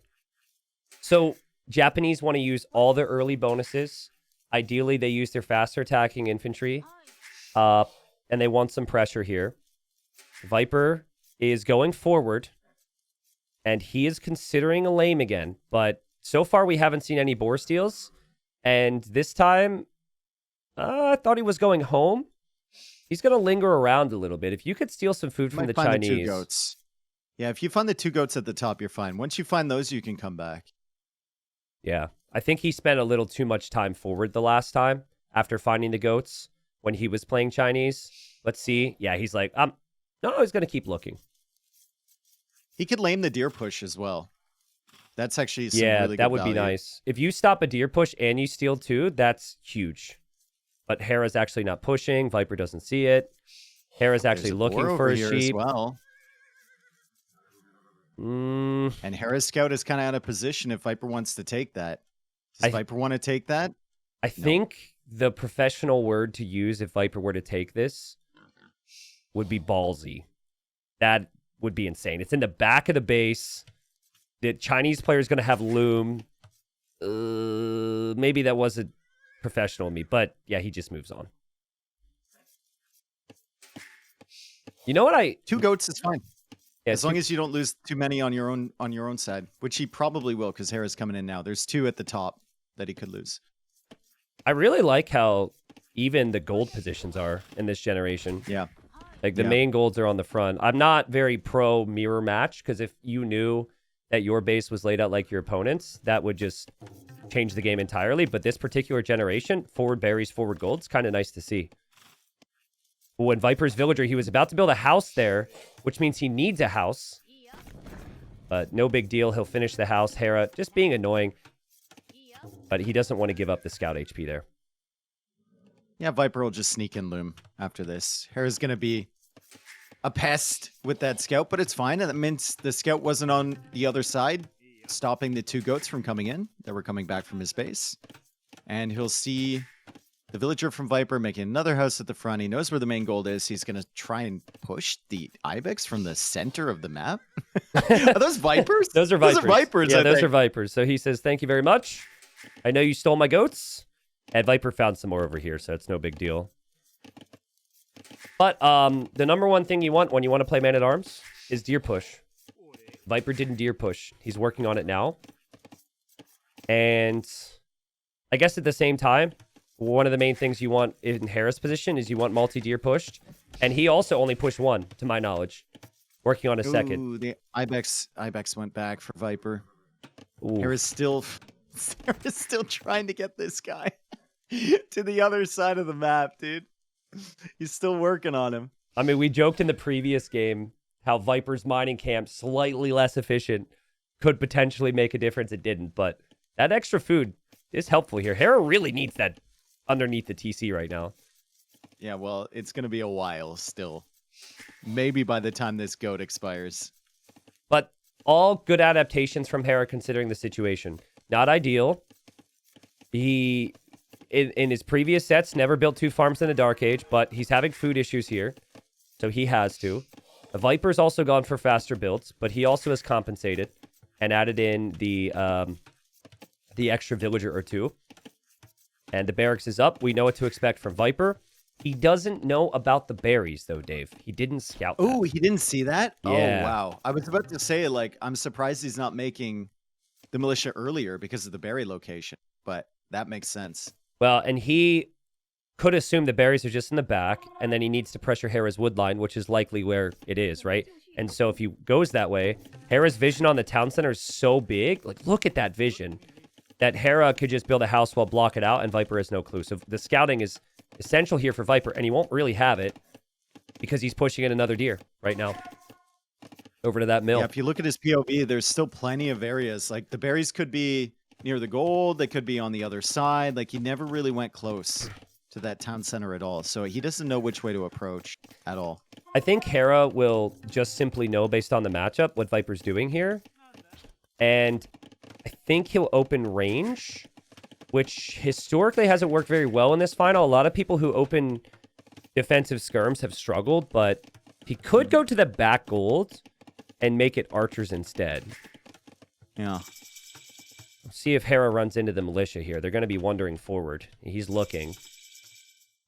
So Japanese want to use all their early bonuses. Ideally, they use their faster attacking infantry. And they want some pressure here. Viper is going forward. And he is considering a lame again. But so far, we haven't seen any boar steals. And this time, I thought he was going home. He's going to linger around a little bit. If you could steal some food from the Chinese. The 2 goats. Yeah, if you find the 2 goats at the top, you're fine. Once you find those, you can come back. Yeah, I think he spent a little too much time forward the last time after finding the goats when he was playing Chinese. Let's see. Yeah, he's like, no, he's going to keep looking. He could lame the deer push as well. That's actually some really good that would value. be nice. If you stop a deer push and you steal 2, that's huge. But Hera's actually not pushing. Viper doesn't see it. Hera's actually looking for a sheep. As well. And Hera's scout is kind of out of position if Viper wants to take that. Does Viper want to take that? I think the professional word to use if Viper were to take this would be ballsy. That would be insane. It's in the back of the base. the Chinese player is going to have loom. Maybe that wasn't professional of me, but yeah, he just moves on. You know what? 2 goats is fine. Yeah, as long as you don't lose too many on your own side, which he probably will because Hera's coming in now. There's 2 at the top that he could lose. I really like how even the gold positions are in this generation. Yeah. Like the main golds are on the front. I'm not very pro mirror match because if you knew that your base was laid out like your opponent's, that would just change the game entirely. But this particular generation, forward berries, forward golds, kind of nice to see. When Viper's villager, he was about to build a house there, which means he needs a house. But no big deal. He'll finish the house. Hera just being annoying. But he doesn't want to give up the scout HP there. Yeah, Viper will just sneak in loom after this. Hera's going to be a pest with that scout, but it's fine. And that means the scout wasn't on the other side, stopping the 2 goats from coming in that were coming back from his base. And he'll see the villager from Viper making another house at the front. He knows where the main gold is. He's going to try and push the ibex from the center of the map. Are those Vipers? Those are Vipers. Those are Vipers, yeah, I those think. are Vipers. So he says, thank you very much. I know you stole my goats. And Viper found some more over here, so it's no big deal. But the number one thing you want when you want to play Man-at-Arms is deer push. Viper didn't deer push. He's working on it now. And I guess at the same time, one of the main things you want in Hera's position is you want multi-deer pushed. And he also only pushed 1, to my knowledge. Working on a second. Ooh, the ibex went back for Viper. Ooh. Hera's still trying to get this guy to the other side of the map, dude. He's still working on him. I mean, we joked in the previous game how Viper's mining camp, slightly less efficient, could potentially make a difference. It didn't, but that extra food is helpful here. Hera really needs that underneath the TC right now. Yeah, well, it's going to be a while still. Maybe by the time this goat expires. But all good adaptations from Hera considering the situation. Not ideal. He, in his previous sets, never built 2 farms in the Dark Age, but he's having food issues here, so he has to. The Viper's also gone for faster builds, but he also has compensated and added in the extra villager or 2. And the barracks is up. We know what to expect from Viper. He doesn't know about the berries, though, Dave. He didn't scout that. Oh, he didn't see that? Yeah. Oh, wow. I was about to say, like, I'm surprised he's not making the militia earlier because of the berry location, but that makes sense. Well, and he could assume the berries are just in the back, and then he needs to pressure Hera's wood line, which is likely where it is, right? And so if he goes that way, Hera's vision on the town center is so big. Like, look at that vision. That Hera could just build a house while block it out, and Viper has no clue. So the scouting is essential here for Viper, and he won't really have it because he's pushing in another deer right now over to that mill. Yeah, if you look at his POV, there's still plenty of areas. Like, the berries could be near the gold. They could be on the other side. Like, he never really went close to that town center at all. So he doesn't know which way to approach at all. I think Hera will just simply know based on the matchup what Viper's doing here. And I think he'll open range, which historically hasn't worked very well in this final. A lot of people who open defensive skirms have struggled, but he could go to the back gold and make it archers instead. Yeah. Let's see if Hera runs into the militia here. They're going to be wandering forward. He's looking.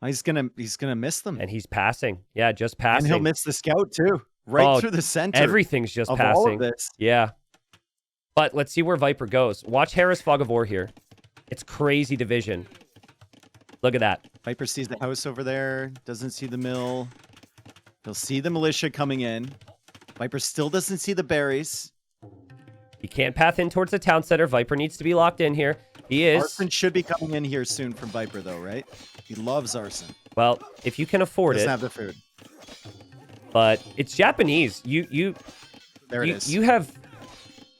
He's gonna miss them. And he's passing. Yeah, just passing. And he'll miss the scout too. Right through the center. Everything's just of passing. All of this. Yeah. But let's see where Viper goes. Watch Hera's Fog of War here. It's crazy division. Look at that. Viper sees the house over there. Doesn't see the mill. He'll see the militia coming in. Viper still doesn't see the berries. He can't path in towards the town center. Viper needs to be locked in here. He is. Arsen should be coming in here soon from Viper, though, right? He loves Arsen. Well, if you can afford Doesn't it. have the food. But it's Japanese. There it is. You have.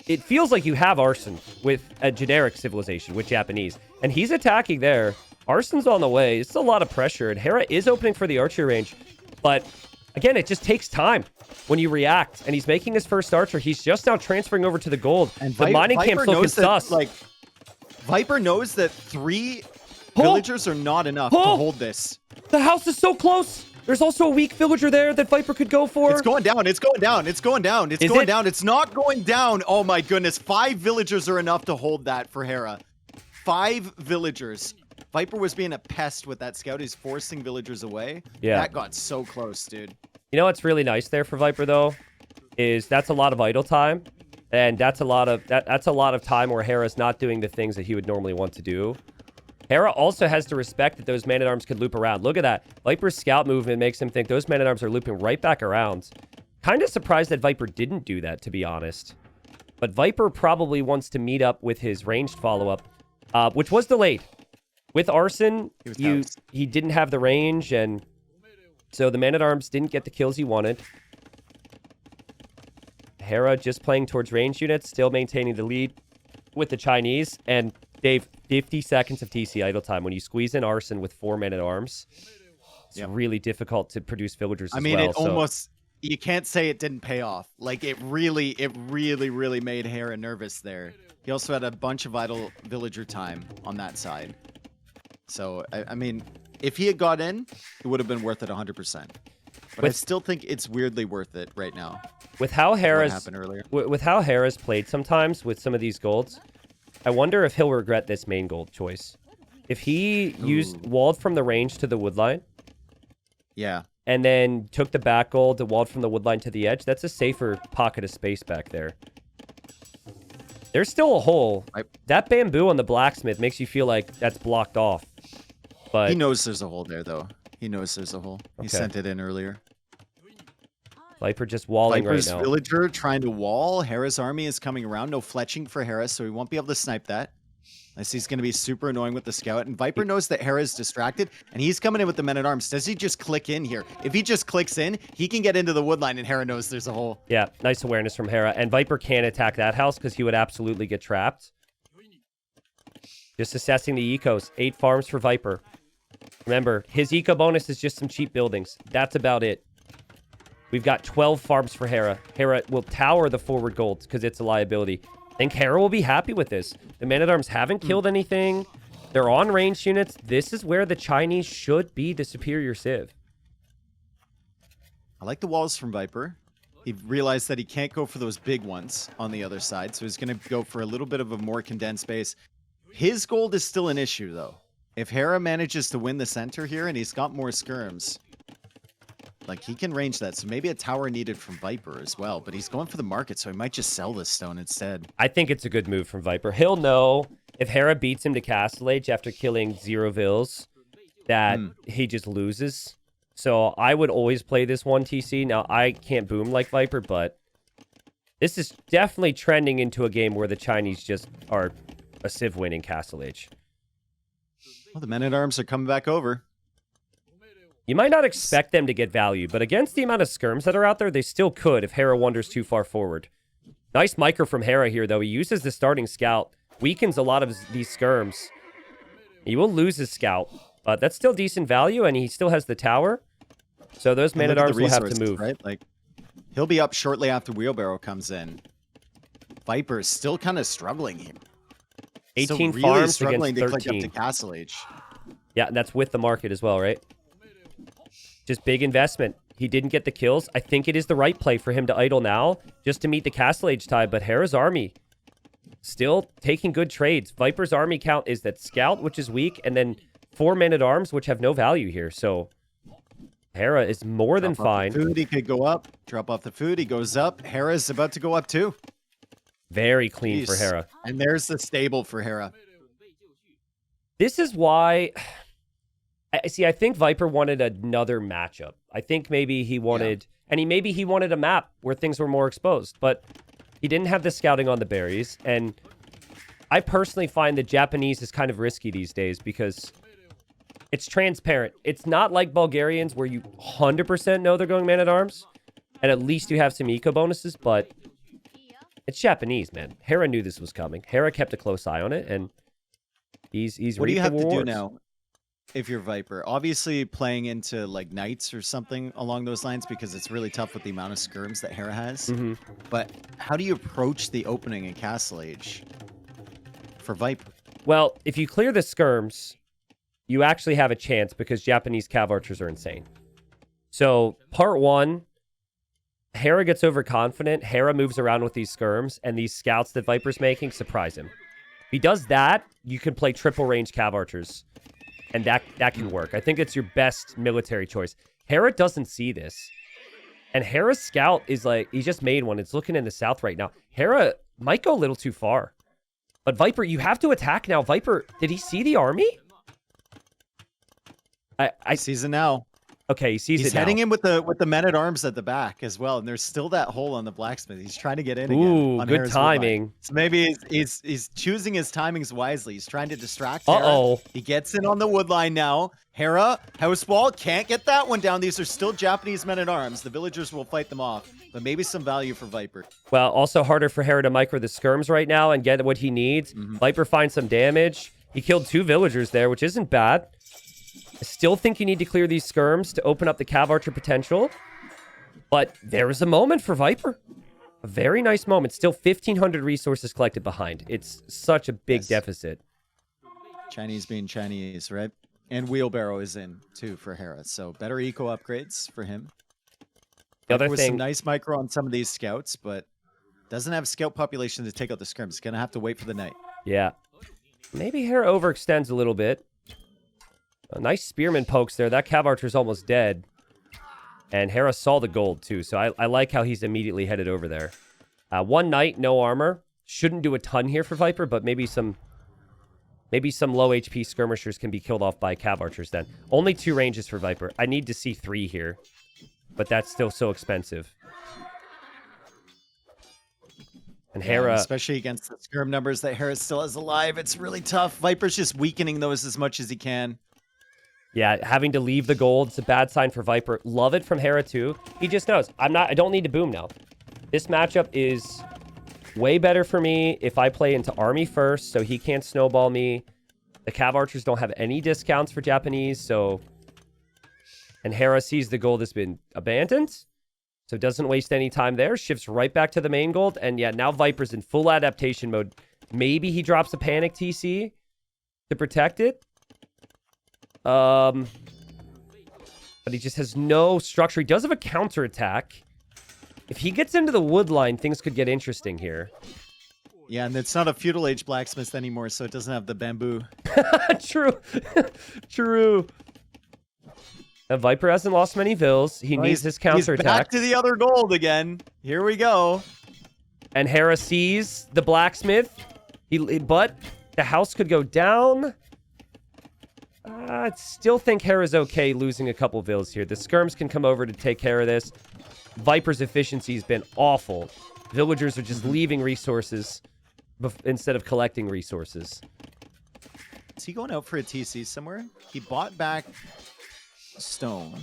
It feels like you have Arsen with a generic civilization with Japanese, and he's attacking there. Arsen's on the way. It's a lot of pressure, and Hera is opening for the archer range, but again, it just takes time when you react. And he's making his first archer. He's just now transferring over to the gold. And the mining camp's looking sus. Like, Viper knows that 3 villagers are not enough to hold this. The house is so close. There's also a weak villager there that Viper could go for. It's going down. It's going down. It's going down. It's going down. It's not going down. Oh my goodness. 5 villagers are enough to hold that for Hera. 5 villagers. Viper was being a pest with that scout. He's forcing villagers away. Yeah. That got so close, dude. You know what's really nice there for Viper though, is that's a lot of idle time, and that's a lot of time where Hera's not doing the things that he would normally want to do. Hera also has to respect that those man-at-arms could loop around. Look at that. Viper's scout movement makes him think those man-at-arms are looping right back around. Kind of surprised that Viper didn't do that, to be honest. But Viper probably wants to meet up with his ranged follow-up, which was delayed. With Arsen, he didn't have the range, and so the man-at-arms didn't get the kills he wanted. Hera just playing towards range units, still maintaining the lead with the Chinese, and Dave, 50 seconds of TC idle time. When you squeeze in Arsen with 4 men-at-arms, it's really difficult to produce villagers as well. Almost, you can't say it didn't pay off. Like, it really made Hera nervous there. He also had a bunch of idle villager time on that side. So, I mean, if he had got in, it would have been worth it 100%. But I still think it's weirdly worth it right now. With how Hera's happened earlier. With how Hera's played sometimes with some of these golds, I wonder if he'll regret this main gold choice. If he walled from the range to the woodline, and then took the back gold, walled from the woodline to the edge, that's a safer pocket of space back there. There's still a hole. That bamboo on the blacksmith makes you feel like that's blocked off. But he knows there's a hole there, though. He knows there's a hole. He sent it in earlier. Viper just walling Viper's right now. Villager trying to wall. Hera's army is coming around. No fletching for Hera, so he won't be able to snipe that. Unless he's going to be super annoying with the scout. And Viper knows that Hera's distracted, and he's coming in with the men-at-arms. Does he just click in here? If he just clicks in, he can get into the woodline, and Hera knows there's a hole. Yeah, nice awareness from Hera. And Viper can't attack that house because he would absolutely get trapped. Just assessing the ecos. 8 farms for Viper. Remember, his eco bonus is just some cheap buildings. That's about it. We've got 12 farms for Hera. Hera will tower the forward golds because it's a liability. I think Hera will be happy with this. The men-at-arms haven't killed anything. They're on range units. This is where the Chinese should be the superior civ. I like the walls from Viper. He realized that he can't go for those big ones on the other side, so he's going to go for a little bit of a more condensed base. His gold is still an issue, though. If Hera manages to win the center here and he's got more skirms, like, he can range that. So maybe a tower needed from Viper as well. But he's going for the market, so he might just sell this stone instead. I think it's a good move from Viper. He'll know if Hera beats him to Castle Age after killing 0 vills that he just loses. So I would always play this 1 TC. Now, I can't boom like Viper, but this is definitely trending into a game where the Chinese just are a civ winning Castle Age. Well, the men-at-arms are coming back over. You might not expect them to get value, but against the amount of skirms that are out there, they still could if Hera wanders too far forward. Nice micro from Hera here, though. He uses the starting scout, weakens a lot of these skirms. He will lose his scout, but that's still decent value, and he still has the tower. So those man-at-arms will have to move. Right? Like, he'll be up shortly after Wheelbarrow comes in. Viper is still kind of struggling here. 18 really farms struggling against to 13. click up to Castle Age. Yeah, and that's with the market as well, right? Just big investment. He didn't get the kills. I think it is the right play for him to idle now just to meet the Castle Age tide, but Hera's army still taking good trades. Viper's army count is that scout, which is weak, and then 4 men-at-arms, which have no value here. So Hera is more than fine. Food, he could go up. Drop off the food, he goes up. Hera's about to go up too. Very clean for Hera. And there's the stable for Hera. This is why... I think Viper wanted another matchup. I think maybe he wanted... And maybe he wanted a map where things were more exposed. But he didn't have the scouting on the berries. And I personally find the Japanese is kind of risky these days because it's transparent. It's not like Bulgarians where you 100% know they're going man-at-arms. And at least you have some eco bonuses. But it's Japanese, man. Hera knew this was coming. Hera kept a close eye on it. And he's what do you have rewards. to do now? If you're Viper, obviously playing into like Knights or something along those lines because it's really tough with the amount of skirms that Hera has. But how do you approach the opening in Castle Age for Viper? Well, if you clear the skirms, you actually have a chance because Japanese cav archers are insane. So part 1, Hera gets overconfident. Hera moves around with these skirms, and these scouts that Viper's making surprise him. If he does that, you can play triple range cav archers, and that can work. I think it's your best military choice. Hera doesn't see this, and Hera's scout is like, he just made one. It's looking in the south right now. Hera might go a little too far, but Viper, you have to attack now. Viper, did he see the army? I sees it now. Okay, he sees it now. He's heading in with the men-at-arms at the back as well, and there's still that hole on the blacksmith. He's trying to get in again. Ooh, on good Hera's timing. So maybe he's choosing his timings wisely. He's trying to distract Hera. Uh-oh. He gets in on the wood line now. Hera, house wall, can't get that one down. These are still Japanese men-at-arms. The villagers will fight them off, but maybe some value for Viper. Well, also harder for Hera to micro the skirms right now and get what he needs. Viper finds some damage. He killed 2 villagers there, which isn't bad. I still think you need to clear these skirms to open up the cav archer potential. But there was a moment for Viper. A very nice moment. Still 1,500 resources collected behind. It's such a big deficit. Chinese being Chinese, right? And wheelbarrow is in, too, for Hera. So better eco upgrades for him. The other with thing... some nice micro on some of these scouts, but doesn't have scout population to take out the skirms. He's going to have to wait for the night. Yeah. Maybe Hera overextends a little bit. A nice spearman pokes there. That cav archer's almost dead. And Hera saw the gold, too. So I like how he's immediately headed over there. 1 knight, no armor. Shouldn't do a ton here for Viper, but maybe some low HP skirmishers can be killed off by cav archers then. Only 2 ranges for Viper. I need to see 3 here. But that's still so expensive. And Hera... especially against the skirm numbers that Hera still has alive. It's really tough. Viper's just weakening those as much as he can. Yeah, having to leave the gold, it's a bad sign for Viper. Love it from Hera too. He just knows, I don't need to boom now. This matchup is way better for me if I play into army first, so he can't snowball me. The cav archers don't have any discounts for Japanese, so... And Hera sees the gold has been abandoned, so doesn't waste any time there. Shifts right back to the main gold, and yeah, now Viper's in full adaptation mode. Maybe he drops a panic TC to protect it. But he just has no structure. He does have a counterattack. If he gets into the wood line, things could get interesting here. Yeah, and it's not a feudal age blacksmith anymore, so it doesn't have the bamboo. True. True. And Viper hasn't lost many vills. He needs his counterattack. He's back to the other gold again. Here we go. And Hera sees the blacksmith. But the house could go down. I still think Hera's okay losing a couple vills here. The skirms can come over to take care of this. Viper's efficiency has been awful. Villagers are just leaving resources instead of collecting resources. Is he going out for a TC somewhere? He bought back stone.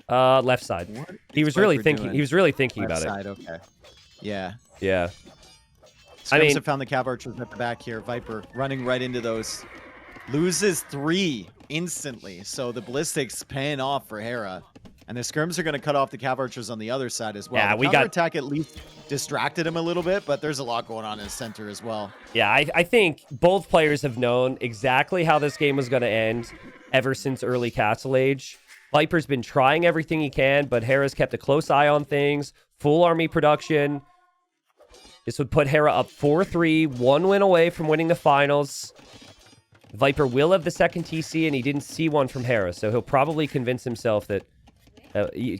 Left side. He was really thinking. He was really thinking Left about side, it. Okay. Yeah. Yeah. I mean, have found the cav archers at the back here. Viper running right into those. Loses 3 instantly. So the ballistics paying off for Hera. And the skirms are going to cut off the cav archers on the other side as well. Yeah, the counterattack at least distracted him a little bit, but there's a lot going on in the center as well. Yeah, I think both players have known exactly how this game was going to end ever since early Castle Age. Viper's been trying everything he can, but Hera's kept a close eye on things. Full army production. This would put Hera up 4-3, 1 win away from winning the finals. Viper will have the second TC, and he didn't see one from Hera, so he'll probably convince himself that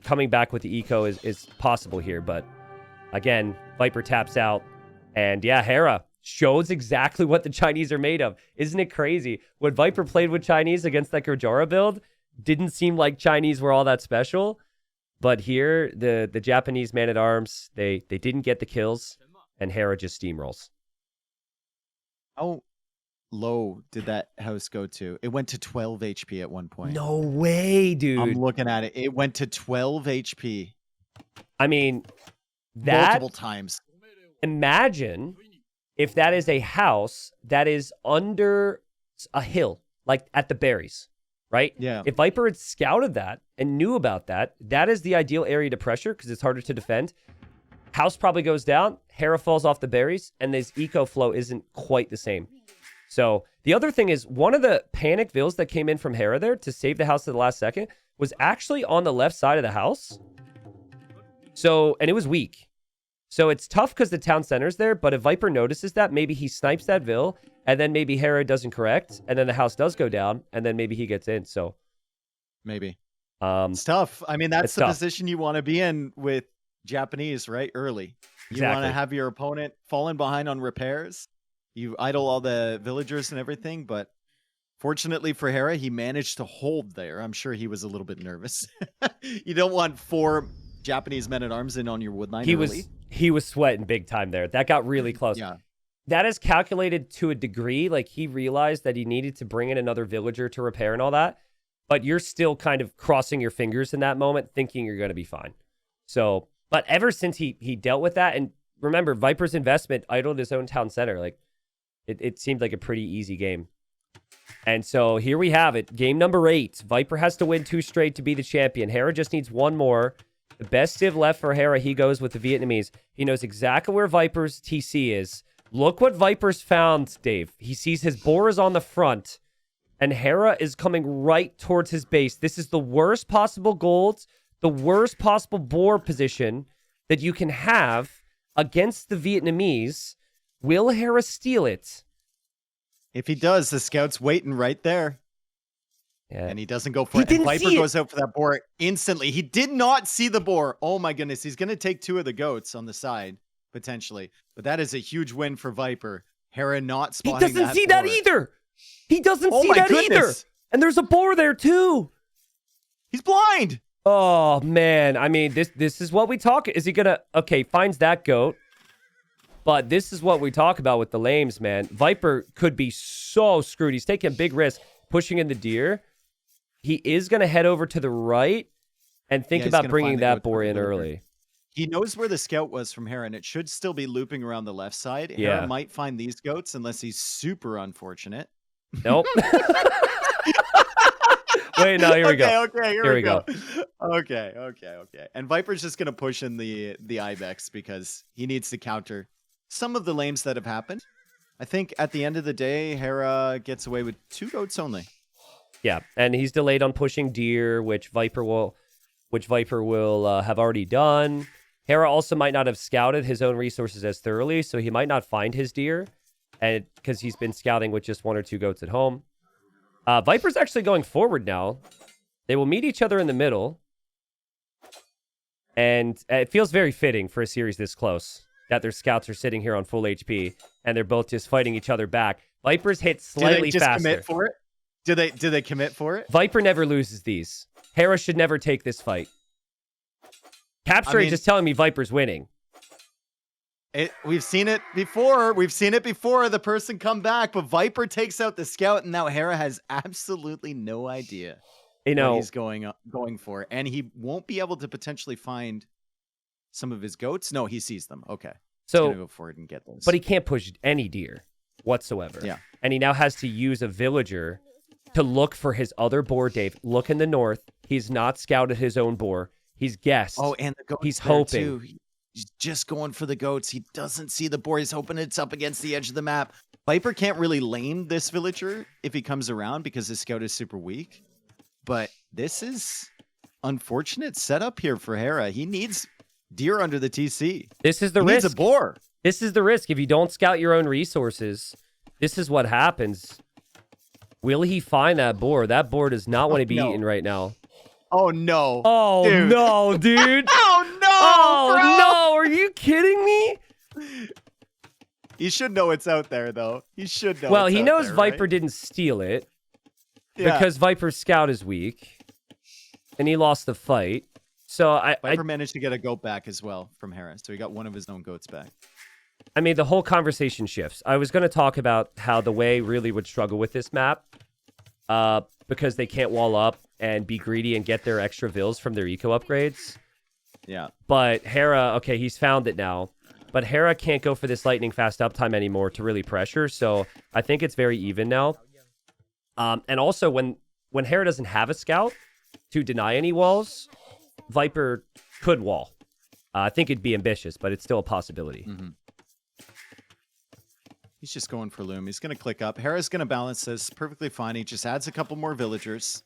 coming back with the eco is possible here. But again, Viper taps out, and yeah, Hera shows exactly what the Chinese are made of. Isn't it crazy? When Viper played with Chinese against that Gojara build, didn't seem like Chinese were all that special. But here, the Japanese man-at-arms, they didn't get the kills. And Hera just steamrolls. How low did that house go to? It went to 12 HP at one point. No way, dude. I'm looking at it. It went to 12 HP. I mean, that... multiple times. Imagine if that is a house that is under a hill, like at the berries, right? Yeah. If Viper had scouted that and knew about that, that is the ideal area to pressure because it's harder to defend. House probably goes down, Hera falls off the berries, and this eco flow isn't quite the same. So the other thing is one of the panic vills that came in from Hera there to save the house at the last second was actually on the left side of the house. So, and it was weak. So it's tough because the town center's there, but if Viper notices that, maybe he snipes that vill, and then maybe Hera doesn't correct, and then the house does go down, and then maybe he gets in. So maybe. It's tough. I mean, that's the tough. position you want to be in with Japanese, right? Early. You Exactly. want to have your opponent falling behind on repairs. You idle all the villagers and everything, but fortunately for Hera, he managed to hold there. I'm sure he was a little bit nervous. You don't want 4 Japanese men-at-arms in on your woodline early. He was sweating big time there. That got really close. Yeah. That is calculated to a degree. Like, he realized that he needed to bring in another villager to repair and all that. But you're still kind of crossing your fingers in that moment, thinking you're going to be fine. So, but ever since he dealt with that, and remember, Viper's investment idled his own town center. Like, it seemed like a pretty easy game. And so here we have it. Game number 8. Viper has to win 2 straight to be the champion. Hera just needs 1 more. The best civ left for Hera, he goes with the Vietnamese. He knows exactly where Viper's TC is. Look what Viper's found, Dave. He sees his boar is on the front, and Hera is coming right towards his base. This is the worst possible gold, the worst possible boar position that you can have against the Vietnamese. Will Hera steal it? If he does, the scout's waiting right there. Yeah. And he doesn't go for it. And Viper goes out for that boar instantly. He did not see the boar. Oh my goodness. He's going to take 2 of the goats on the side, potentially. But that is a huge win for Viper. Hera not spotting that. He doesn't see that either. He doesn't see that either. And there's a boar there too. He's blind. Oh man. I mean, this is what we talk. Is he gonna finds that goat. But this is what we talk about with the lames, man. Viper could be so screwed. He's taking a big risk, pushing in the deer. He is going to head over to the right and think about bringing that boar in early. He knows where the scout was from Hera, and it should still be looping around the left side. Yeah. Hera might find these goats unless he's super unfortunate. Nope. Wait, no, here we go. Okay, here we go. Okay. And Viper's just going to push in the Ibex because he needs to counter some of the lames that have happened. I think at the end of the day, Hera gets away with 2 goats only. Yeah, and he's delayed on pushing deer, which Viper will have already done. Hera also might not have scouted his own resources as thoroughly, so he might not find his deer, and because he's been scouting with just 1 or 2 goats at home. Viper's actually going forward now. They will meet each other in the middle, and it feels very fitting for a series this close that their scouts are sitting here on full HP, and they're both just fighting each other back. Viper's hit slightly faster. Do they just commit for it? Do they commit for it? Viper never loses these. Hera should never take this fight. Capture just telling me Viper's winning. We've seen it before. The person come back, but Viper takes out the scout, and now Hera has absolutely no idea what he's going for, and he won't be able to potentially find some of his goats. No, he sees them. Okay, so he's gonna go for it and get those. But he can't push any deer whatsoever. Yeah, and he now has to use a villager to look for his other boar, Dave. Look in the north. He's not scouted his own boar. He's guessed. Oh, and the goats he's hoping. Too. He's just going for the goats. He doesn't see the boar. He's hoping it's up against the edge of the map. Viper can't really lame this villager if he comes around because his scout is super weak. But this is unfortunate setup here for Hera. He needs deer under the TC. This is the risk. He needs a boar. This is the risk. If you don't scout your own resources, this is what happens. Will he find that boar? That boar does not want to be eaten right now. Oh, no. Oh, dude. No, dude. Oh, no. Oh, bro. no. Are you kidding me? He should know it's out there, though. He should know. Well, he knows there, Viper right? didn't steal it Yeah. because Viper's scout is weak and he lost the fight. So Viper managed to get a goat back as well from Hera. So he got one of his own goats back. I mean, the whole conversation shifts. I was going to talk about how the Wei really would struggle with this map because they can't wall up and be greedy and get their extra vills from their eco upgrades. Yeah. But Hera, okay, he's found it now. But Hera can't go for this lightning fast uptime anymore to really pressure. So I think it's very even now. And also, when Hera doesn't have a scout to deny any walls, Viper could wall. I think it'd be ambitious, but it's still a possibility. Mm-hmm. He's just going for Loom. He's going to click up. Hera's going to balance this perfectly fine. He just adds a couple more villagers.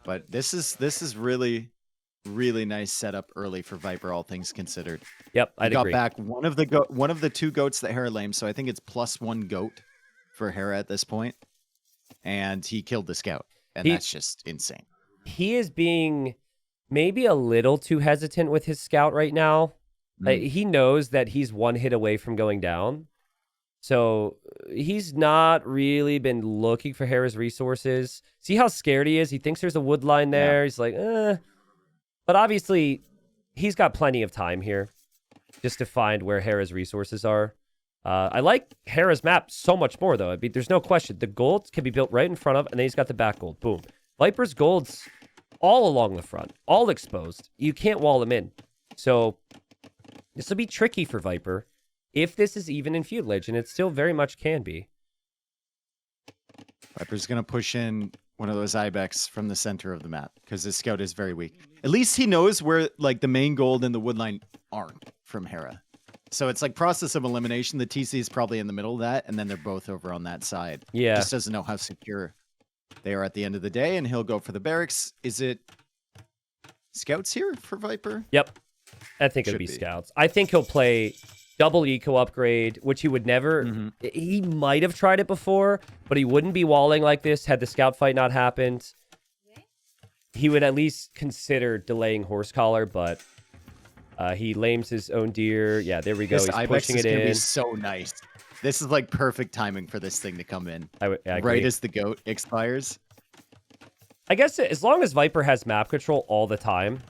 But this is really, really nice setup early for Viper, all things considered. Yep, I agree. got back one of the 2 goats that Hera lamed, so I think it's +1 goat for Hera at this point. And he killed the scout, and that's just insane. He is being maybe a little too hesitant with his scout right now. He knows that he's 1 hit away from going down. So he's not really been looking for Hera's resources. See how scared he is? He thinks there's a wood line there. Yeah. He's like, But obviously, he's got plenty of time here just to find where Hera's resources are. I like Hera's map so much more, though. I mean, there's no question. The gold can be built right in front of, and then he's got the back gold. Boom. Viper's gold's all along the front, all exposed. You can't wall him in. So this will be tricky for Viper if this is even in feudalage, and it still very much can be. Viper's going to push in one of those ibex from the center of the map because his scout is very weak. At least he knows where like the main gold and the woodline aren't from Hera. So it's like process of elimination. The TC is probably in the middle of that, and then they're both over on that side. Yeah. Just doesn't know how secure they are at the end of the day, and he'll go for the barracks. Is it scouts here for Viper? Yep. I think it'll be scouts. I think he'll play double eco upgrade, which he would never... He might have tried it before, but he wouldn't be walling like this had the scout fight not happened. He would at least consider delaying horse collar, but he lames his own deer. Yeah, there we go. He's pushing it in. Be so nice. This is like perfect timing for this thing to come in. I agree. Right as the goat expires. I guess as long as Viper has map control all the time,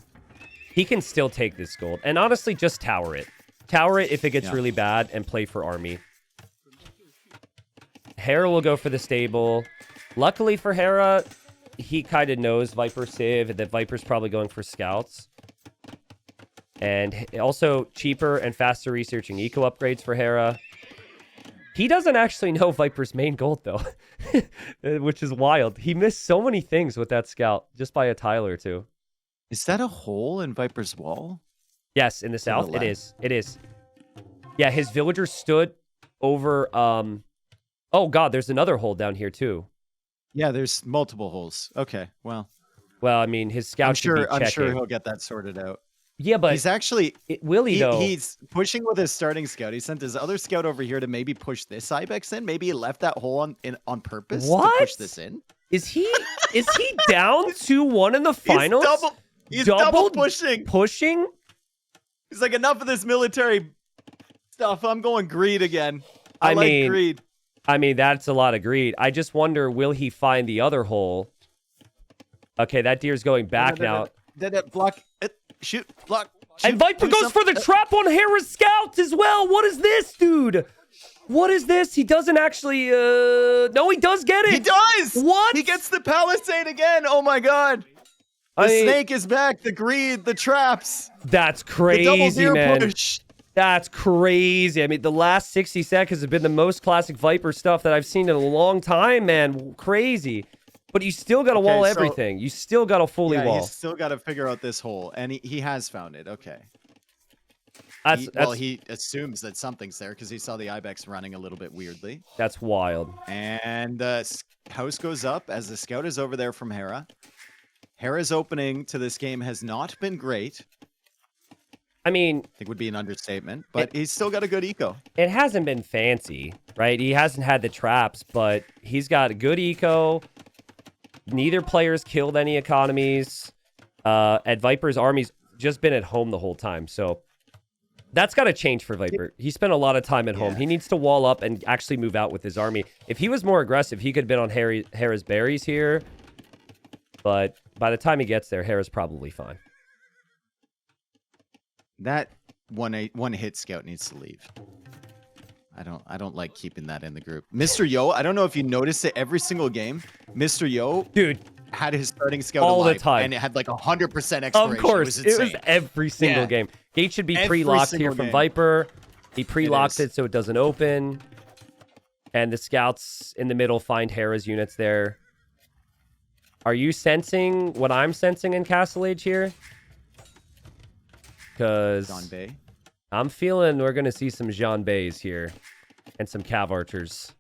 he can still take this gold. And honestly, just tower it. Tower it if it gets really bad and play for army. Hera will go for the stable. Luckily for Hera, he kind of knows Viper Civ and that Viper's probably going for scouts. And also cheaper and faster researching eco upgrades for Hera. He doesn't actually know Viper's main gold, though, which is wild. He missed so many things with that scout just by a tile or two. Is that a hole in Viper's wall? Yes, in the south, it is. It is. Yeah, his villagers stood over... Oh, God, there's another hole down here, too. Yeah, there's multiple holes. Okay, well... Well, I mean, his scout should be checking. I'm sure he'll get that sorted out. Yeah, but he's actually will he though? He's pushing with his starting scout. He sent his other scout over here to maybe push this ibex in. Maybe he left that hole on purpose to push this in. Is he down 2-1 in the finals? He's double pushing. Pushing? He's like, enough of this military stuff. I'm going greed again. I like greed. I mean, that's a lot of greed. I just wonder, will he find the other hole? Okay, that deer's going back now. Block it. Shoot, block. Shoot, and Viper goes for the trap on Hera's scout as well. What is this, dude? What is this? He doesn't actually... No, he does get it. He does. What? He gets the palisade again. Oh, my God. The snake is back. The greed. The traps. That's crazy, the double man. Push. That's crazy. I mean, the last 60 seconds have been the most classic Viper stuff that I've seen in a long time, man. Crazy. But you still got to wall everything. You still got to fully wall. He's still got to figure out this hole. And he has found it. Okay. He assumes that something's there because he saw the ibex running a little bit weirdly. That's wild. And the house goes up as the scout is over there from Hera. Hera's opening to this game has not been great. I mean... I think would be an understatement. But he's still got a good eco. It hasn't been fancy, right? He hasn't had the traps, but he's got a good eco. Neither player's killed any economies. And Viper's army's just been at home the whole time. So that's got to change for Viper. He spent a lot of time at home. He needs to wall up and actually move out with his army. If he was more aggressive, he could have been on Hera's berries here. But by the time he gets there, Hera's probably fine. That one hit scout needs to leave. I don't like keeping that in the group. Mr. Yo, I don't know if you noticed it every single game. Mr. Yo, dude, had his starting scout all alive, the time, and it had like 100% expiration. Of course, it was every single game. Gate should be pre-locked here from Viper. He pre-locked it so it doesn't open, and the scouts in the middle find Hera's units there. Are you sensing what I'm sensing in Castle Age here? Because Don Bay. I'm feeling we're going to see some Jean Bays here and some Cav Archers.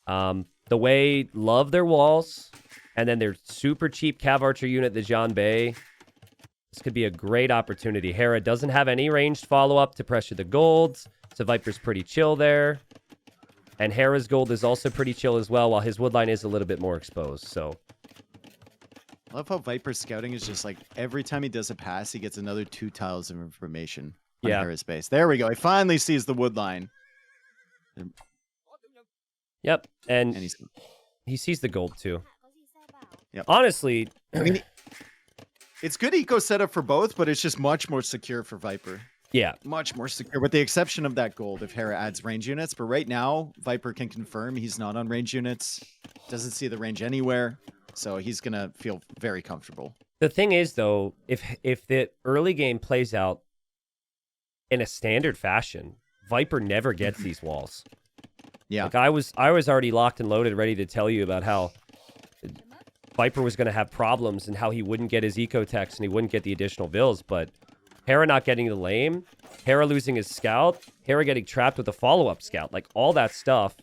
The way love their walls, and then their super cheap Cav Archer unit, the Jean Bay. This could be a great opportunity. Hera doesn't have any ranged follow-up to pressure the golds, so Viper's pretty chill there. And Hera's gold is also pretty chill as well, while his woodline is a little bit more exposed, so... I love how Viper's scouting is just like every time he does a pass, he gets another 2 tiles of information on Hera's base. There we go. He finally sees the wood line. Yep, and he sees the gold too. Yep. Honestly, I mean, it's good eco setup for both, but it's just much more secure for Viper. Yeah. Much more secure, with the exception of that gold if Hera adds range units. But right now, Viper can confirm he's not on range units. Doesn't see the range anywhere. So he's going to feel very comfortable. The thing is, though, if the early game plays out in a standard fashion, Viper never gets these walls. Yeah. Like I was already locked and loaded, ready to tell you about how Viper was going to have problems and how he wouldn't get his eco techs and he wouldn't get the additional bills. But Hera not getting the lame, Hera losing his scout, Hera getting trapped with a follow-up scout. Like all that stuff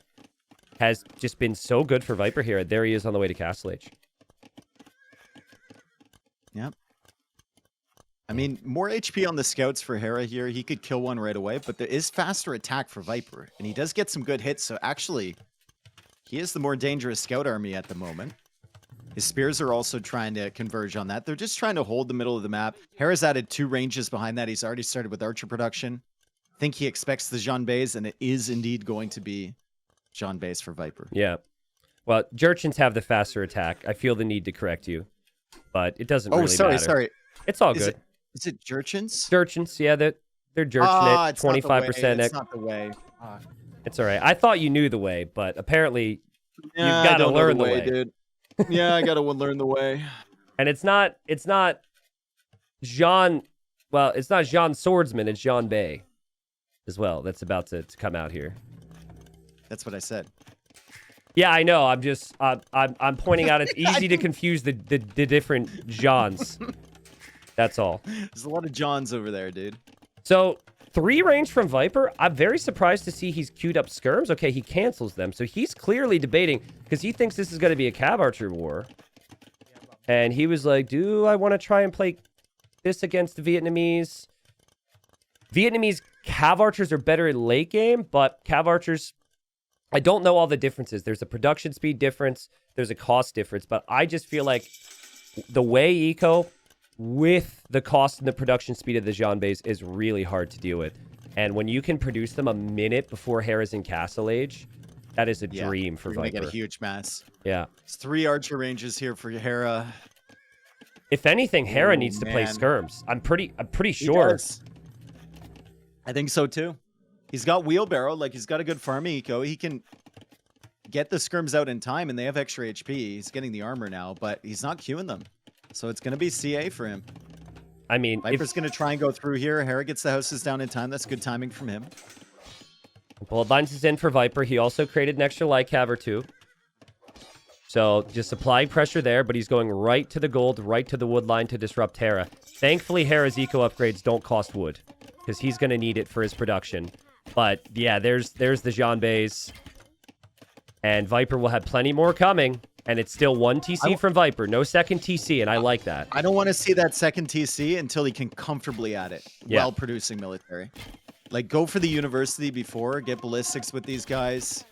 has just been so good for Viper here. There he is on the way to Castle Age. Yep. I mean, more HP on the scouts for Hera here. He could kill one right away, but there is faster attack for Viper. And he does get some good hits, so actually, he is the more dangerous scout army at the moment. His spears are also trying to converge on that. They're just trying to hold the middle of the map. Hera's added 2 ranges behind that. He's already started with archer production. I think he expects the Jean Bays, and it is indeed going to be Jean Bays for Viper. Yeah. Well, Jurchens have the faster attack. I feel the need to correct you, but it doesn't really matter. Sorry. It's all good. Is it Jurchens? Jurchens, yeah, they're Jurchen at 25%. It's not the way. It's all right. I thought you knew the way, but apparently you've Yeah, got to learn the way. dude. Yeah, I gotta learn the way. And it's not Jean. Well, it's not Jean Swordsman. It's Jean Bay, as well. That's about to come out here. That's what I said. Yeah, I know. I'm just I'm pointing out it's easy to confuse the different Jeans. That's all. There's a lot of Johns over there, dude. So 3 range from Viper. I'm very surprised to see he's queued up skirms. Okay, he cancels them. So he's clearly debating because he thinks this is going to be a Cav Archer war. And he was like, do I want to try and play this against the Vietnamese? Vietnamese Cav Archers are better in late game, but Cav Archers, I don't know all the differences. There's a production speed difference. There's a cost difference. But I just feel like the way eco with the cost and the production speed of the Jean Bays is really hard to deal with. And when you can produce them a minute before Hera's in Castle Age, that is a dream for Viper. Make it a huge mess. Yeah. It's 3 archer ranges here for Hera. If anything, Hera needs to play skirms. I'm pretty sure. I think so too. He's got wheelbarrow, like he's got a good farming eco. He can get the skirms out in time, and they have extra HP. He's getting the armor now, but he's not queuing them. So it's going to be CA for him. I mean, Viper's going to try and go through here. Hera gets the houses down in time. That's good timing from him. Bloodlines is in for Viper. He also created an extra light cav or 2. So just applying pressure there, but he's going right to the gold, right to the wood line to disrupt Hera. Thankfully, Hera's eco upgrades don't cost wood because he's going to need it for his production. But yeah, there's the Jean Bays. And Viper will have plenty more coming. And it's still 1 TC from Viper. No second TC, and I like that. I don't want to see that second TC until he can comfortably add it while producing military. Like, go for the university before. Get ballistics with these guys.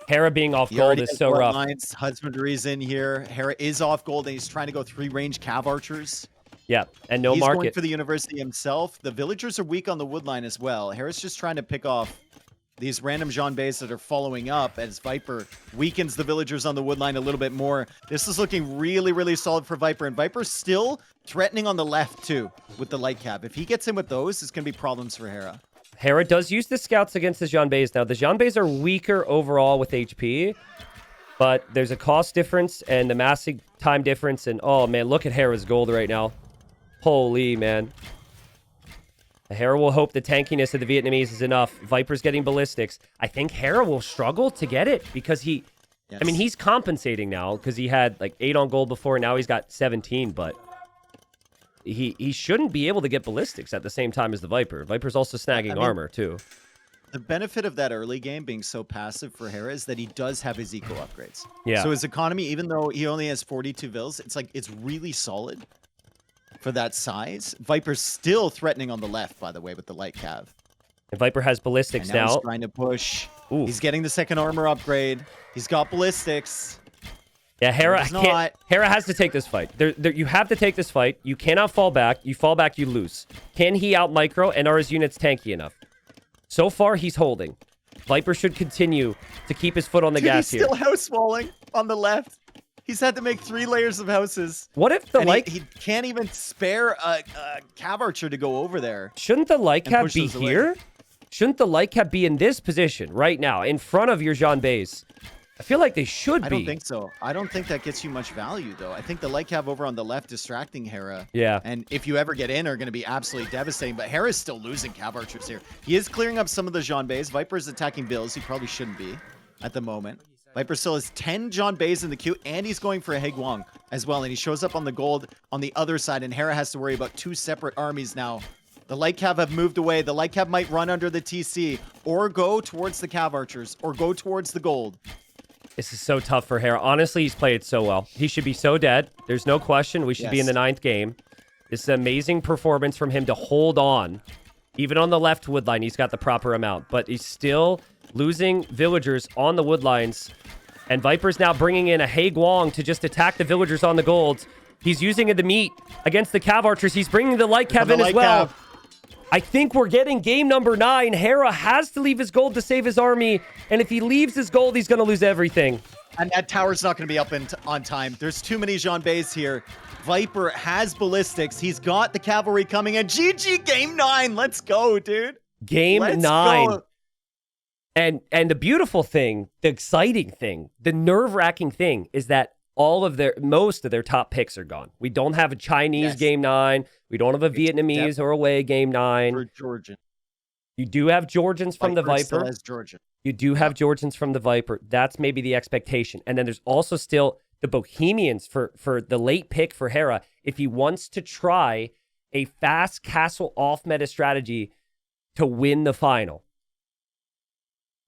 Hera being off gold is so rough. Husbandry's in here. Hera is off gold, and he's trying to go 3 range cav archers. Yeah, and no he's market. He's going for the university himself. The villagers are weak on the wood line as well. Hera's just trying to pick off these random Jean Bays that are following up as Viper weakens the villagers on the wood line a little bit more. This is looking really, really solid for Viper, and Viper's still threatening on the left too with the light cap. If he gets in with those, it's going to be problems for Hera. Hera does use the scouts against the Jean Bays now. The Jean Bays are weaker overall with HP, but there's a cost difference and the massing time difference, and oh man, look at Hera's gold right now. Holy man. Hera will hope the tankiness of the Vietnamese is enough. Viper's getting ballistics. I think Hera will struggle to get it because he... Yes. I mean, he's compensating now because he had like 8 on gold before, and now he's got 17, but he shouldn't be able to get ballistics at the same time as the Viper. Viper's also snagging armor too. The benefit of that early game being so passive for Hera is that he does have his eco upgrades. Yeah. So his economy, even though he only has 42 vils, it's really solid for that size. Viper's still threatening on the left, by the way, with the light cav. And Viper has ballistics And now. now. He's trying to push. Ooh. He's getting the second armor upgrade. He's got ballistics. Yeah, Hera He's not. Hera has to take this fight. You have to take this fight. You cannot fall back. You fall back, you lose. Can he out micro, and are his units tanky enough? So far, he's holding. Viper should continue to keep his foot on the gas he's here. Still house walling on the left. He's had to make 3 layers of houses. What if the light... He can't even spare a cav archer to go over there. Shouldn't the light and cab push be those away. here? Shouldn't the light cab be in this position right now, in front of your Jean Bays? I feel like they should be. I don't think so. I don't think that gets you much value, though. I think the light cav over on the left distracting Hera. Yeah. And if you ever get in, are going to be absolutely devastating. But Hera's still losing cav archers here. He is clearing up some of the Jean Bays. Viper's attacking Bills. He probably shouldn't be at the moment. Viper still has 10 Jean Bays in the queue, and he's going for a Heguang as well. And he shows up on the gold on the other side, and Hera has to worry about 2 separate armies now. The light cav have moved away. The light cav might run under the TC, or go towards the cav archers, or go towards the gold. This is so tough for Hera. Honestly, he's played it so well. He should be so dead. There's no question. We should be in the 9th game. This is an amazing performance from him to hold on. Even on the left wood line, he's got the proper amount. But he's still losing villagers on the wood lines. And Viper's now bringing in a He Guang to just attack the villagers on the gold. He's using the meat against the cav archers. He's bringing the light cav in as well. Cav. I think we're getting game number 9. Hera has to leave his gold to save his army. And if he leaves his gold, he's going to lose everything. And that tower's not going to be up on time. There's too many Jean Bays here. Viper has ballistics. He's got the cavalry coming in. GG game 9. Let's go, dude. Game Let's 9. Go. And the beautiful thing, the exciting thing, the nerve-wracking thing is that most of their top picks are gone. We don't have a Chinese game 9. We don't have a Vietnamese or away game 9. Or Georgian. You do have Georgians from the Viper. Still has Georgian. You do have Georgians from the Viper. That's maybe the expectation. And then there's also still the Bohemians for the late pick for Hera. If he wants to try a fast castle off meta strategy to win the final.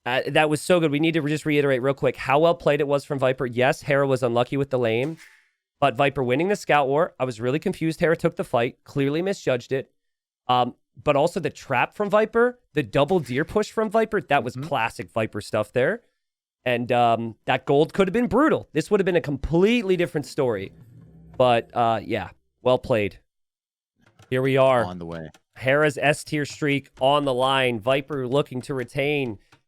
That was so good. We need to just reiterate real quick how well played it was from Viper. Yes, Hera was unlucky with the lane, but Viper winning the scout war. I was really confused. Hera took the fight, clearly misjudged it. But also the trap from Viper, the double deer push from Viper, that was classic Viper stuff there. And that gold could have been brutal. This would have been a completely different story. But yeah, well played. Here we are. On the way. Hera's S tier streak on the line. Viper looking to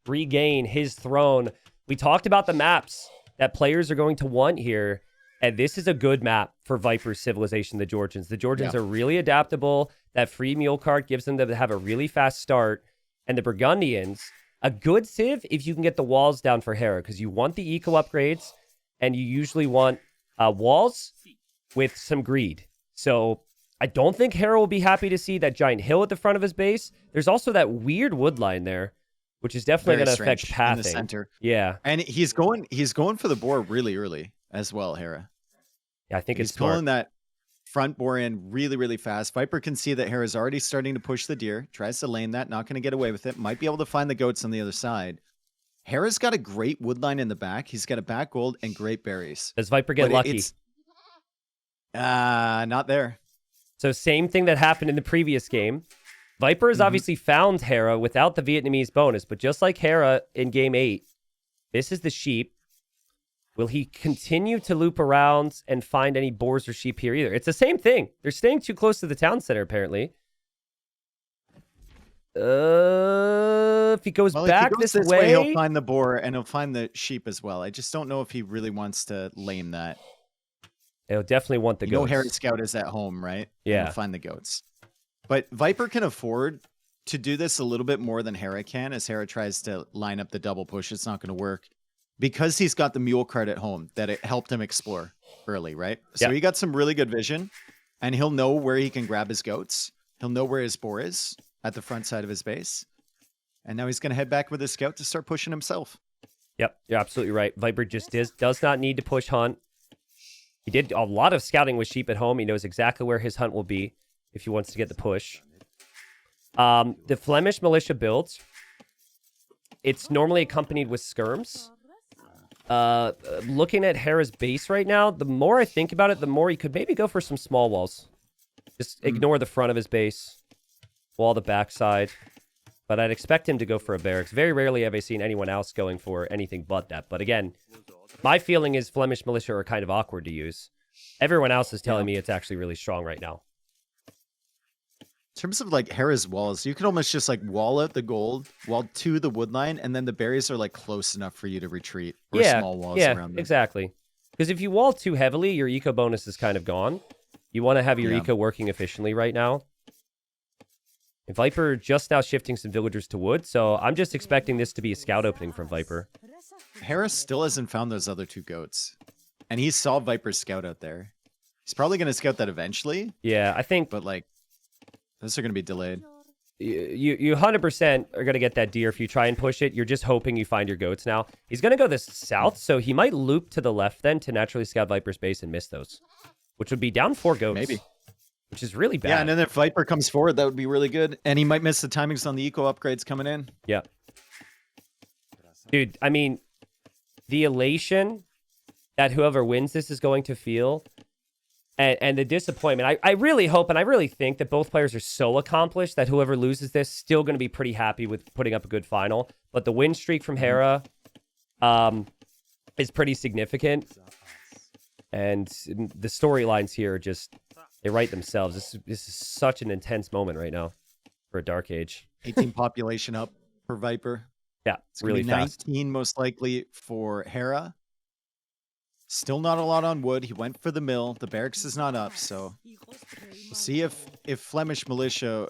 regain his throne. We talked about the maps that players are going to want here. And this is a good map for Viper's civilization, the Georgians. The Georgians are really adaptable. That free mule cart gives them to have a really fast start. And the Burgundians, a good civ if you can get the walls down for Hera, because you want the eco upgrades, and you usually want walls with some greed. So I don't think Hera will be happy to see that giant hill at the front of his base. There's also that weird wood line there, which is definitely going to affect pathing. In the center. Yeah. And he's going for the boar really early as well, Hera. Yeah, I think he's it's smart. pulling that front boar in really, really fast. Viper can see that Hera's already starting to push the deer. Tries to lane that. Not going to get away with it. Might be able to find the goats on the other side. Hera's got a great wood line in the back. He's got a back gold and great berries. Does Viper get lucky? Not there. So same thing that happened in the previous game. Viper has obviously found Hera without the Vietnamese bonus, but just like Hera in game 8, this is the sheep. Will he continue to loop around and find any boars or sheep here either? It's the same thing. They're staying too close to the town center, apparently. If he goes back if he goes this way, way, he'll find the boar and he'll find the sheep as well. I just don't know if he really wants to lame that. he'll definitely want the goats. Hera Scout is at home, right? Yeah. He'll find the goats. But Viper can afford to do this a little bit more than Hera can, as Hera tries to line up the double push. It's not going to work. Because he's got the mule cart at home that it helped him explore early, right? So he got some really good vision, and he'll know where he can grab his goats. He'll know where his boar is at the front side of his base. And now he's going to head back with his scout to start pushing himself. Yep, you're absolutely right. Viper just does not need to push hunt. He did a lot of scouting with sheep at home. He knows exactly where his hunt will be. if he wants to get the push. The Flemish militia build, it's normally accompanied with skirms. Looking at Hera's base right now, the more I think about it, the more he could maybe go for some small walls. Just ignore the front of his base, wall the backside. But I'd expect him to go for a barracks. Very rarely have I seen anyone else going for anything but that. But again, my feeling is Flemish militia are kind of awkward to use. Everyone else is telling me it's actually really strong right now. In terms of like Hera's walls, you can almost just like wall out the gold, wall to the wood line, and then the berries are like close enough for you to retreat. Or small walls around them. Exactly. Because if you wall too heavily, your eco bonus is kind of gone. You want to have your eco working efficiently right now. And Viper just now shifting some villagers to wood, so I'm just expecting this to be a scout opening from Viper. Hera still hasn't found those other 2 goats. And he saw Viper's scout out there. He's probably going to scout that eventually. Yeah, I think... But, like, those are going to be delayed. You 100% are going to get that deer if you try and push it. You're just hoping you find your goats now. He's going to go this south, so he might loop to the left then to naturally scout Viper's base and miss those. Which would be down 4 goats. Maybe. Which is really bad. Yeah, and then if Viper comes forward, that would be really good. And he might miss the timings on the eco upgrades coming in. Yeah. Dude, I mean, the elation that whoever wins this is going to feel, and the disappointment. I really hope and I really think that both players are so accomplished that whoever loses this is still going to be pretty happy with putting up a good final. But the win streak from Hera is pretty significant. And the storylines here just... They write themselves. This is such an intense moment right now for a Dark Age. 18 population up for Viper. Yeah, it's really fast. 19 most likely for Hera. Still not a lot on wood. He went for the mill. The barracks is not up, so we'll see if Flemish militia,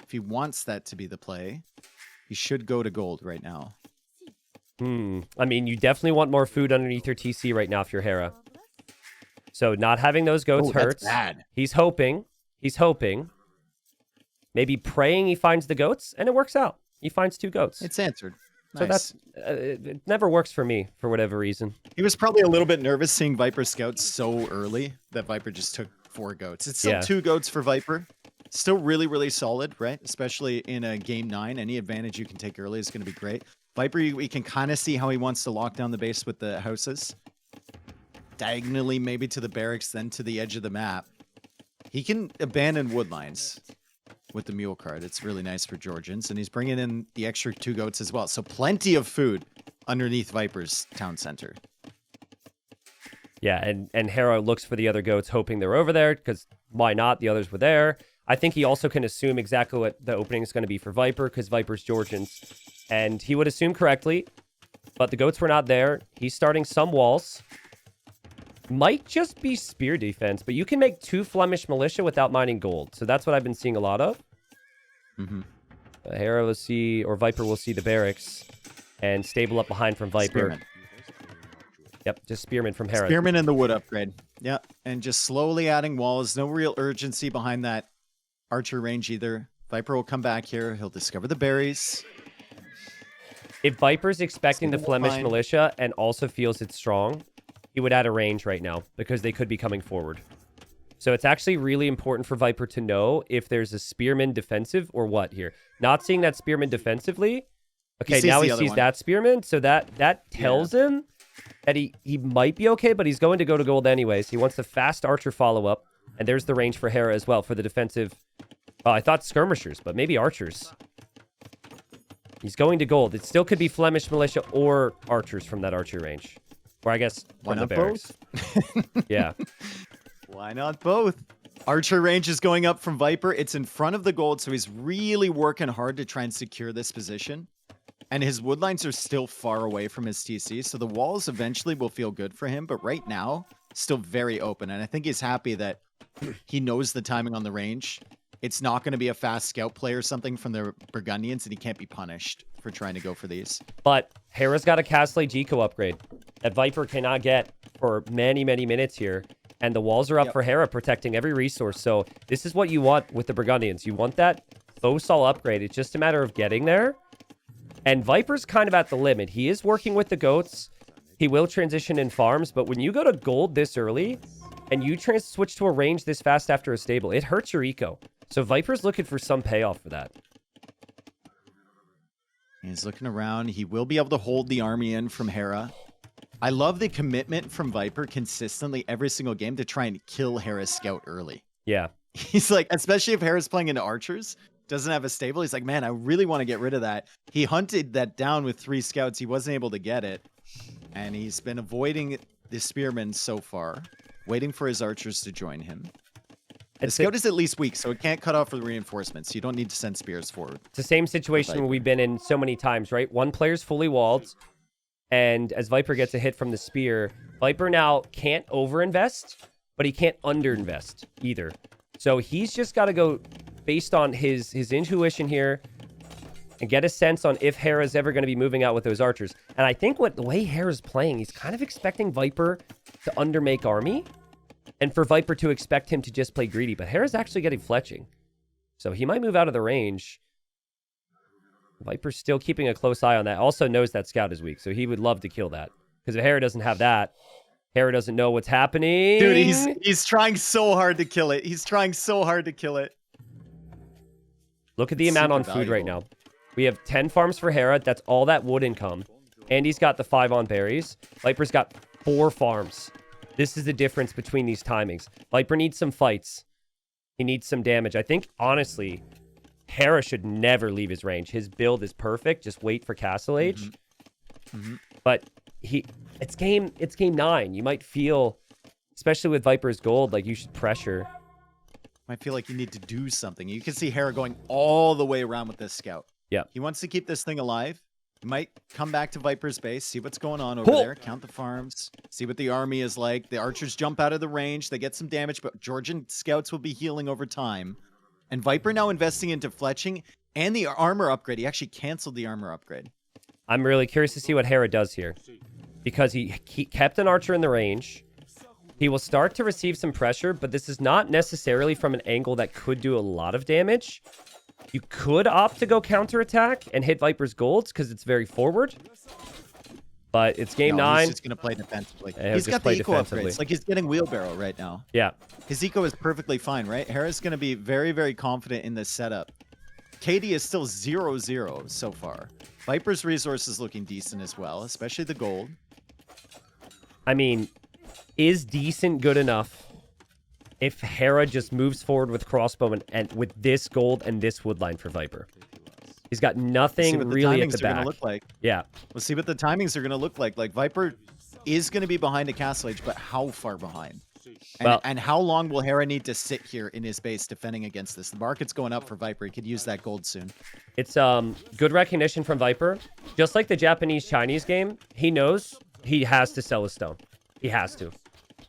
if he wants that to be the play, he should go to gold right now. I mean, you definitely want more food underneath your TC right now if you're Hera. So not having those goats hurts. Bad. He's hoping. Maybe praying he finds the goats, and it works out. He finds 2 goats. It's answered. So nice. It never works for me, for whatever reason. He was probably a little bit nervous seeing Viper scouts so early that Viper just took 4 goats. It's still 2 goats for Viper. Still really, really solid, right? Especially in a game 9. Any advantage you can take early is going to be great. Viper, we can kind of see how he wants to lock down the base with the houses. Diagonally, maybe to the barracks, then to the edge of the map. He can abandon wood lines with the mule card. It's really nice for Georgians, and he's bringing in the extra 2 goats as well. So plenty of food underneath Viper's town center. Yeah, and Hera looks for the other goats, hoping they're over there, because why not? The others were there. I think he also can assume exactly what the opening is going to be for Viper, because Viper's Georgians. And he would assume correctly, but the goats were not there. He's starting some walls. Might just be spear defense, but you can make 2 Flemish militia without mining gold. So that's what I've been seeing a lot of. Hera will see, or Viper will see the barracks and stable up behind from Viper. Spearman. Yep, just Spearman from Hera. Spearman and the wood upgrade. Yeah, and just slowly adding walls. No real urgency behind that archer range either. Viper will come back here. He'll discover the berries. If Viper's expecting the Flemish militia and also feels it's strong, he would add a range right now because they could be coming forward. So it's actually really important for Viper to know if there's a Spearman defensive or what here. Not seeing that Spearman defensively. Okay, now he sees that Spearman. So that tells him that he might be okay, but he's going to go to gold anyways. He wants the fast archer follow-up. And there's the range for Hera as well for the defensive. Oh, I thought skirmishers, but maybe archers. He's going to gold. It still could be Flemish militia or archers from that archer range. Or I guess from the barracks. Yeah. Why not both? Archer range is going up from Viper. It's in front of the gold, so he's really working hard to try and secure this position. And his woodlines are still far away from his TC, so the walls eventually will feel good for him. But right now, still very open. And I think he's happy that he knows the timing on the range. It's not going to be a fast scout play or something from the Burgundians, and he can't be punished for trying to go for these. But Hera's got a Castle Eco upgrade that Viper cannot get for many, many minutes here. And the walls are up for Hera, protecting every resource. So this is what you want with the Burgundians. You want that Bosal upgrade. It's just a matter of getting there. And Viper's kind of at the limit. He is working with the goats. He will transition in farms. But when you go to gold this early and you switch to a range this fast after a stable, it hurts your eco. So Viper's looking for some payoff for that. He's looking around. He will be able to hold the army in from Hera. I love the commitment from Viper consistently every single game to try and kill Hera's scout early. Yeah. He's like, especially if Hera's playing into archers, doesn't have a stable. He's like, man, I really want to get rid of that. He hunted that down with 3 scouts. He wasn't able to get it. And he's been avoiding the spearmen so far, waiting for his archers to join him. The scout is at least weak, so it can't cut off for the reinforcements. You don't need to send spears forward. It's the same situation we've been in so many times, right? One player's fully walled, and as Viper gets a hit from the spear, Viper now can't overinvest, but he can't underinvest either. So he's just got to go based on his intuition here and get a sense on if Hera's ever going to be moving out with those archers. And I think the way Hera's playing, he's kind of expecting Viper to undermake army, and for Viper to expect him to just play greedy. But Hera's actually getting fletching. So he might move out of the range. Viper's still keeping a close eye on that. Also knows that scout is weak, so he would love to kill that. Because if Hera doesn't have that, Hera doesn't know what's happening. Dude, he's trying so hard to kill it. He's trying so hard to kill it. Look at the amount on food right now. We have 10 farms for Hera. That's all that wood income. Andy's got the 5 on berries. Viper's got 4 farms. This is the difference between these timings. Viper needs some fights. He needs some damage. I think, honestly, Hera should never leave his range. His build is perfect. Just wait for Castle Age. But it's game 9. You might feel, especially with Viper's gold, like you should pressure. Might feel like you need to do something. You can see Hera going all the way around with this scout. Yeah. He wants to keep this thing alive. He might come back to Viper's base, see what's going on over there, count the farms, see what the army is like. The archers jump out of the range. They get some damage, but Georgian scouts will be healing over time. And Viper now investing into fletching and the armor upgrade. He actually canceled the armor upgrade. I'm really curious to see what Hera does here. Because he kept an archer in the range. He will start to receive some pressure, but this is not necessarily from an angle that could do a lot of damage. You could opt to go counterattack and hit Viper's golds because it's very forward. But it's game 9. He's just going to play defensively. Yeah, he's got the eco upgrades. Like, he's getting wheelbarrow right now. Yeah. His eco is perfectly fine, right? Hera's going to be very, very confident in this setup. KD is still 0-0 so far. Viper's resource is looking decent as well, especially the gold. I mean, is decent good enough if Hera just moves forward with crossbow and with this gold and this woodline for Viper? He's got nothing really at the back. Look like. Yeah. We'll see what the timings are going to look like. Like, Viper is going to be behind a Castle Age, but how far behind? And how long will Hera need to sit here in his base defending against this? The market's going up for Viper. He could use that gold soon. It's good recognition from Viper. Just like the Japanese-Chinese game, he knows he has to sell a stone. He has to.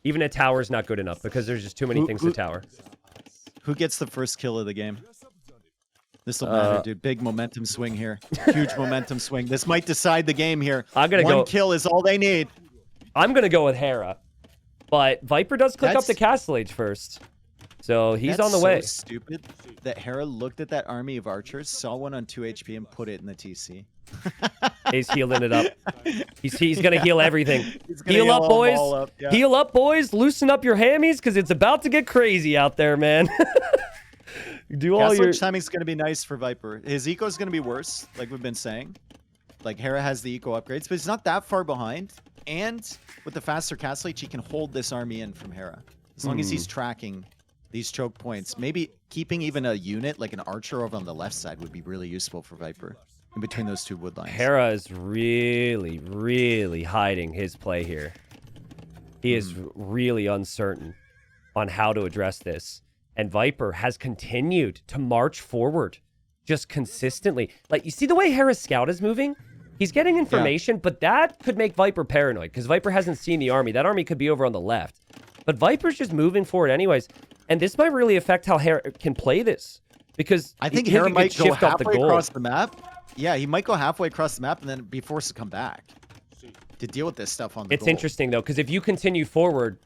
Even a tower is not good enough because there's just too many things to tower. Who gets the first kill of the game? This will matter, dude. Big momentum swing here. Huge momentum swing. This might decide the game here. One kill is all they need. I'm going to go with Hera. But Viper does click up the Castle Age first. So he's on the way. That's so stupid that Hera looked at that army of archers, saw one on 2 HP, and put it in the TC. He's healing it up. He's going to heal everything. Heal up, boys. Yeah. Heal up, boys. Loosen up your hammies because it's about to get crazy out there, man. Do all your timing's going to be nice for Viper. His eco is going to be worse, like we've been saying. Like, Hera has the eco upgrades, but he's not that far behind. And with the faster Castle Age, he can hold this army in from Hera. As long as he's tracking these choke points. Maybe keeping even a unit, like an archer over on the left side, would be really useful for Viper. In between those two wood lines. Hera is really, really hiding his play here. He is really uncertain on how to address this. And Viper has continued to march forward just consistently. Like, you see the way Hera's scout is moving? He's getting information, but that could make Viper paranoid because Viper hasn't seen the army. That army could be over on the left. But Viper's just moving forward anyways. And this might really affect how Hera can play this. Because I think Hera might go halfway across the map. Yeah, he might go halfway across the map and then be forced to come back to deal with this stuff on the It's interesting, though, because if you continue forward,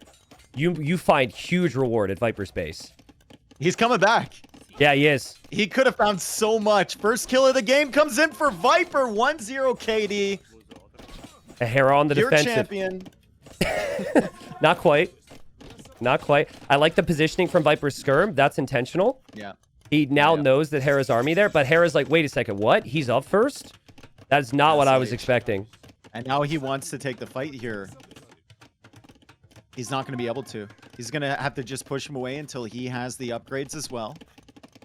you find huge reward at Viper's base. He's coming back. Yeah, he is. He could have found so much. First kill of the game comes in for Viper. 1-0 KD. A Hera on the defensive. Champion. Not quite. Not quite. I like the positioning from Viper's skirm. That's intentional. Yeah. He now knows that Hera's army there, but Hera's like, wait a second, what? He's up first? That's not what I was expecting. And now he wants to take the fight here. He's not going to be able to. He's going to have to just push him away until he has the upgrades as well.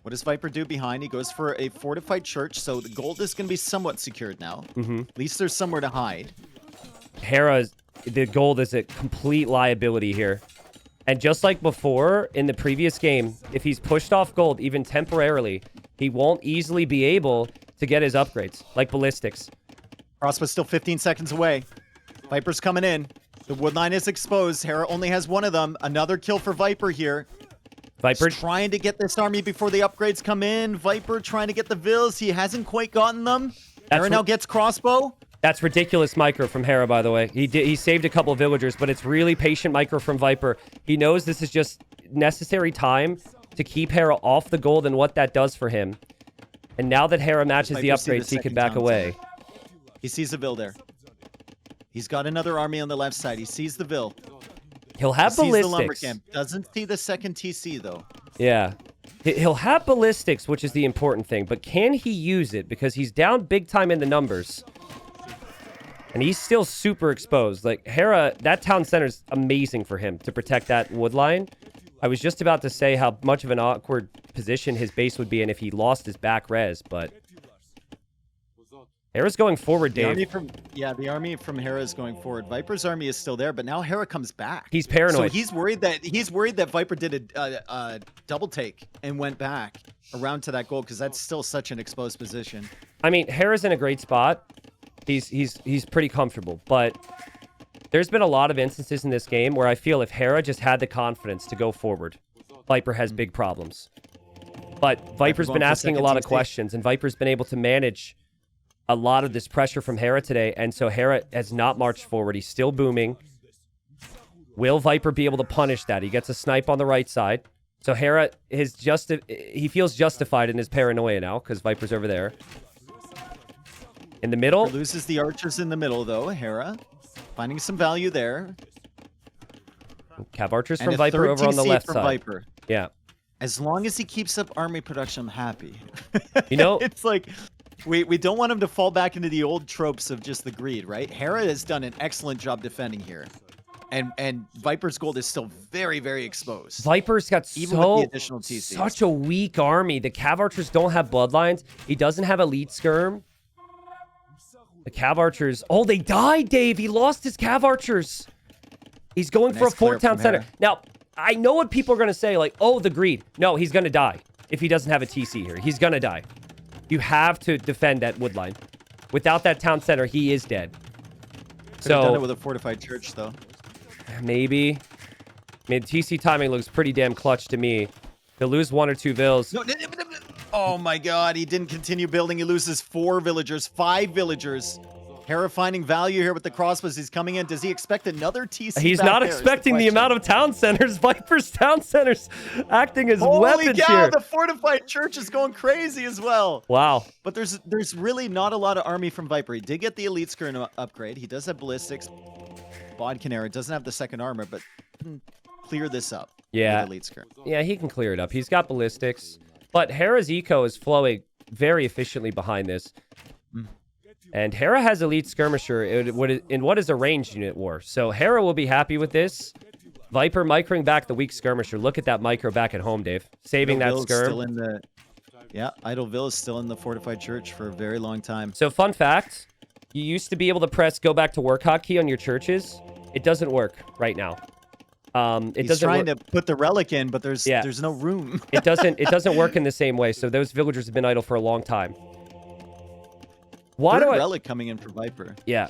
What does Viper do behind? He goes for a fortified church, so the gold is going to be somewhat secured now. At least there's somewhere to hide. The gold is a complete liability here. And just like before, in the previous game, if he's pushed off gold, even temporarily, he won't easily be able to get his upgrades, like ballistics. Crossbow's still 15 seconds away. Viper's coming in. The wood line is exposed. Hera only has one of them. Another kill for Viper here. Viper trying to get this army before the upgrades come in. Viper trying to get the vills. He hasn't quite gotten them. Hera now gets crossbow. That's ridiculous micro from Hera, by the way. He saved a couple of villagers, but it's really patient micro from Viper. He knows this is just necessary time to keep Hera off the gold and what that does for him. And now that Hera matches the upgrades, he can back away. He sees the vill there. He's got another army on the left side. He sees the vill. He'll have ballistics. Doesn't see the second TC, though. Yeah. He'll have ballistics, which is the important thing. But can he use it? Because he's down big time in the numbers. And he's still super exposed. Like, Hera, that town center's amazing for him to protect that wood line. I was just about to say how much of an awkward position his base would be in if he lost his back res, but... Hera's going forward, Dave. The army from Hera is going forward. Viper's army is still there, but now Hera comes back. He's paranoid. So he's worried that Viper did a double take and went back around to that goal because that's still such an exposed position. I mean, Hera's in a great spot. He's pretty comfortable, but there's been a lot of instances in this game where I feel if Hera just had the confidence to go forward, Viper has big problems. But Viper's been asking a lot of questions, and Viper's been able to manage a lot of this pressure from Hera today, and so Hera has not marched forward. He's still booming. Will Viper be able to punish that? He gets a snipe on the right side. So Hera he feels justified in his paranoia now because Viper's over there. In the middle. Viper loses the archers in the middle, though. Hera finding some value there. Cav archers from Viper over on the left side. Viper. Yeah. As long as he keeps up army production, I'm happy. You know, it's like... We don't want him to fall back into the old tropes of just the greed, right? Hera has done an excellent job defending here. And Viper's gold is still very, very exposed. Viper's got even with the additional TCs. Such a weak army. The Cav archers don't have bloodlines. He doesn't have elite skirm. The Cav archers... Oh, they died, Dave. He lost his Cav archers. He's going for a fort town center. Now, I know what people are going to say, like, oh, the greed. No, he's going to die if he doesn't have a TC here. He's going to die. You have to defend that wood line. Without that town center, he is dead. Could have done it with a fortified church, though. Maybe. I mean, TC timing looks pretty damn clutch to me. He'll lose 1 or 2 vills. Oh my god, he didn't continue building. He loses 4 villagers, 5 villagers. Hera finding value here with the crossbows. He's coming in. Does he expect another TC? He's not expecting the amount of town centers. Viper's town centers acting as weapons here. Holy cow, the fortified church is going crazy as well. Wow. But there's really not a lot of army from Viper. He did get the elite skirt upgrade. He does have ballistics. Bodkinera doesn't have the second armor, but clear this up. Yeah. Elite skirt. Yeah, he can clear it up. He's got ballistics. But Hera's eco is flowing very efficiently behind this. And Hera has elite skirmisher in what is a ranged unit war. So Hera will be happy with this. Viper microing back the weak skirmisher. Look at that micro back at home, Dave. Saving that skirm. Yeah, Idleville is still in the fortified church for a very long time. So fun fact, you used to be able to press go back to work hotkey on your churches. It doesn't work right now. He's trying to put the relic in, but there's no room. It doesn't work in the same way. So those villagers have been idle for a long time. Why do relic coming in for Viper? Yeah.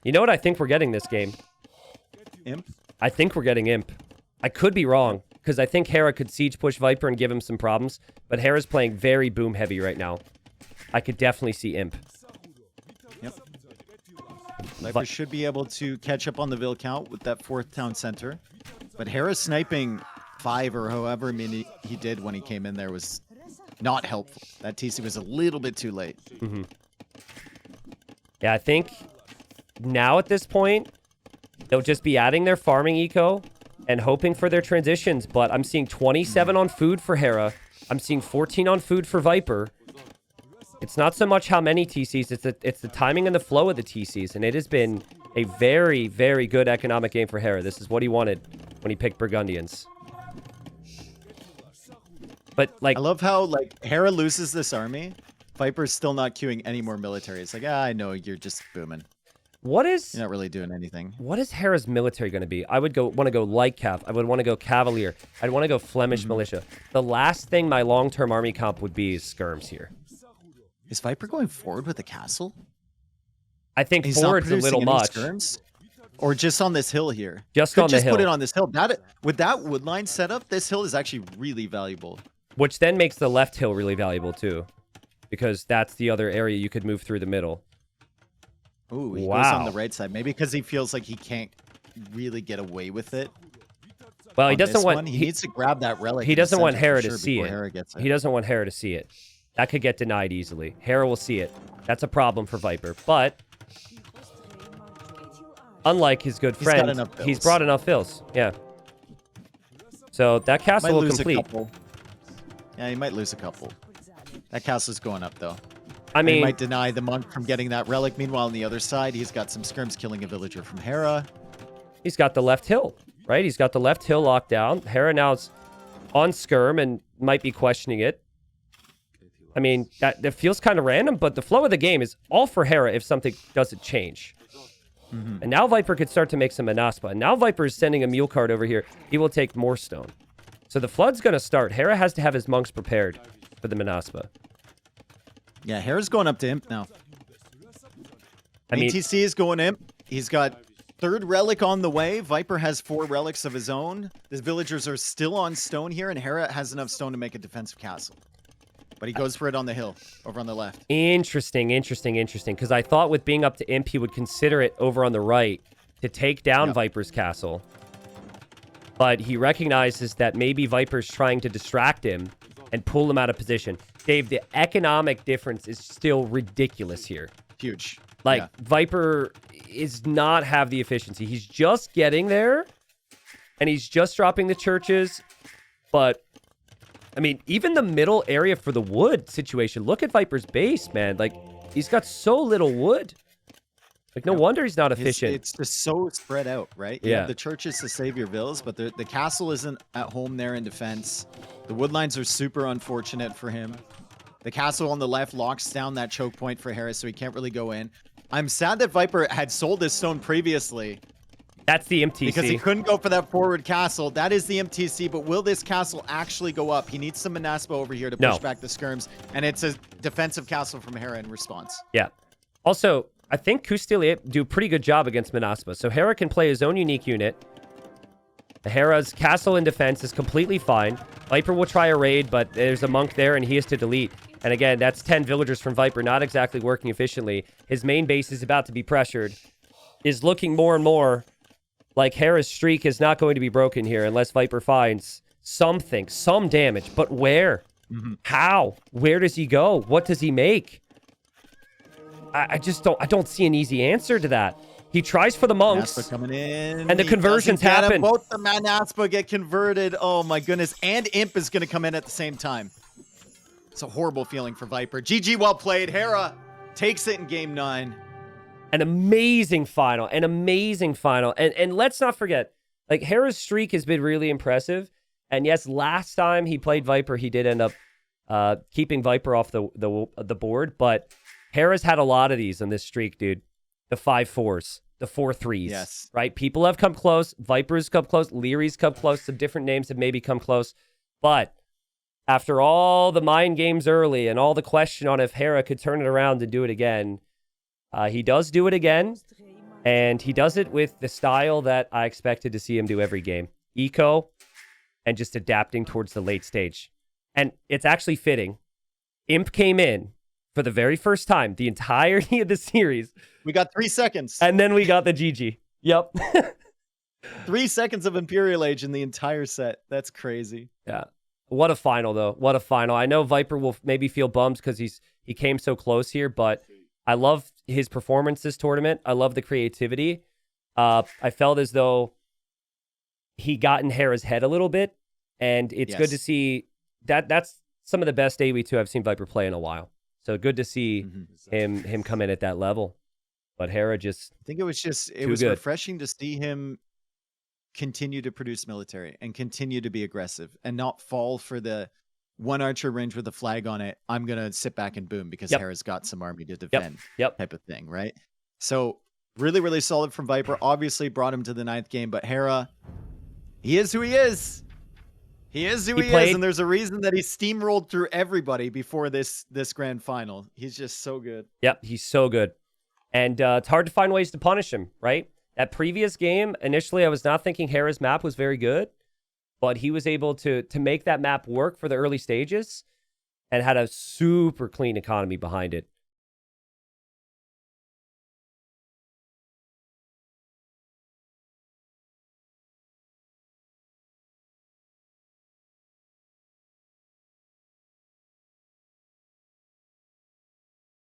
You know what I think we're getting this game? Imp? I think we're getting Imp. I could be wrong, because I think Hera could siege push Viper and give him some problems, but Hera's playing very boom heavy right now. I could definitely see Imp. Yep. Viper should be able to catch up on the Vill count with that 4th town center, but Hera's sniping 5 or however many he did when he came in there was not helpful. That TC was a little bit too late. Mm-hmm. Yeah, I think now at this point, they'll just be adding their farming eco and hoping for their transitions. But I'm seeing 27 on food for Hera. I'm seeing 14 on food for Viper. It's not so much how many TCs, it's the timing and the flow of the TCs, and it has been a very, very good economic game for Hera. This is what he wanted when he picked Burgundians. But, like... I love how, like, Hera loses this army. Viper's still not queuing any more military. It's like, I know, you're just booming. What is... You're not really doing anything. What is Hera's military going to be? I would want to go light cav. I would want to go cavalier. I'd want to go Flemish militia. The last thing my long-term army comp would be is skirms here. Is Viper going forward with the castle? I think He's forward's a little much. Skirms? Or just on this hill here? Just Could on the just hill. put it on this hill. With that wood line setup, this hill is actually really valuable. Which then makes the left hill really valuable too. Because that's the other area you could move through the middle. Ooh, he goes on the right side. Maybe because he feels like he can't really get away with it. Well, he doesn't want... He needs to grab that relic. He doesn't want Hera to see it. Hera gets it. He doesn't want Hera to see it. That could get denied easily. Hera will see it. That's a problem for Viper. But, unlike his good friend, he's brought enough fills. Yeah. So, that castle will complete. Yeah, he might lose a couple. That castle's going up, though. I mean... He might deny the monk from getting that relic. Meanwhile, on the other side, he's got some skirms killing a villager from Hera. He's got the left hill, right? He's got the left hill locked down. Hera now is on skirm and might be questioning it. I mean, that feels kind of random, but the flow of the game is all for Hera if something doesn't change. And now Viper could start to make some Manaspa. And now Viper is sending a mule card over here. He will take more stone. So the flood's going to start. Hera has to have his monks prepared for the Manaspa. Yeah, Hera's going up to Imp now. I mean, ATC is going Imp. He's got third relic on the way. Viper has 4 relics of his own. The villagers are still on stone here, and Hera has enough stone to make a defensive castle. But he goes for it on the hill, over on the left. Interesting. Because I thought with being up to Imp, he would consider it over on the right to take down Viper's castle. But he recognizes that maybe Viper's trying to distract him and pull him out of position. Dave, the economic difference is still ridiculous here. Huge. Like, Viper is not have the efficiency. He's just getting there, and he's just dropping the churches. But, I mean, even the middle area for the wood situation. Look at Viper's base, man. Like, he's got so little wood. Like, no wonder he's not efficient. It's just so spread out, right? You have the churches to save your villas, but the castle isn't at home there in defense. The wood lines are super unfortunate for him. The castle on the left locks down that choke point for Harris, so he can't really go in. I'm sad that Viper had sold his stone previously. That's the MTC. Because he couldn't go for that forward castle. That is the MTC, but will this castle actually go up? He needs some Manaspa over here to push back the skirms, and it's a defensive castle from Hera in response. Yeah. Also, I think Kustili do a pretty good job against Manaspa. So Hera can play his own unique unit. Hera's castle in defense is completely fine. Viper will try a raid, but there's a monk there, and he has to delete. And again, that's 10 villagers from Viper, not exactly working efficiently. His main base is about to be pressured. Is looking more and more like Hera's streak is not going to be broken here unless Viper finds something, some damage. But where? How? Where does he go? What does he make? I just don't see an easy answer to that. He tries for the monks. Manaspa coming in. And the conversions happen. Both the Manaspa get converted. Oh my goodness. And Imp is going to come in at the same time. It's a horrible feeling for Viper. GG, well played. Hera takes it in game 9. An amazing final. And let's not forget, like, Hera's streak has been really impressive. And yes, last time he played Viper, he did end up keeping Viper off the board. But Hera's had a lot of these on this streak, dude. The 5-4s, the 4-3s. Yes. Right? People have come close. Viper's come close. Leary's come close. Some different names have maybe come close. But after all the mind games early and all the question on if Hera could turn it around and do it again, he does do it again. And he does it with the style that I expected to see him do every game. Eco and just adapting towards the late stage. And it's actually fitting. Imp came in for the very first time, the entirety of the series. We got 3 seconds. And then we got the GG. Yep. 3 seconds of Imperial Age in the entire set. That's crazy. Yeah. What a final, though. What a final. I know Viper will maybe feel bummed because he came so close here, but I love his performance this tournament. I love the creativity. I felt as though he got in Hera's head a little bit, and it's good to see that. That's some of the best AoE2 I've seen Viper play in a while. So good to see him come in at that level. But Hera just I think it was good. refreshing to see him continue to produce military and continue to be aggressive and not fall for the one archer range with a flag on it. I'm going to sit back and boom because Hera's got some army to defend type of thing, right? So really, really solid from Viper. Obviously brought him to the 9th game, but Hera, he is who he is. He is who he is, and there's a reason that he steamrolled through everybody before this grand final. He's just so good. Yep, he's so good. And it's hard to find ways to punish him, right? That previous game, initially I was not thinking Hera's map was very good, but he was able to make that map work for the early stages and had a super clean economy behind it.